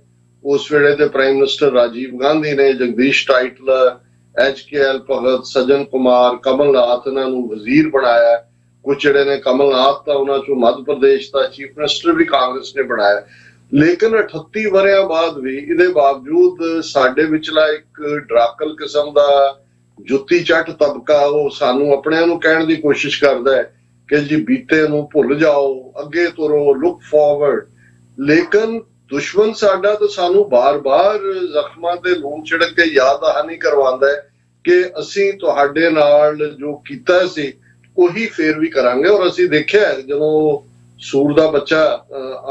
ਉਸ ਵੇਲੇ ਦੇ ਪ੍ਰਾਈਮ ਮਿਨਿਸਟਰ ਰਾਜੀਵ ਗਾਂਧੀ ਨੇ ਜਗਦੀਸ਼ ਟਾਈਟਲਰ, HKL ਭਗਤ, ਸੱਜਣ ਕੁਮਾਰ, ਕਮਲਨਾਥ ਇਹਨਾਂ ਨੂੰ ਵਜ਼ੀਰ ਬਣਾਇਆ। ਕੁਝ ਜਿਹੜੇ ਨੇ ਕਮਲਨਾਥ ਤਾਂ ਉਹਨਾਂ ਚੋਂ ਮੱਧ ਪ੍ਰਦੇਸ਼ ਦਾ ਚੀਫ ਮਿਨਿਸਟਰ ਵੀ ਕਾਂਗਰਸ ਨੇ ਬਣਾਇਆ। ਲੇਕਿਨ 38 ਵਰਿਆਂ ਬਾਅਦ ਵੀ ਇਹਦੇ ਬਾਵਜੂਦ ਸਾਡੇ ਵਿਚਲਾ ਇੱਕ ਡਰਾਕਲ ਕਿਸਮ ਦਾ ਜੁੱਤੀ ਚੱਟ ਤਬਕਾ ਉਹ ਸਾਨੂੰ ਆਪਣਿਆਂ ਨੂੰ ਕਹਿਣ ਦੀ ਕੋਸ਼ਿਸ਼ ਕਰਦਾ ਹੈ ਕਿ ਜੀ ਬੀਤੇ ਨੂੰ ਭੁੱਲ ਜਾਓ, ਅੱਗੇ ਤੁਰੋ, ਲੁੱਕ ਫਾਰਵਰਡ। ਲੇਕਿਨ ਦੁਸ਼ਮਣ ਸਾਡਾ ਤਾਂ ਸਾਨੂੰ ਬਾਰ-ਬਾਰ ਜ਼ਖਮਾਂ ਤੇ ਲੂਣ ਛਿੜਕ ਕੇ ਯਾਦ ਦਹਾਨੀ ਕਰਵਾਉਂਦਾ ਹੈ ਕਿ ਅਸੀਂ ਤੁਹਾਡੇ ਨਾਲ ਜੋ ਕੀਤਾ ਸੀ ਉਹੀ ਫੇਰ ਵੀ ਕਰਾਂਗੇ। ਔਰ ਅਸੀਂ ਦੇਖਿਆ ਜਦੋਂ ਸੂਰ ਦਾ ਬੱਚਾ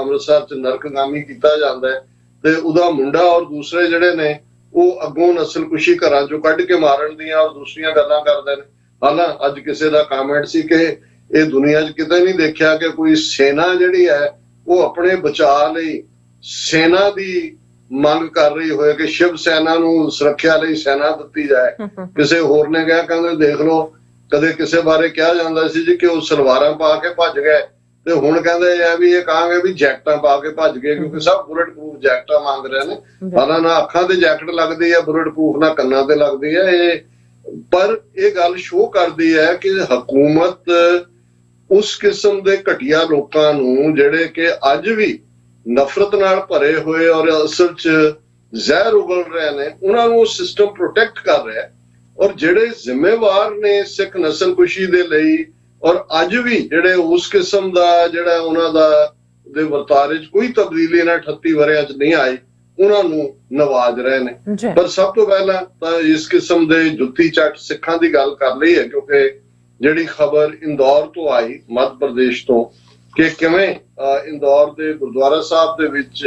ਅੰਮ੍ਰਿਤਸਰ ਚ ਨਰਕਗਾਮੀ ਕੀਤਾ ਜਾਂਦਾ ਹੈ ਤੇ ਉਹਦਾ ਮੁੰਡਾ ਔਰ ਦੂਸਰੇ ਜਿਹੜੇ ਨੇ ਉਹ ਅੱਗੋਂ ਨਸਲਕੁਸ਼ੀ ਘਰਾਂ ਚੋਂ ਕੱਢ ਕੇ ਮਾਰਨ ਦੀਆਂ ਔਰ ਦੂਸਰੀਆਂ ਗੱਲਾਂ ਕਰਦੇ ਨੇ। ਹਾਲਾਂ ਅੱਜ ਕਿਸੇ ਦਾ ਕਮੈਂਟ ਸੀ ਕਿ ਇਹ ਦੁਨੀਆ 'ਚ ਕਿਤੇ ਨਹੀਂ ਦੇਖਿਆ ਕਿ ਕੋਈ ਸੈਨਾ ਜਿਹੜੀ ਹੈ ਉਹ ਆਪਣੇ ਬਚਾਅ ਲਈ ਸੈਨਾ ਦੀ ਮੰਗ ਕਰ ਰਹੀ ਹੋਏ ਕਿ ਸ਼ਿਵ ਸੈਨਾ ਨੂੰ ਸੁਰੱਖਿਆ ਲਈ ਸੈਨਾ ਦਿੱਤੀ ਜਾਏ। ਕਿਸੇ ਹੋਰ ਨੇ ਕਿਹਾ, ਕਹਿੰਦੇ ਦੇਖ ਲਓ, ਕਦੇ ਕਿਸੇ ਬਾਰੇ ਕਿਹਾ ਜਾਂਦਾ ਸੀ ਜੀ ਕਿ ਉਹ ਸਲਵਾਰਾਂ ਪਾ ਕੇ ਭੱਜ ਗਏ, ਤੇ ਹੁਣ ਕਹਿੰਦੇ ਆ ਵੀ ਇਹ ਕਹਾਂਗੇ ਵੀ ਜੈਕਟਾਂ ਪਾ ਕੇ ਭੱਜ ਗਏ, ਕਿਉਂਕਿ ਸਭ ਬੁਲਟ ਪ੍ਰੂਫ ਜੈਕਟਾਂ ਮੰਗ ਰਹੇ ਨੇ। ਹਾਲਾਂ ਨਾ ਅੱਖਾਂ ਤੇ ਜੈਕਟ ਲੱਗਦੀ ਹੈ ਬੁਲਟ ਪ੍ਰੂਫ, ਨਾ ਕੰਨਾਂ ਤੇ ਲੱਗਦੀ ਹੈ। ਪਰ ਇਹ ਗੱਲ ਸ਼ੋਅ ਕਰਦੀ ਹੈ ਕਿ ਹਕੂਮਤ ਉਸ ਕਿਸਮ ਦੇ ਘਟੀਆ ਲੋਕਾਂ ਨੂੰ ਜਿਹੜੇ ਕਿ ਅੱਜ ਵੀ ਨਫ਼ਰਤ ਨਾਲ ਭਰੇ ਹੋਏ ਔਰ ਅਸਲ 'ਚ ਜ਼ਹਿਰ ਉਗਲ ਰਹੇ ਨੇ, ਉਹਨਾਂ ਨੂੰ ਸਿਸਟਮ ਪ੍ਰੋਟੈਕਟ ਕਰ ਰਿਹਾ। ਔਰ ਜਿਹੜੇ ਜ਼ਿੰਮੇਵਾਰ ਨੇ ਸਿੱਖ ਨਸਲਕੁਸ਼ੀ ਦੇ ਲਈ ਔਰ ਅੱਜ ਵੀ ਜਿਹੜੇ ਉਸ ਕਿਸਮ ਦਾ ਜਿਹੜਾ ਉਹਨਾਂ ਦਾ ਦੇ ਵਰਤਾਰੇ 'ਚ ਕੋਈ ਤਬਦੀਲੀ ਇਹਨਾਂ 38 ਵਰਿਆਂ 'ਚ ਨਹੀਂ ਆਈ, ਉਹਨਾਂ ਨੂੰ ਨਵਾਜ ਰਹੇ ਨੇ। ਪਰ ਸਭ ਤੋਂ ਪਹਿਲਾਂ ਤਾਂ ਇਸ ਕਿਸਮ ਦੇ ਜੁੱਤੀ ਚੱਟ ਸਿੱਖਾਂ ਦੀ ਗੱਲ ਕਰ ਲਈ ਹੈ, ਕਿਉਂਕਿ ਜਿਹੜੀ ਖਬਰ ਇੰਦੌਰ ਤੋਂ ਆਈ, ਮੱਧ ਪ੍ਰਦੇਸ਼ ਤੋਂ, ਕਿ ਕਿਵੇਂ ਇੰਦੌਰ ਦੇ ਗੁਰਦੁਆਰਾ ਸਾਹਿਬ ਦੇ ਵਿੱਚ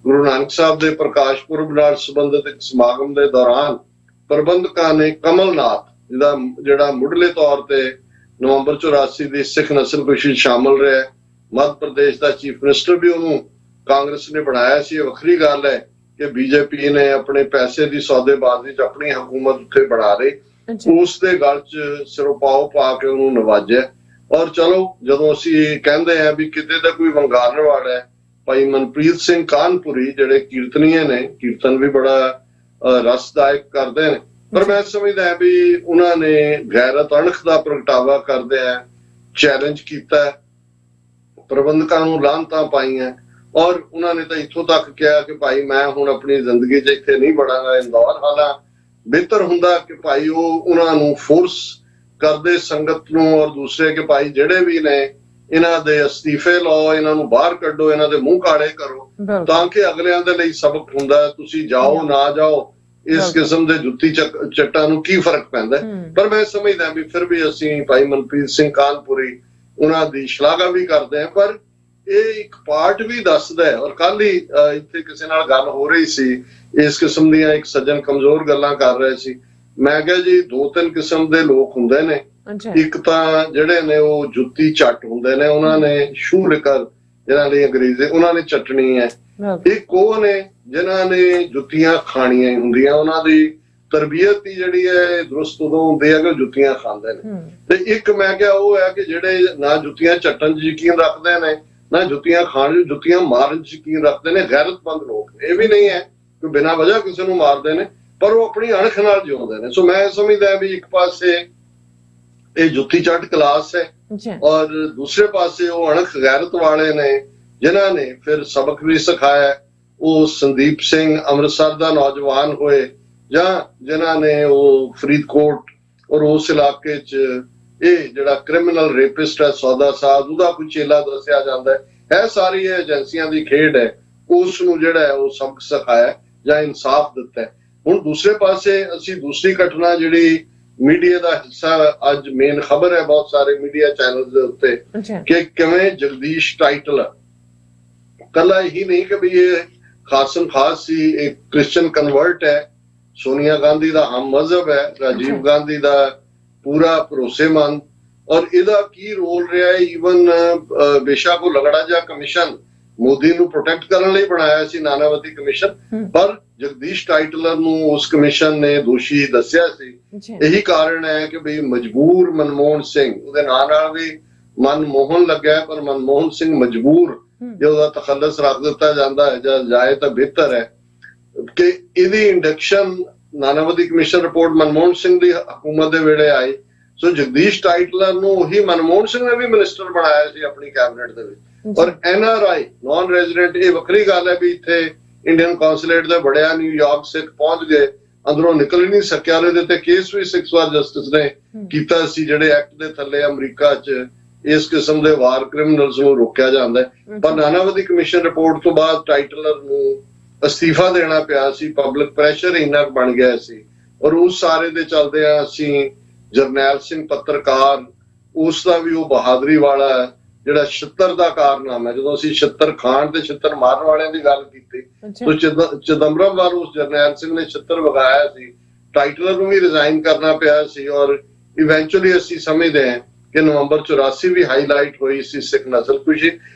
ਗੁਰੂ ਨਾਨਕ ਸਾਹਿਬ ਦੇ ਪ੍ਰਕਾਸ਼ ਪੁਰਬ ਨਾਲ ਸੰਬੰਧਿਤ ਇੱਕ ਸਮਾਗਮ ਦੇ ਦੌਰਾਨ ਪ੍ਰਬੰਧਕਾਂ ਨੇ ਕਮਲਨਾਥ ਜਿਹੜਾ ਮੁੱਢਲੇ ਤੌਰ ਤੇ ਨਵੰਬਰ 84 ਦੀ ਸਿੱਖ ਨਸਲਕੁਸ਼ੀ ਸ਼ਾਮਲ ਰਿਹਾ, ਮੱਧ ਪ੍ਰਦੇਸ਼ ਦਾ ਚੀਫ ਮਿਨਿਸਟਰ ਵੀ ਉਹਨੂੰ ਕਾਂਗਰਸ ਨੇ ਬਣਾਇਆ ਸੀ। ਇਹ ਵੱਖਰੀ ਗੱਲ ਹੈ ਕਿ ਬੀਜੇਪੀ ਨੇ ਆਪਣੇ ਪੈਸੇ ਦੀ ਸੌਦੇਬਾਜ਼ੀ 'ਚ ਆਪਣੀ ਹਕੂਮਤ ਉੱਥੇ ਬਣਾ ਰਹੀ, ਉਸ ਦੇ ਗਲ 'ਚ ਸਿਰੋਪਾਓ ਪਾ ਕੇ ਉਹਨੂੰ ਨਵਾਜਿਆ। ਔਰ ਚਲੋ, ਜਦੋਂ ਅਸੀਂ ਕਹਿੰਦੇ ਹਾਂ ਵੀ ਕਿਤੇ ਦਾ ਕੋਈ ਵੰਗਾਰਨ ਵਾਲਾ ਹੈ, ਭਾਈ ਮਨਪ੍ਰੀਤ ਸਿੰਘ ਕਾਨਪੁਰੀ ਜਿਹੜੇ ਕੀਰਤਨੀਏ ਨੇ, ਕੀਰਤਨ ਵੀ ਬੜਾ ਰਸਦਾਇਕ ਕਰਦੇ ਨੇ, ਪਰ ਮੈਂ ਸਮਝਦਾ ਹਾਂ ਵੀ ਉਹਨਾਂ ਨੇ ਗੈਰਤ ਅਣਖ ਦਾ ਪ੍ਰਗਟਾਵਾ ਕਰਦਿਆਂ ਚੈਲੰਜ ਕੀਤਾ, ਪ੍ਰਬੰਧਕਾਂ ਨੂੰ ਲਾਹਨਤਾਂ ਪਾਈਆਂ। ਔਰ ਉਹਨਾਂ ਨੇ ਤਾਂ ਇੱਥੋਂ ਤੱਕ ਕਿਹਾ ਕਿ ਭਾਈ ਮੈਂ ਹੁਣ ਆਪਣੀ ਜ਼ਿੰਦਗੀ 'ਚ ਇੱਥੇ ਨਹੀਂ ਵੜਾਂਗਾ ਇੰਦੌਰ। ਹਾਲਾਂ ਬਿਹਤਰ ਹੁੰਦਾ ਕਿ ਭਾਈ ਉਹ ਉਹਨਾਂ ਨੂੰ ਫੋਰਸ ਕਰਦੇ ਸੰਗਤ ਨੂੰ ਔਰ ਦੂਸਰੇ ਕਿ ਭਾਈ ਜਿਹੜੇ ਵੀ ਨੇ ਇਹਨਾਂ ਦੇ ਅਸਤੀਫੇ ਲਾਓ, ਇਹਨਾਂ ਨੂੰ ਬਾਹਰ ਕੱਢੋ, ਇਹਨਾਂ ਦੇ ਮੂੰਹ ਕਾਲੇ ਕਰੋ, ਤਾਂ ਕਿ ਅਗਲਿਆਂ ਦੇ ਲਈ ਸਬਕ ਹੁੰਦਾ। ਤੁਸੀਂ ਜਾਓ ਨਾ ਜਾਓ, ਇਸ ਕਿਸਮ ਦੇ ਜੁੱਤੀ ਚੱਟਾਂ ਨੂੰ ਕੀ ਫਰਕ ਪੈਂਦਾ। ਪਰ ਮੈਂ ਸਮਝਦਾ ਵੀ ਫਿਰ ਵੀ ਅਸੀਂ ਭਾਈ ਮਨਪ੍ਰੀਤ ਸਿੰਘ ਕਾਨਪੁਰੀ ਉਹਨਾਂ ਦੀ ਸ਼ਲਾਘਾ ਵੀ ਕਰਦੇ ਹਾਂ, ਪਰ ਇਹ ਇੱਕ ਪਾਰਟ ਵੀ ਦੱਸਦਾ ਹੈ। ਔਰ ਕੱਲ ਹੀ ਇੱਥੇ ਕਿਸੇ ਨਾਲ ਗੱਲ ਹੋ ਰਹੀ ਸੀ, ਇਸ ਕਿਸਮ ਦੀਆਂ ਇੱਕ ਸੱਜਣ ਕਮਜ਼ੋਰ ਗੱਲਾਂ ਕਰ ਰਹੇ ਸੀ। ਮੈਂ ਕਿਹਾ ਜੀ 2-3 ਕਿਸਮ ਦੇ ਲੋਕ ਹੁੰਦੇ ਨੇ, ਇੱਕ ਤਾਂ ਜਿਹੜੇ ਨੇ ਉਹ ਜੁੱਤੀ ਚੱਟ ਹੁੰਦੇ ਨੇ, ਉਹਨਾਂ ਨੇ ਸ਼ੂ ਲਿਕਰ ਜਿਹਨਾਂ ਲਈ ਅੰਗਰੇਜ਼ੀ ਉਹਨਾਂ ਨੇ ਚੱਟਣੀ ਹੈ। ਇੱਕ ਉਹ ਨੇ ਜਿਨ੍ਹਾਂ ਨੇ ਜੁੱਤੀਆਂ ਖਾਣੀਆਂ ਹੁੰਦੀਆਂ, ਉਹਨਾਂ ਦੀ ਤਰਬੀਅਤ ਹੀ ਜਿਹੜੀ ਹੈ ਦਰੁਸਤ ਉਦੋਂ ਹੁੰਦੀ ਹੈ ਕਿ ਜੁੱਤੀਆਂ ਖਾਂਦੇ ਨੇ। ਤੇ ਇੱਕ ਮੈਂ ਕਿਹਾ ਉਹ ਹੈ ਕਿ ਜਿਹੜੇ ਨਾ ਜੁੱਤੀਆਂ ਚੱਟਣ 'ਚ ਯਕੀਨ ਰੱਖਦੇ ਨੇ, ਨਾ ਜੁੱਤੀਆਂ ਖਾਣ, ਜੁੱਤੀਆਂ ਮਾਰਨ 'ਚ ਯਕੀਨ ਰੱਖਦੇ ਨੇ, ਗੈਰਤਮੰਦ ਲੋਕ। ਇਹ ਵੀ ਨਹੀਂ ਹੈ ਕਿ ਬਿਨਾਂ ਵਜ੍ਹਾ ਕਿਸੇ ਨੂੰ ਮਾਰਦੇ ਨੇ, ਪਰ ਉਹ ਆਪਣੀ ਅਣਖ ਨਾਲ ਜਿਉਂਦੇ ਨੇ। ਸੋ ਮੈਂ ਸਮਝਦਾ ਵੀ ਇੱਕ ਪਾਸੇ ਇਹ ਜੁੱਤੀ ਚੱਟ ਕਲਾਸ ਹੈ ਔਰ ਦੂਸਰੇ ਪਾਸੇ ਉਹ ਅਣਖ ਗੈਰਤ ਵਾਲੇ ਨੇ ਜਿਨ੍ਹਾਂ ਨੇ ਫਿਰ ਸਬਕ ਵੀ ਸਿਖਾਇਆ। ਉਹ ਸੰਦੀਪ ਸਿੰਘ ਅੰਮ੍ਰਿਤਸਰ ਦਾ ਨੌਜਵਾਨ ਹੋਏ ਜਾਂ ਜਿਨ੍ਹਾਂ ਨੇ ਉਹ ਫਰੀਦਕੋਟ ਔਰ ਉਸ ਇਲਾਕੇ 'ਚ ਇਹ ਜਿਹੜਾ ਕ੍ਰਿਮੀਨਲ ਰੇਪਿਸਟ ਹੈ ਸੌਦਾ ਸਾਧ, ਉਹਦਾ ਕੋਈ ਚੇਲਾ ਦੱਸਿਆ ਜਾਂਦਾ ਹੈ। ਸਾਰੀ ਇਹ ਏਜੰਸੀਆਂ ਦੀ ਖੇਡ ਹੈ। ਉਸ ਨੂੰ ਜਿਹੜਾ ਹੈ ਉਹ ਸਬਕ ਸਿਖਾਇਆ ਜਾਂ ਇਨਸਾਫ ਦਿੱਤਾ। ਹੁਣ ਦੂਸਰੇ ਪਾਸੇ ਅਸੀਂ ਦੂਸਰੀ ਘਟਨਾ ਜਿਹੜੀ ਮੀਡੀਆ ਦਾ ਹਿੱਸਾ ਅੱਜ ਮੇਨ ਖਬਰ ਹੈ ਬਹੁਤ ਸਾਰੇ ਮੀਡੀਆ ਚੈਨਲ ਦੇ ਉੱਤੇ ਕਿ ਕਿਵੇਂ ਜਗਦੀਸ਼ ਟਾਈਟਲਰ ਕੱਲਾ ਹੀ ਨਹੀਂ ਕਿ ਵੀ ਇਹ ਖਾਸਮ ਖਾਸ ਸੀ, ਇੱਕ ਕ੍ਰਿਸਚੀਅਨ ਕਨਵਰਟ ਹੈ, ਸੋਨੀਆ ਗਾਂਧੀ ਦਾ ਹਮ ਮਜ਼ਹਬ ਹੈ, ਰਾਜੀਵ ਗਾਂਧੀ ਦਾ ਪੂਰਾ ਭਰੋਸੇਮੰਦ, ਔਰ ਇਹਦਾ ਕੀ ਰੋਲ ਰਿਹਾ ਹੈ। ਈਵਨ ਬੇਸ਼ੱਕ ਉਹ ਲਗੜਾ ਜਿਹਾ ਕਮਿਸ਼ਨ ਮੋਦੀ ਨੂੰ ਪ੍ਰੋਟੈਕਟ ਕਰਨ ਲਈ ਬਣਾਇਆ ਸੀ, ਨਾਨਾਵਤੀ ਕਮਿਸ਼ਨ, ਪਰ ਜਗਦੀਸ਼ ਟਾਈਟਲਰ ਨੂੰ ਉਸ ਕਮਿਸ਼ਨ ਨੇ ਦੋਸ਼ੀ ਦੱਸਿਆ ਸੀ। ਇਹੀ ਕਾਰਨ ਹੈ ਕਿ ਵੀ ਮਜਬੂਰ ਮਨਮੋਹਨ ਸਿੰਘ, ਉਹਦੇ ਨਾਂ ਨਾਲ ਵੀ ਮਨਮੋਹਨ ਲੱਗਿਆ ਪਰ ਮਨਮੋਹਨ ਸਿੰਘ ਮਜਬੂਰ ਜੇ ਉਹਦਾ ਤਖੱਲਸ ਰੱਖ ਦਿੱਤਾ ਜਾਂਦਾ ਹੈ ਜਾਂ ਜਾਏ ਤਾਂ ਬਿਹਤਰ ਹੈ ਕਿ ਇਹਦੀ induction Nanavati commission report Manmohan Singh ਦੀ ਹਕੂਮਤ ਦੇ ਵੇਲੇ ਆਈ। ਸੋ ਜਗਦੀਸ਼ ਟਾਈਟਲਰ ਨੂੰ ਉਹੀ ਮਨਮੋਹਨ ਸਿੰਘ ਨੇ ਵੀ ਮਿਨਿਸਟਰ ਬਣਾਇਆ ਸੀ ਆਪਣੀ ਕੈਬਨਿਟ ਦੇ ਵਿੱਚ। ਔਰ NRI ਨੌਨ ਰੈਜ਼ੀਡੈਂਟ, ਇਹ ਵੱਖਰੀ ਗੱਲ ਹੈ ਵੀ ਇੱਥੇ ਇੰਡੀਅਨ ਕੌਂਸੂਲੇਟ ਦੇ ਬੜਿਆ ਨਿਊਯਾਰਕ ਸਿੱਖ ਪਹੁੰਚ ਗਏ, ਅੰਦਰੋਂ ਨਿਕਲ ਹੀ ਨਹੀਂ ਸਕਿਆ। ਉਹਦੇ ਤੇ ਕੇਸ ਵੀ 6 ਵਾਰ ਜਸਟਿਸ ਨੇ ਕੀਤਾ ਸੀ ਜਿਹੜੇ ਐਕਟ ਦੇ ਥੱਲੇ ਅਮਰੀਕਾ 'ਚ ਇਸ ਕਿਸਮ ਦੇ ਵਾਰ ਕ੍ਰਿਮੀਨਲਸ ਨੂੰ ਰੋਕਿਆ ਜਾਂਦਾ ਹੈ। ਪਰ ਨਾਨਾਵਤੀ ਕਮਿਸ਼ਨ ਰਿਪੋਰਟ ਤੋਂ ਬਾਅਦ ਟਾਈਟਲਰ ਨੂੰ ਅਸਤੀਫਾ ਦੇਣਾ ਪਿਆ ਸੀ, ਪਬਲਿਕ ਪ੍ਰੈਸ਼ਰ ਇੰਨਾ ਬਣ ਗਿਆ ਸੀ। ਔਰ ਉਸ ਸਾਰੇ ਦੇ ਚੱਲਦੇ ਆ ਅਸੀਂ ਜਰਨੈਲ ਸਿੰਘ ਪੱਤਰਕਾਰ, ਉਸ ਦਾ ਵੀ ਉਹ ਬਹਾਦਰੀ ਵਾਲਾ ਜਿਹੜਾ ਛਿੱਤਰ ਦਾ ਕਾਰਨਾਮਾ ਹੈ। ਜਦੋਂ ਅਸੀਂ ਛਿੱਤਰ ਖਾਣ ਤੇ ਛਿੱਤਰ ਮਾਰਨ ਵਾਲਿਆਂ ਦੀ ਗੱਲ ਕੀਤੀ ਤਾਂ ਚਿਦੰਬਰਮ ਵਾਰ ਉਸ ਜਰਨੈਲ ਸਿੰਘ ਨੇ ਛਿੱਤਰ ਵਗਾਇਆ ਸੀ, ਟਾਈਟਲਰ ਨੂੰ ਵੀ ਰਿਜ਼ਾਈਨ ਕਰਨਾ ਪਿਆ ਸੀ। ਔਰ ਇਵੈਂਚੁਅਲੀ ਅਸੀਂ ਸਮਝਦੇ ਹਾਂ ਕਿ ਨਵੰਬਰ 84 ਵੀ ਹਾਈਲਾਈਟ ਹੋਈ ਸੀ ਸਿੱਖ ਨਸਲਕੁਸ਼ੀ।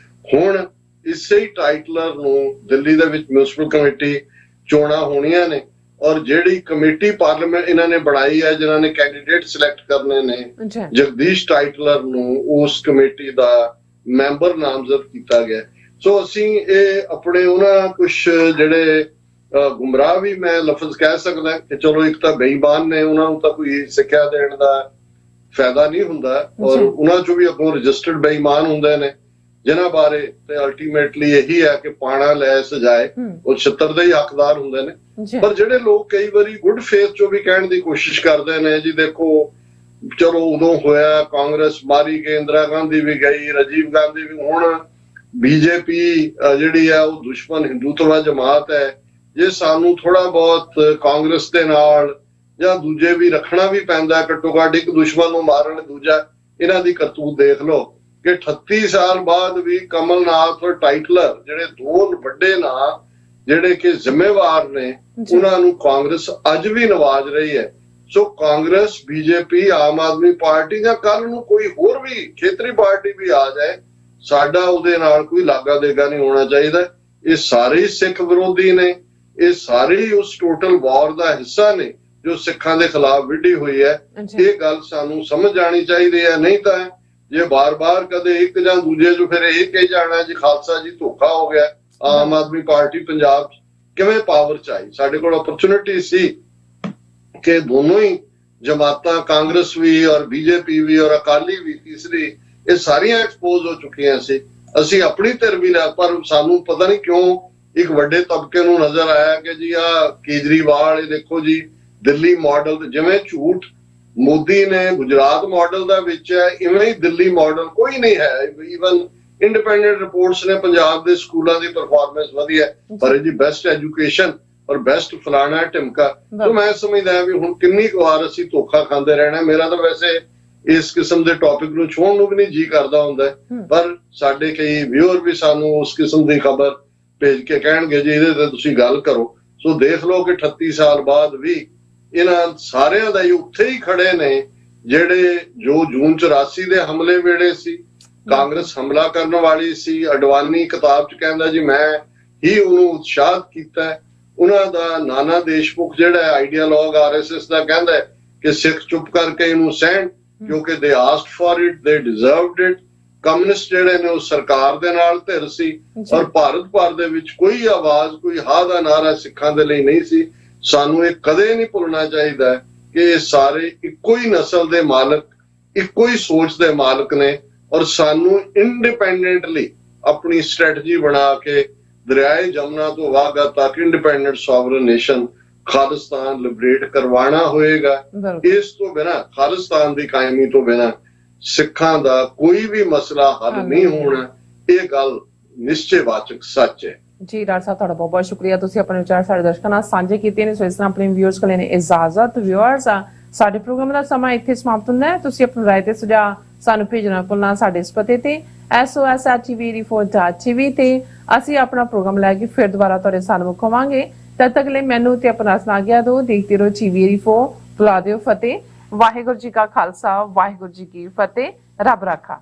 ਹੁਣ ਇਸੇ ਹੀ ਟਾਈਟਲਰ ਨੂੰ ਦਿੱਲੀ ਦੇ ਵਿੱਚ ਮਿਊਨਿਸਪਲ ਕਮੇਟੀ ਚੋਣਾਂ ਹੋਣੀਆਂ ਨੇ ਔਰ ਜਿਹੜੀ ਕਮੇਟੀ ਪਾਰਲੀਮੈਂਟ ਇਹਨਾਂ ਨੇ ਬਣਾਈ ਹੈ ਜਿਨ੍ਹਾਂ ਨੇ ਕੈਂਡੀਡੇਟ ਸਿਲੈਕਟ ਕਰਨੇ ਨੇ, ਜਗਦੀਸ਼ ਟਾਈਟਲਰ ਨੂੰ ਉਸ ਕਮੇਟੀ ਦਾ ਮੈਂਬਰ ਨਾਮਜ਼ਦ ਕੀਤਾ ਗਿਆ। ਸੋ ਅਸੀਂ ਇਹ ਆਪਣੇ ਉਹਨਾਂ ਕੁਛ ਜਿਹੜੇ ਗੁੰਮਰਾਹ ਵੀ ਮੈਂ ਲਫ਼ਜ਼ ਕਹਿ ਸਕਦਾ ਕਿ ਚਲੋ ਇੱਕ ਤਾਂ ਬੇਈਮਾਨ ਨੇ, ਉਹਨਾਂ ਨੂੰ ਤਾਂ ਕੋਈ ਸਿੱਖਿਆ ਦੇਣ ਦਾ ਫਾਇਦਾ ਨਹੀਂ ਹੁੰਦਾ ਔਰ ਉਹਨਾਂ ਚੋਂ ਵੀ ਅੱਗੋਂ ਰਜਿਸਟਰਡ ਬੇਈਮਾਨ ਹੁੰਦੇ ਨੇ ਜਿਨ੍ਹਾਂ ਬਾਰੇ ਤੇ ਅਲਟੀਮੇਟਲੀ ਇਹੀ ਹੈ ਕਿ ਪਾਣਾ ਲੈ ਸਜਾਏ, ਉਹ ਛਿੱਤਰ ਦੇ ਹੀ ਹੱਕਦਾਰ ਹੁੰਦੇ ਨੇ। ਪਰ ਜਿਹੜੇ ਲੋਕ ਕਈ ਵਾਰੀ ਗੁੱਡ ਫੇਥ ਚੋਂ ਵੀ ਕਹਿਣ ਦੀ ਕੋਸ਼ਿਸ਼ ਕਰਦੇ ਨੇ ਜੀ ਦੇਖੋ ਚਲੋ ਉਦੋਂ ਹੋਇਆ, ਕਾਂਗਰਸ ਮਾਰੀ ਗਈ, ਇੰਦਰਾ ਗਾਂਧੀ ਵੀ ਗਈ, ਰਾਜੀਵ ਗਾਂਧੀ ਵੀ, ਹੁਣ BJP ਜਿਹੜੀ ਹੈ ਉਹ ਦੁਸ਼ਮਣ ਹਿੰਦੂਤਵਾ ਜਮਾਤ ਹੈ। ਜੇ ਸਾਨੂੰ ਥੋੜਾ ਬਹੁਤ ਕਾਂਗਰਸ ਦੇ ਨਾਲ ਜਾਂ ਦੂਜੇ ਵੀ ਰੱਖਣਾ ਵੀ ਪੈਂਦਾ, ਘੱਟੋ ਘੱਟ ਇੱਕ ਦੁਸ਼ਮਣ ਨੂੰ ਮਾਰਨ, ਦੂਜਾ ਇਹਨਾਂ ਦੀ ਕਰਤੂਤ ਦੇਖ ਲਓ ਕਿ 38 ਸਾਲ ਬਾਅਦ ਵੀ ਕਮਲਨਾਥ ਔਰ ਟਾਈਟਲਰ ਜਿਹੜੇ ਦੋ ਵੱਡੇ ਨਾਂ ਜਿਹੜੇ ਕਿ ਜ਼ਿੰਮੇਵਾਰ ਨੇ, ਉਹਨਾਂ ਨੂੰ ਕਾਂਗਰਸ ਅੱਜ ਵੀ ਨਵਾਜ ਰਹੀ ਹੈ। ਸੋ ਕਾਂਗਰਸ, BJP, ਆਮ ਆਦਮੀ ਪਾਰਟੀ ਜਾਂ ਕੱਲ ਨੂੰ ਕੋਈ ਹੋਰ ਵੀ ਖੇਤਰੀ ਪਾਰਟੀ ਵੀ ਆ ਜਾਏ, ਸਾਡਾ ਉਹਦੇ ਨਾਲ ਕੋਈ ਲਾਗਾ ਦੇਗਾ ਨਹੀਂ ਹੋਣਾ ਚਾਹੀਦਾ। ਇਹ ਸਾਰੇ ਹੀ ਸਿੱਖ ਵਿਰੋਧੀ ਨੇ, ਇਹ ਸਾਰੇ ਹੀ ਉਸ ਟੋਟਲ ਵਾਰ ਦਾ ਹਿੱਸਾ ਨੇ ਜੋ ਸਿੱਖਾਂ ਦੇ ਖਿਲਾਫ ਵਿੱਢੀ ਹੋਈ ਹੈ। ਇਹ ਗੱਲ ਸਾਨੂੰ ਸਮਝ ਆਣੀ ਚਾਹੀਦੀ ਹੈ। ਨਹੀਂ ਤਾਂ ਜੇ ਬਾਰ-ਬਾਰ ਕਦੇ ਇੱਕ ਜਾਂ ਦੂਜੇ ਜੋ ਫਿਰ ਇਹ ਕਹੀ ਜਾਣਾ ਜੀ ਖਾਲਸਾ ਜੀ ਧੋਖਾ ਹੋ ਗਿਆ, ਆਮ ਆਦਮੀ ਪਾਰਟੀ ਪੰਜਾਬ 'ਚ ਕਿਵੇਂ ਪਾਵਰ 'ਚ ਆਈ? ਸਾਡੇ ਕੋਲ ਓਪਰਚੁਨਿਟੀ ਸੀ ਕਿ ਦੋਨੋਂ ਹੀ ਜਮਾਤਾਂ, ਕਾਂਗਰਸ ਵੀ ਔਰ BJP ਵੀ ਔਰ ਅਕਾਲੀ ਵੀ, ਤੀਸਰੀ, ਇਹ ਸਾਰੀਆਂ ਐਕਸਪੋਜ਼ ਹੋ ਚੁੱਕੀਆਂ ਸੀ। ਅਸੀਂ ਆਪਣੀ ਧਿਰ ਵੀ ਲਿਆ ਪਰ ਸਾਨੂੰ ਪਤਾ ਨਹੀਂ ਕਿਉਂ ਇੱਕ ਵੱਡੇ ਤਬਕੇ ਨੂੰ ਨਜ਼ਰ ਆਇਆ ਕਿ ਜੀ ਆ ਕੇਜਰੀਵਾਲ, ਇਹ ਦੇਖੋ ਜੀ ਦਿੱਲੀ ਮਾਡਲ, ਜਿਵੇਂ ਝੂਠ ਮੋਦੀ ਨੇ ਗੁਜਰਾਤ ਮਾਡਲ ਦਾ ਵਿੱਚ ਹੈ, ਇਵੇਂ ਹੀ ਦਿੱਲੀ ਮਾਡਲ ਕੋਈ ਨਹੀਂ ਹੈ। ਈਵਨ ਇੰਡੀਪੈਂਡੈਂਟ ਰਿਪੋਰਟਸ ਨੇ ਪੰਜਾਬ ਦੇ ਸਕੂਲਾਂ ਦੀ ਪਰਫਾਰਮੈਂਸ ਵਧੀਆ, ਪਰ ਜੀ ਬੈਸਟ ਐਜੂਕੇਸ਼ਨ ਔਰ ਬੈਸਟ ਫਲਾਣਾ ਢਿਮਕਾ। तो मैं समझदा भी हुण किन्नी वार असीं धोखा खांदे रहना। मेरा तो वैसे इस किस्म के टॉपिक नूं छोड़न नूं भी नहीं जी करदा हुंदा, पर साडे कई व्यूअर भी सानूं उस किस्म की खबर भेज के कहणगे जी इहदे ते तुसीं गल करो। सो देख लो कि 38 साल बाद भी इन्हां सारियां दा ही उत्थे ही खड़े ने ਜਿਹੜੇ ਜੋ ਜੂਨ 84 ਦੇ ਹਮਲੇ ਵੇਲੇ ਸੀ, ਕਾਂਗਰਸ ਹਮਲਾ ਕਰਨ ਵਾਲੀ ਸੀ। ਅਡਵਾਨੀ ਕਿਤਾਬ 'ਚ ਕਹਿੰਦਾ ਜੀ ਮੈਂ ਹੀ ਉਹਨੂੰ ਉਤਸ਼ਾਹਿਤ ਕੀਤਾ। ਉਹਨਾਂ ਦਾ ਨਾਨਾ ਦੇਸ਼ਮੁਖ ਜਿਹੜਾ ਆਈਡੀਆਲੋਗ RSS ਦਾ ਕਹਿੰਦਾ ਕਿ ਸਿੱਖ ਚੁੱਪ ਕਰਕੇ ਇਹਨੂੰ ਸਹਿਣ, ਕਿਉਂਕਿ ਦੇ ਆਸਕਡ ਫॉर ਇਟ, ਦੇ ਡਿਜ਼ਰਵਡ ਇਟ। ਕਮਿਊਨਿਸਟ ਜਿਹੜੇ ਨੇ ਉਹ ਸਰਕਾਰ ਦੇ ਨਾਲ ਧਿਰ ਸੀ ਔਰ ਭਾਰਤ ਭਰ ਦੇ ਵਿੱਚ ਕੋਈ ਆਵਾਜ਼, ਕੋਈ ਹਾਂ ਦਾ ਨਾਰਾ ਸਿੱਖਾਂ ਦੇ ਲਈ ਨਹੀਂ ਸੀ। ਸਾਨੂੰ ਇਹ ਕਦੇ ਨਹੀਂ ਭੁੱਲਣਾ ਚਾਹੀਦਾ ਕਿ ਇਹ ਸਾਰੇ ਇੱਕੋ ਹੀ ਨਸਲ ਦੇ ਮਾਲਕ, ਇੱਕੋ ਹੀ ਸੋਚ ਦੇ ਮਾਲਕ ਨੇ ਔਰ ਸਾਨੂੰ ਇੰਡੀਪੈਂਡੈਂਟਲੀ ਆਪਣੀ ਸਟ੍ਰੈਟਜੀ ਬਣਾ ਕੇ ਦਰਿਆਏ ਜਮਨਾ ਤੋਂ ਵਾਗਾ ਤੱਕ independent sovereign nation Khalistan liberate ਕਰਵਾਉਣਾ ਹੋਏਗਾ। ਇਸ ਤੋਂ ਬਿਨਾਂ, ਖਾਲਿਸਤਾਨ ਦੀ ਕਾਇਮੀ ਤੋਂ ਬਿਨਾਂ ਸਿੱਖਾਂ ਦਾ ਕੋਈ ਵੀ ਮਸਲਾ ਹੱਲ ਨਹੀਂ ਹੋਣਾ। ਇਹ ਗੱਲ ਨਿਸ਼ਚੈਵਾਚਕ ਸੱਚ ਹੈ। ਜੀ ਡਾਕਟਰ ਸਾਹਿਬ, ਤੁਹਾਡਾ ਬਹੁਤ ਬਹੁਤ ਸ਼ੁਕਰੀਆ। ਤੁਸੀਂ ਆਪਣੇ ਵਿਚਾਰ ਸਾਡੇ ਦਰਸ਼ਕਾਂ ਨਾਲ ਸਾਂਝੇ ਕੀਤੇ ਨੇ। ਸੋ ਇਸ ਤਰ੍ਹਾਂ ਆਪਣੇ ਵਿਊਅਰਸ ਕੋਲ ਨੇ ਇਜਾਜ਼ਤ। ਵਿਊਅਰਸ, ਸਾਡੇ ਪ੍ਰੋਗਰਾਮ ਦਾ ਸਮਾਂ ਇੱਥੇ ਸਮਾਪਤ ਹੁੰਦਾ ਹੈ। ਤੁਸੀਂ ਆਪਣੀ ਰਾਏ ਤੇ ਸੁਝਾਅ ਸਾਨੂੰ ਭੇਜਣਾ ਭੁੱਲਣਾ ਸਾਡੇ ਇਸ ਪਤੇ ਤੇ sos@tv84.tv ਤੇ ਅਸੀਂ ਆਪਣਾ ਪ੍ਰੋਗਰਾਮ ਲੈ ਕੇ ਫਿਰ ਦੁਬਾਰਾ ਤੁਹਾਡੇ ਸਾਹਮਣੇ ਆਵਾਂਗੇ। ਤਦ ਤੱਕ ਲਈ ਮੈਨੂੰ ਤੇ ਆਪਣਾ ਸੁਣਾ ਗਿਆ ਦੋ। ਦੇਖਦੇ ਰਹੋ TV84। ਬੁਲਾ ਦਿਓ ਫਤਿਹ। ਵਾਹਿਗੁਰੂ ਜੀ ਕਾ ਖਾਲਸਾ, ਵਾਹਿਗੁਰੂ ਜੀ ਕੀ ਫਤਿਹ। ਰੱਬ ਰਾਖਾ।